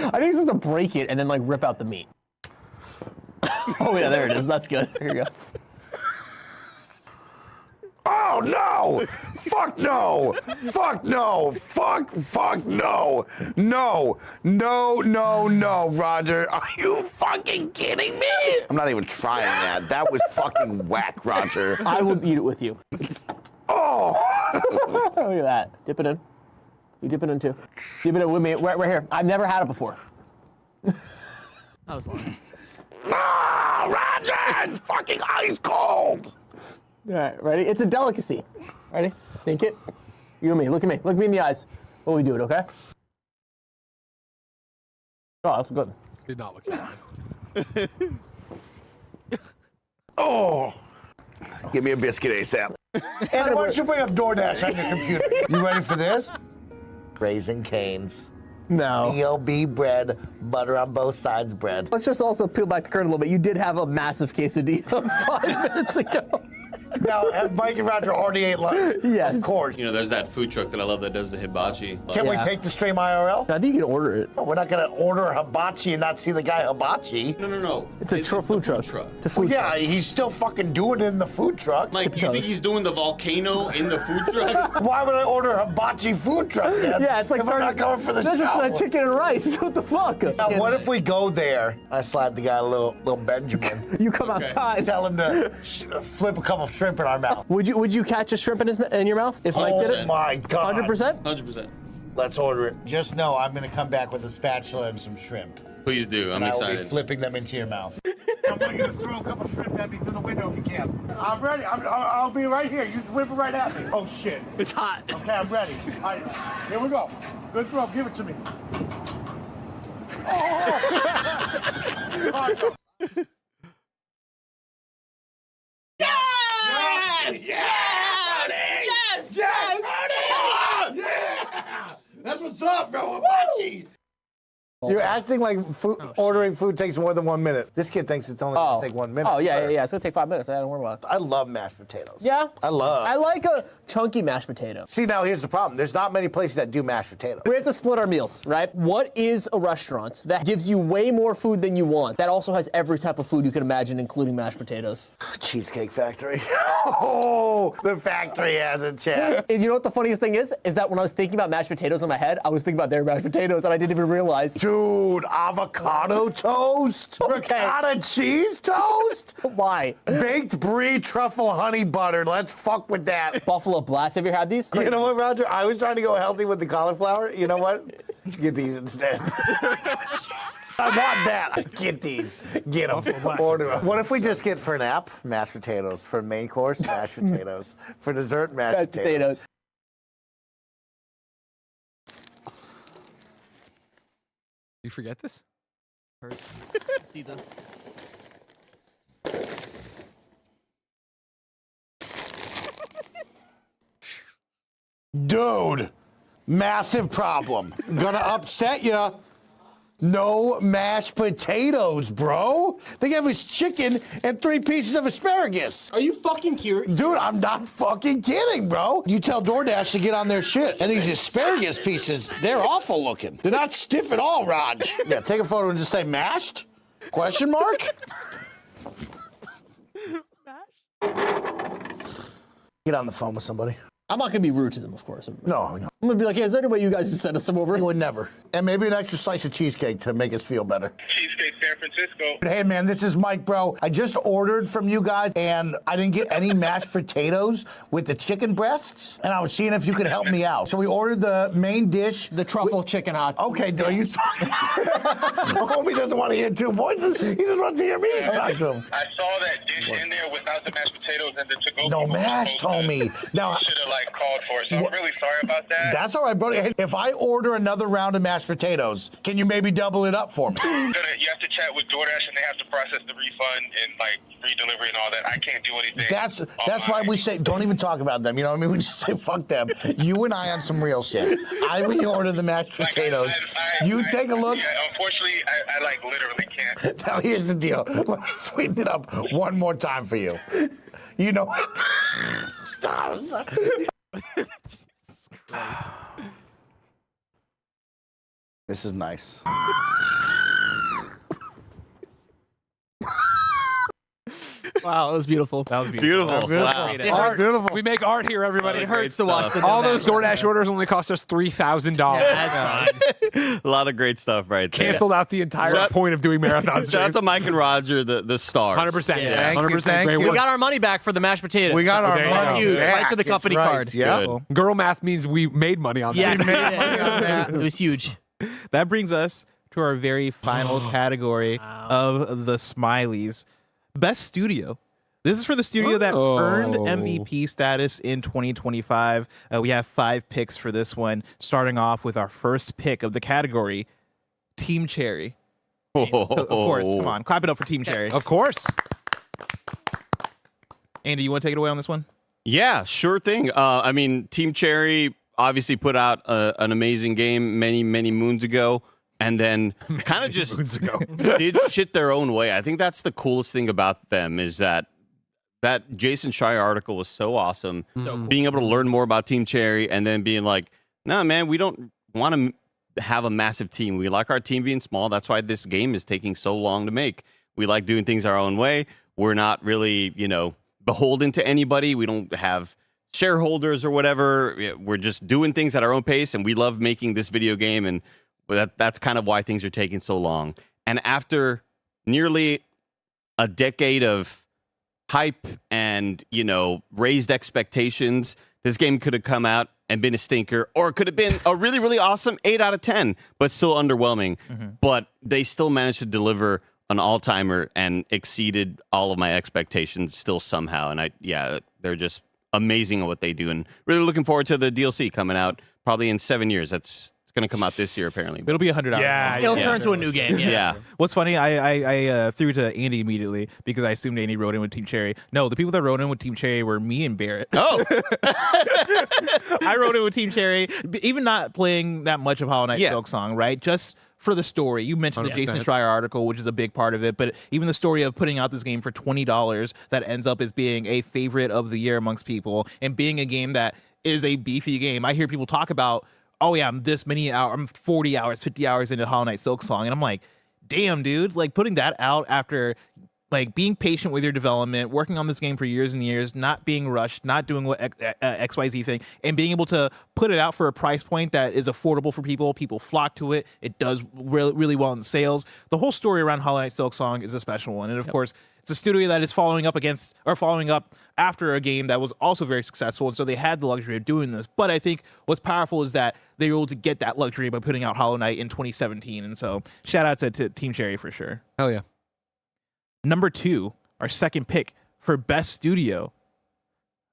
I think it's just to break it and then like rip out the meat. Oh yeah, there it is. That's good. Here you go. Oh no! Fuck no! Fuck no! Fuck no! No, Roger. Are you fucking kidding me? I'm not even trying that. That was fucking whack, Roger. I will eat it with you. Oh! Look at that. Dip it in. You dip it in too. Dip it in with me. Right here. I've never had it before. That was long. Ah, Roger! It's fucking ice cold! All right, ready? It's a delicacy. Ready? Think it. You and me. Look at me. Look me in the eyes. When we do it, okay? Oh, that's good. Did not look at it. Oh! Give me a biscuit ASAP. And why don't you bring up DoorDash on your computer? You ready for this? Raising Cane's. No. B.O.B. bread, butter on both sides bread. Let's just also peel back the curtain a little bit. You did have a massive quesadilla 5 minutes ago. Now, have Mike and Roger already ate lunch? Yes. Of course. You know, there's that food truck that I love that does the hibachi. Can we take the stream IRL? I think you can order it. No, we're not going to order hibachi and not see the guy hibachi. No. It's a food truck. It's a food Yeah, truck. he's still fucking doing it in the food truck. Like, you think he's doing the volcano in the food truck? Why would I order a hibachi food truck then? Yeah, it's like if I'm not going for the this show. is chicken and rice. What the fuck? Now, what if we go there? I slide the guy a little Benjamin. You come outside. Tell him to flip a couple of shrimp in our mouth. Would you catch a shrimp in your mouth if Mike did it? Oh my God. 100%? 100%. Let's order it. Just know I'm going to come back with a spatula and some shrimp. Please do. I'm I will excited. be flipping them into your mouth. I want you to throw a couple shrimp at me through the window if you can. I'm ready. I'll be right here. You just whip it right at me. Oh, shit. It's hot. Okay, I'm ready. All right, here we go. Good throw. Give it to me. Oh! All right, go. Yes! Yes! Yes! Yeah! That's what's up, bro. Hibachi! You're acting like ordering food takes more than 1 minute. This kid thinks it's only going to take 1 minute. Oh, yeah, sir. yeah. It's going to take 5 minutes. I don't worry about it. I love mashed potatoes. Yeah? I like a chunky mashed potato. See, now here's the problem. There's not many places that do mashed potatoes. We have to split our meals, right? What is a restaurant that gives you way more food than you want, that also has every type of food you can imagine, including mashed potatoes? Cheesecake Factory. Oh, the factory has a chat. And you know what the funniest thing is? Is that when I was thinking about mashed potatoes in my head, I was thinking about their mashed potatoes, and I didn't even realize. Dude, avocado toast? Ricotta cheese toast? Why? Baked brie truffle honey butter. Let's fuck with that. Buffalo Blast. Have you had these? You know what, Roger? I was trying to go healthy with the cauliflower. You know what? Get these instead. I want that. I get these. Get them. Order 'em. What if we just get for an app, mashed potatoes. For main course, mashed potatoes. For dessert, mashed potatoes. You forget this? See this. Dude, massive problem. Gonna upset ya. No mashed potatoes, bro. They gave us chicken and 3 pieces of asparagus. Are you fucking curious? Dude, I'm not fucking kidding, bro. You tell DoorDash to get on their shit. And these asparagus pieces, they're awful looking. They're not stiff at all, Raj. Yeah, take a photo and just say mashed? Question mark? Get on the phone with somebody. I'm not gonna be rude to them, of course. No. I'm gonna be like, hey, is there any way you guys can send us some over? I would never. And maybe an extra slice of cheesecake to make us feel better. Cheesecake San Francisco. Hey, man, this is Mike, bro. I just ordered from you guys, and I didn't get any mashed potatoes with the chicken breasts, and I was seeing if you could help me out. So we ordered the main dish. The truffle chicken hot. Okay, are you talking? Homie doesn't want to hear 2 voices. He just wants to hear me talk to him. I saw that dish in there without the mashed potatoes and the to-go. No mashed, homie. Now, should have called for it. So I'm really sorry about that. That's all right, brother. If I order another round of mashed potatoes, can you maybe double it up for me? You have to chat with DoorDash and they have to process the refund and free delivery and all that. I can't do anything. That's why we say don't even talk about them. You know what I mean? We just say fuck them. You and I on some real shit. I reorder the mashed potatoes. You take a look. Yeah, unfortunately, I literally can't. Now here's the deal. Let me sweeten it up one more time for you. You know what? Stop. Jesus Christ. This is nice. Wow, that was beautiful. That was beautiful. Wow. Art. We make art here, everybody. It hurts to watch the all those DoorDash orders only cost us $3,000. That's fine. A lot of great stuff right there. Canceled out the entire point of doing marathons. Shout out to Mike and Roger, the stars. 100%. Yeah. 100% great We work. got our money back for the mashed potato. We got our Okay, money huge. back. Right to the company It's right. card. Yeah. Good. Girl math means we made money on that. Yes, We made money on that. it was huge. That brings us to our very final category of the Smileys. Best Studio. This is for the studio that earned MVP status in 2025. We have 5 picks for this one, starting off with our first pick of the category, Team Cherry. Of course, come on, clap it up for Team Cherry. Of course. Andy, you want to take it away on this one? Yeah, sure thing. I mean, Team Cherry obviously put out an amazing game many moons ago, and then kind of just did shit their own way. I think that's the coolest thing about them is that Jason Schreier article was so awesome. So cool. Being able to learn more about Team Cherry and then being like, no, man, we don't want to have a massive team. We like our team being small. That's why this game is taking so long to make. We like doing things our own way. We're not really, beholden to anybody. We don't have shareholders or whatever. We're just doing things at our own pace, and we love making this video game, and that's kind of why things are taking so long. And after nearly a decade of hype and, raised expectations, this game could have come out and been a stinker, or it could have been a really, really awesome 8 out of 10, but still underwhelming. But they still managed to deliver an all-timer and exceeded all of my expectations still somehow. And they're just amazing at what they do, and really looking forward to the DLC coming out probably in 7 years. It's going to come out this year, apparently. It'll be 100 hours. Yeah, It'll turn to a new game. Yeah. What's funny, I threw to Andy immediately because I assumed Andy wrote in with Team Cherry. No, the people that wrote in with Team Cherry were me and Barrett. Oh. I wrote in with Team Cherry, even not playing that much of Hollow Knight Silksong, right? Just for the story. You mentioned the 100%. Jason Schreier article, which is a big part of it, but even the story of putting out this game for $20 that ends up as being a favorite of the year amongst people and being a game that is a beefy game. I hear people talk about, oh yeah, I'm this many hours, I'm 40 hours, 50 hours into Hollow Knight Silksong, and I'm like, damn, dude, like putting that out after like being patient with your development, working on this game for years and years, not being rushed, not doing what XYZ thing, and being able to put it out for a price point that is affordable for people. People flock to it. It does really, really well in sales. The whole story around Hollow Knight Silksong is a special one. And of course, it's a studio that is following up after a game that was also very successful. And so they had the luxury of doing this. But I think what's powerful is that they were able to get that luxury by putting out Hollow Knight in 2017. And so shout out to Team Cherry for sure. Hell yeah. Number 2, our second pick for Best Studio,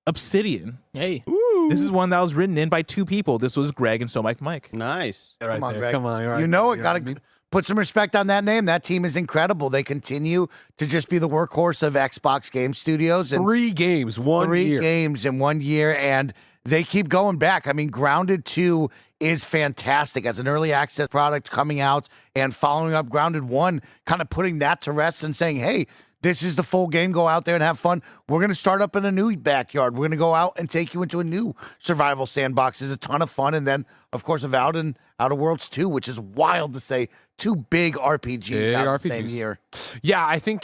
Obsidian. Hey. This is one that was written in by 2 people. This was Greg and Snowbike Mike. Nice. Right Come on, there. Greg. Come on. You're right. You know it. You're Got right. to put some respect on that name. That team is incredible. They continue to just be the workhorse of Xbox Game Studios. And 3 games, 1 year. 3 games in 1 year, and they keep going back. I mean, Grounded 2 is fantastic as an early access product coming out and following up Grounded 1, kind of putting that to rest and saying, hey, this is the full game. Go out there and have fun. We're going to start up in a new backyard. We're going to go out and take you into a new survival sandbox. It's a ton of fun. And then, of course, Avowed and Outer Worlds 2, which is wild to say, 2 big RPGs out the same year. Yeah, I think,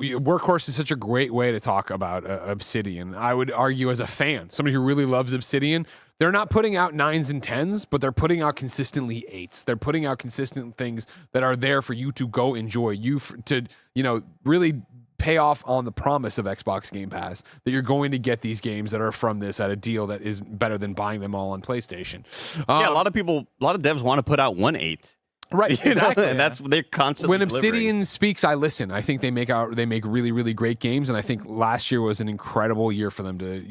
Workhorse is such a great way to talk about Obsidian. I would argue as a fan, somebody who really loves Obsidian, they're not putting out 9s and 10s, but they're putting out consistently 8s. They're putting out consistent things that are there for you to go enjoy, really pay off on the promise of Xbox Game Pass, that you're going to get these games that are from this at a deal that is better than buying them all on PlayStation. Yeah, a lot of devs want to put out 1.8. Right, exactly. And that's they're constantly when delivering. Obsidian speaks, I listen. I think they make really, really great games, and I think last year was an incredible year for them to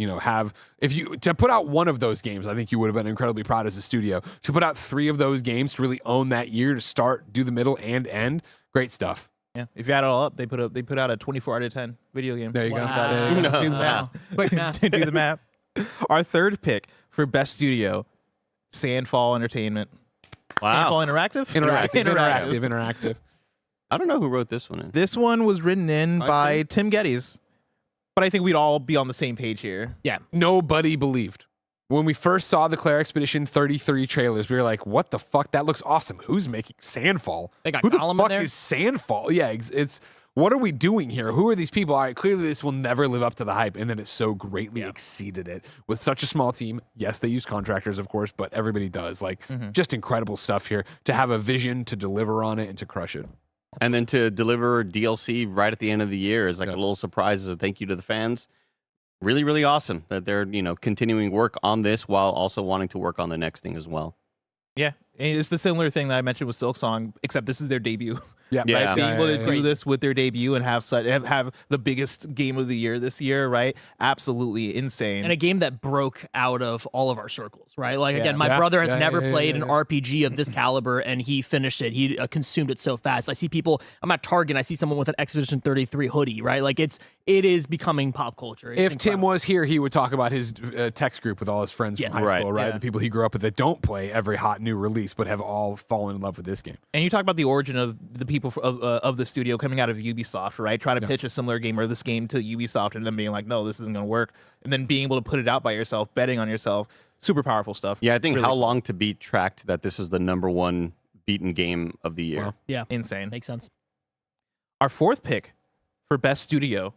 to put out one of those games. I think you would have been incredibly proud as a studio to put out 3 of those games to really own that year, to start, do the middle and end. Great stuff. Yeah, if you add it all up, they put out a 24 out of 10 video game. There you go. Do the math. Quick math. Do the math. Our third pick for Best Studio, Sandfall Entertainment. Wow. Sandfall Interactive. I don't know who wrote this one in. This one was written in by Tim Geddes, but I think we'd all be on the same page here. Yeah. Nobody believed. When we first saw the Claire Expedition 33 trailers, we were like, what the fuck? That looks awesome. Who's making Sandfall? They got Who the Gollum in fuck there? is Sandfall? Yeah, it's what are we doing here? Who are these people? All right, clearly this will never live up to the hype, and then it so greatly exceeded it with such a small team. Yes, they use contractors, of course, but everybody does. Just incredible stuff here to have a vision, to deliver on it, and to crush it. And then to deliver DLC right at the end of the year is like a little surprise as a thank you to the fans. Really, really awesome that they're, continuing work on this while also wanting to work on the next thing as well. Yeah, and it's the similar thing that I mentioned with Silksong, except this is their debut. Yeah, right? Being able to do this with their debut and have the biggest game of the year this year, right? Absolutely insane. And a game that broke out of all of our circles, right? Like, again, my brother has never played an RPG of this caliber, and he finished it. He consumed it so fast. I see people, I'm at Target, and I see someone with an Expedition 33 hoodie, right? Like, it is becoming pop culture. It's If incredible. Tim was here, he would talk about his text group with all his friends from high school, right? Yeah. The people he grew up with that don't play every hot new release, but have all fallen in love with this game. And you talk about the origin of the people of the studio coming out of Ubisoft, right? Trying to pitch a similar game or this game to Ubisoft and then being like, no, this isn't going to work. And then being able to put it out by yourself, betting on yourself. Super powerful stuff. Yeah, I think Really How cool. Long to Beat tracked that this is the #1 beaten game of the year. Wow. Yeah. Insane. Makes sense. Our fourth pick for Best Studio,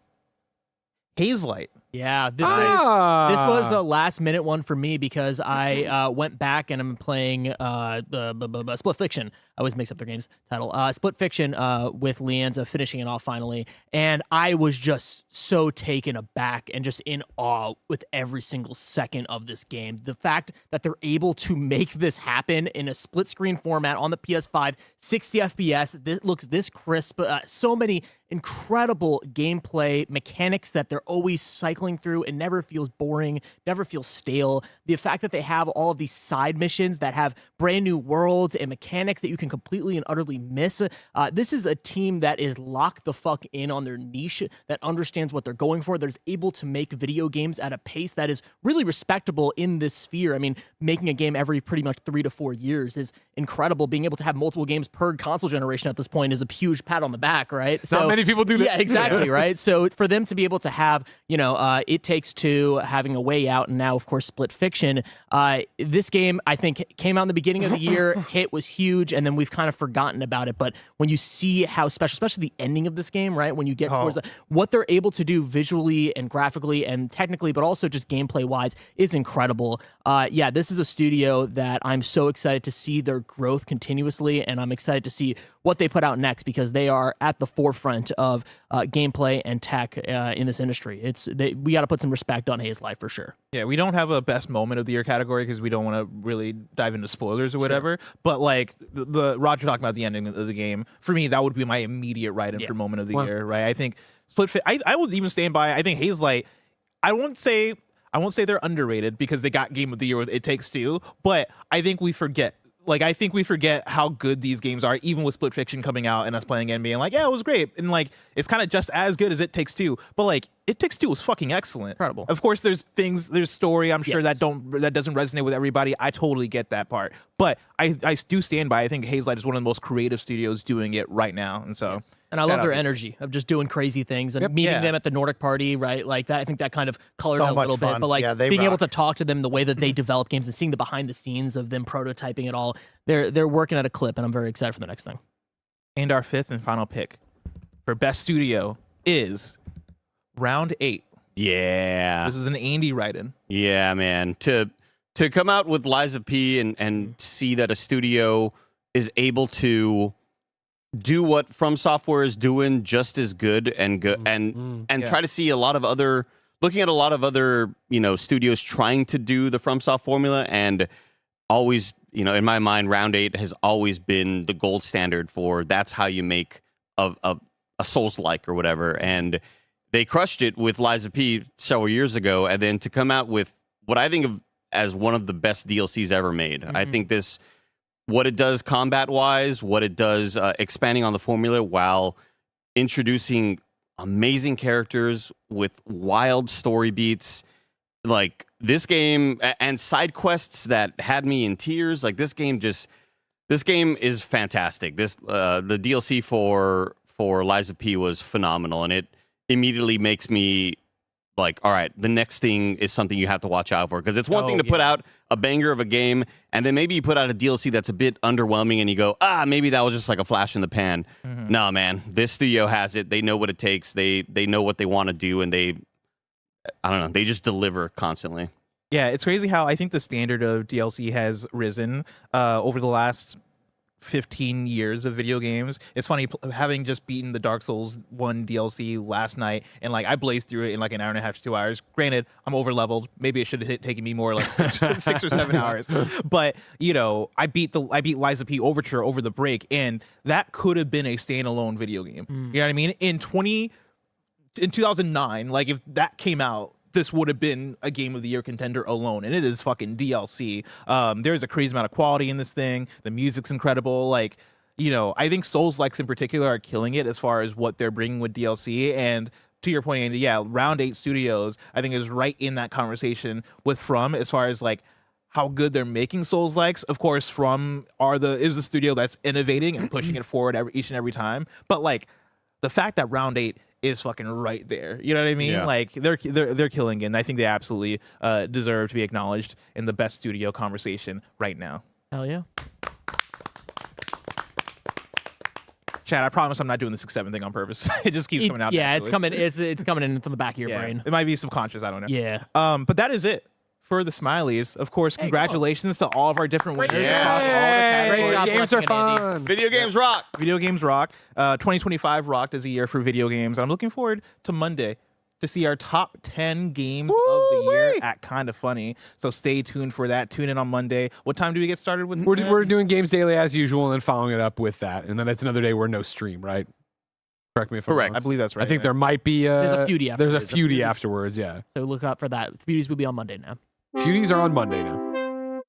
Hazelight. Yeah, this was a last minute one for me because I went back and I'm playing the Split Fiction. I always mix up their game's title. Split Fiction with Leanza, finishing it off finally, and I was just so taken aback and just in awe with every single second of this game. The fact that they're able to make this happen in a split screen format on the PS5, 60 FPS, this looks this crisp, so many incredible gameplay mechanics that they're always cycling through. It never feels boring, never feels stale. The fact that they have all of these side missions that have brand new worlds and mechanics that you can completely and utterly miss. This is a team that is locked the fuck in on their niche, that understands what they're going for, that is able to make video games at a pace that is really respectable in this sphere. I mean, making a game every pretty much 3 to 4 years is incredible. Being able to have multiple games per console generation at this point is a huge pat on the back, right? Not many people do that. Yeah, exactly, right? So for them to be able to have, It Takes Two having a way out, and now, of course, Split Fiction. This game, I think, came out in the beginning of the year, hit was huge, and then we've kind of forgotten about it. But when you see how special, especially the ending of this game, right? When you get towards what they're able to do visually and graphically and technically, but also just gameplay-wise, is incredible. Yeah, this is a studio that I'm so excited to see their growth continuously, and I'm excited to see what they put out next because they are at the forefront of gameplay and tech in this industry. We got to put some respect on Haze Life for sure. Yeah, we don't have a best moment of the year category because we don't want to really dive into spoilers or whatever. But like the Roger talking about the ending of the game, for me that would be my immediate write-in for moment of the year. Right? I think I would even stand by. I think Haze Light. I won't say they're underrated because they got Game of the Year with It Takes Two, but I think we forget. Like, I think we forget how good these games are, even with Split Fiction coming out and us playing it and being like, yeah, it was great. And, like, it's kind of just as good as It Takes Two. But, like, It Takes Two was fucking excellent. Incredible. Of course, there's story, I'm sure, that doesn't resonate with everybody. I totally get that part. But I do stand by, I think Haze Light is one of the most creative studios doing it right now. And so... And I love their energy of just doing crazy things and meeting them at the Nordic party, right? Like that, I think that kind of colored it a little bit. But like being able to talk to them the way that they develop games and seeing the behind the scenes of them prototyping it all, they're working at a clip, and I'm very excited for the next thing. And our fifth and final pick for best studio is Round 8. Yeah, this is an Andy write-in. Yeah, man. To come out with Liza P and see that a studio is able to do what From Software is doing just as good and try to see looking at a lot of other studios trying to do the FromSoft formula, and always in my mind Round 8 has always been the gold standard for that's how you make a Souls-like or whatever, and they crushed it with Liza P several years ago, and then to come out with what I think of as one of the best DLCs ever made. I think what it does combat-wise, what it does expanding on the formula while introducing amazing characters with wild story beats, like this game, and side quests that had me in tears. Like this game is fantastic. The DLC for Liza P was phenomenal, and it immediately makes me like, all right, the next thing is something you have to watch out for, because it's one thing to put out a banger of a game, and then maybe you put out a DLC that's a bit underwhelming, and you go, maybe that was just like a flash in the pan. No, man, this studio has it. They know what it takes. They know what they want to do, and they just deliver constantly. Yeah, it's crazy how I think the standard of DLC has risen over the last 15 years of video games. It's funny having just beaten the Dark Souls 1 DLC last night, and like I blazed through it in like an hour and a half to 2 hours. Granted, I'm over leveled. Maybe it should have taken me more like 6 or 7 hours. But I beat Liza P Overture over the break, and that could have been a standalone video game. You know what I mean? In 2009, like if that came out, this would have been a Game of the Year contender alone, and it is fucking DLC. There's a crazy amount of quality in this thing. The music's incredible. Like, I think Souls-likes in particular are killing it as far as what they're bringing with DLC. And to your point, Andy, Round 8 Studios, I think, is right in that conversation with From as far as like how good they're making Souls-likes. Of course, From is the studio that's innovating and pushing it forward each and every time. But like the fact that Round 8 is fucking right there. You know what I mean? Yeah. Like they're killing it, and I think they absolutely deserve to be acknowledged in the best studio conversation right now. Hell yeah. Chad, I promise I'm not doing the 6-7 thing on purpose. It just keeps coming out. Yeah, it's coming in from the back of your brain. It might be subconscious, I don't know. Yeah. But that is it for the Smileys. Of course, congratulations to all of our different winners across all the categories. Games are fun. Video games rock. Video games rock. 2025 rocked as a year for video games. And I'm looking forward to Monday to see our top 10 games of the year at Kinda Funny. So stay tuned for that. Tune in on Monday. What time do we get started with? We're doing Games Daily as usual, and then following it up with that. And then it's another day where no stream, right? Correct me if I'm wrong. I believe that's right. I think there might be there's a feudie afterwards. There's a feudie afterwards, yeah. So look out for that. Feudis will be on Monday now. Feudis are on Monday now.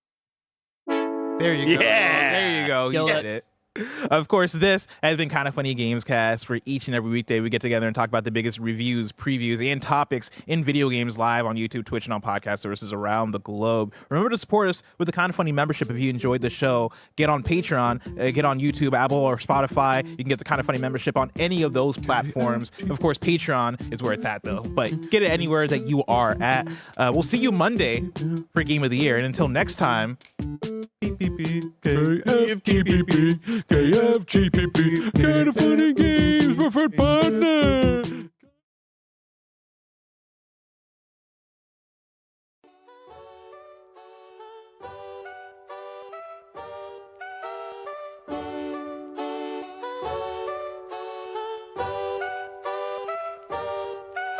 There you go. There you go. You get it. Of course, this has been Kind of Funny Gamescast. For each and every weekday, we get together and talk about the biggest reviews, previews, and topics in video games live on YouTube, Twitch, and on podcast services around the globe. Remember to support us with the Kind of Funny membership if you enjoyed the show. Get on Patreon, get on YouTube, Apple, or Spotify. You can get the Kind of Funny membership on any of those platforms. Of course, Patreon is where it's at, though. But get it anywhere that you are at. We'll see you Monday for Game of the Year. And until next time, KFGPP, KFGPP, Kind of Funny Games, preferred partner.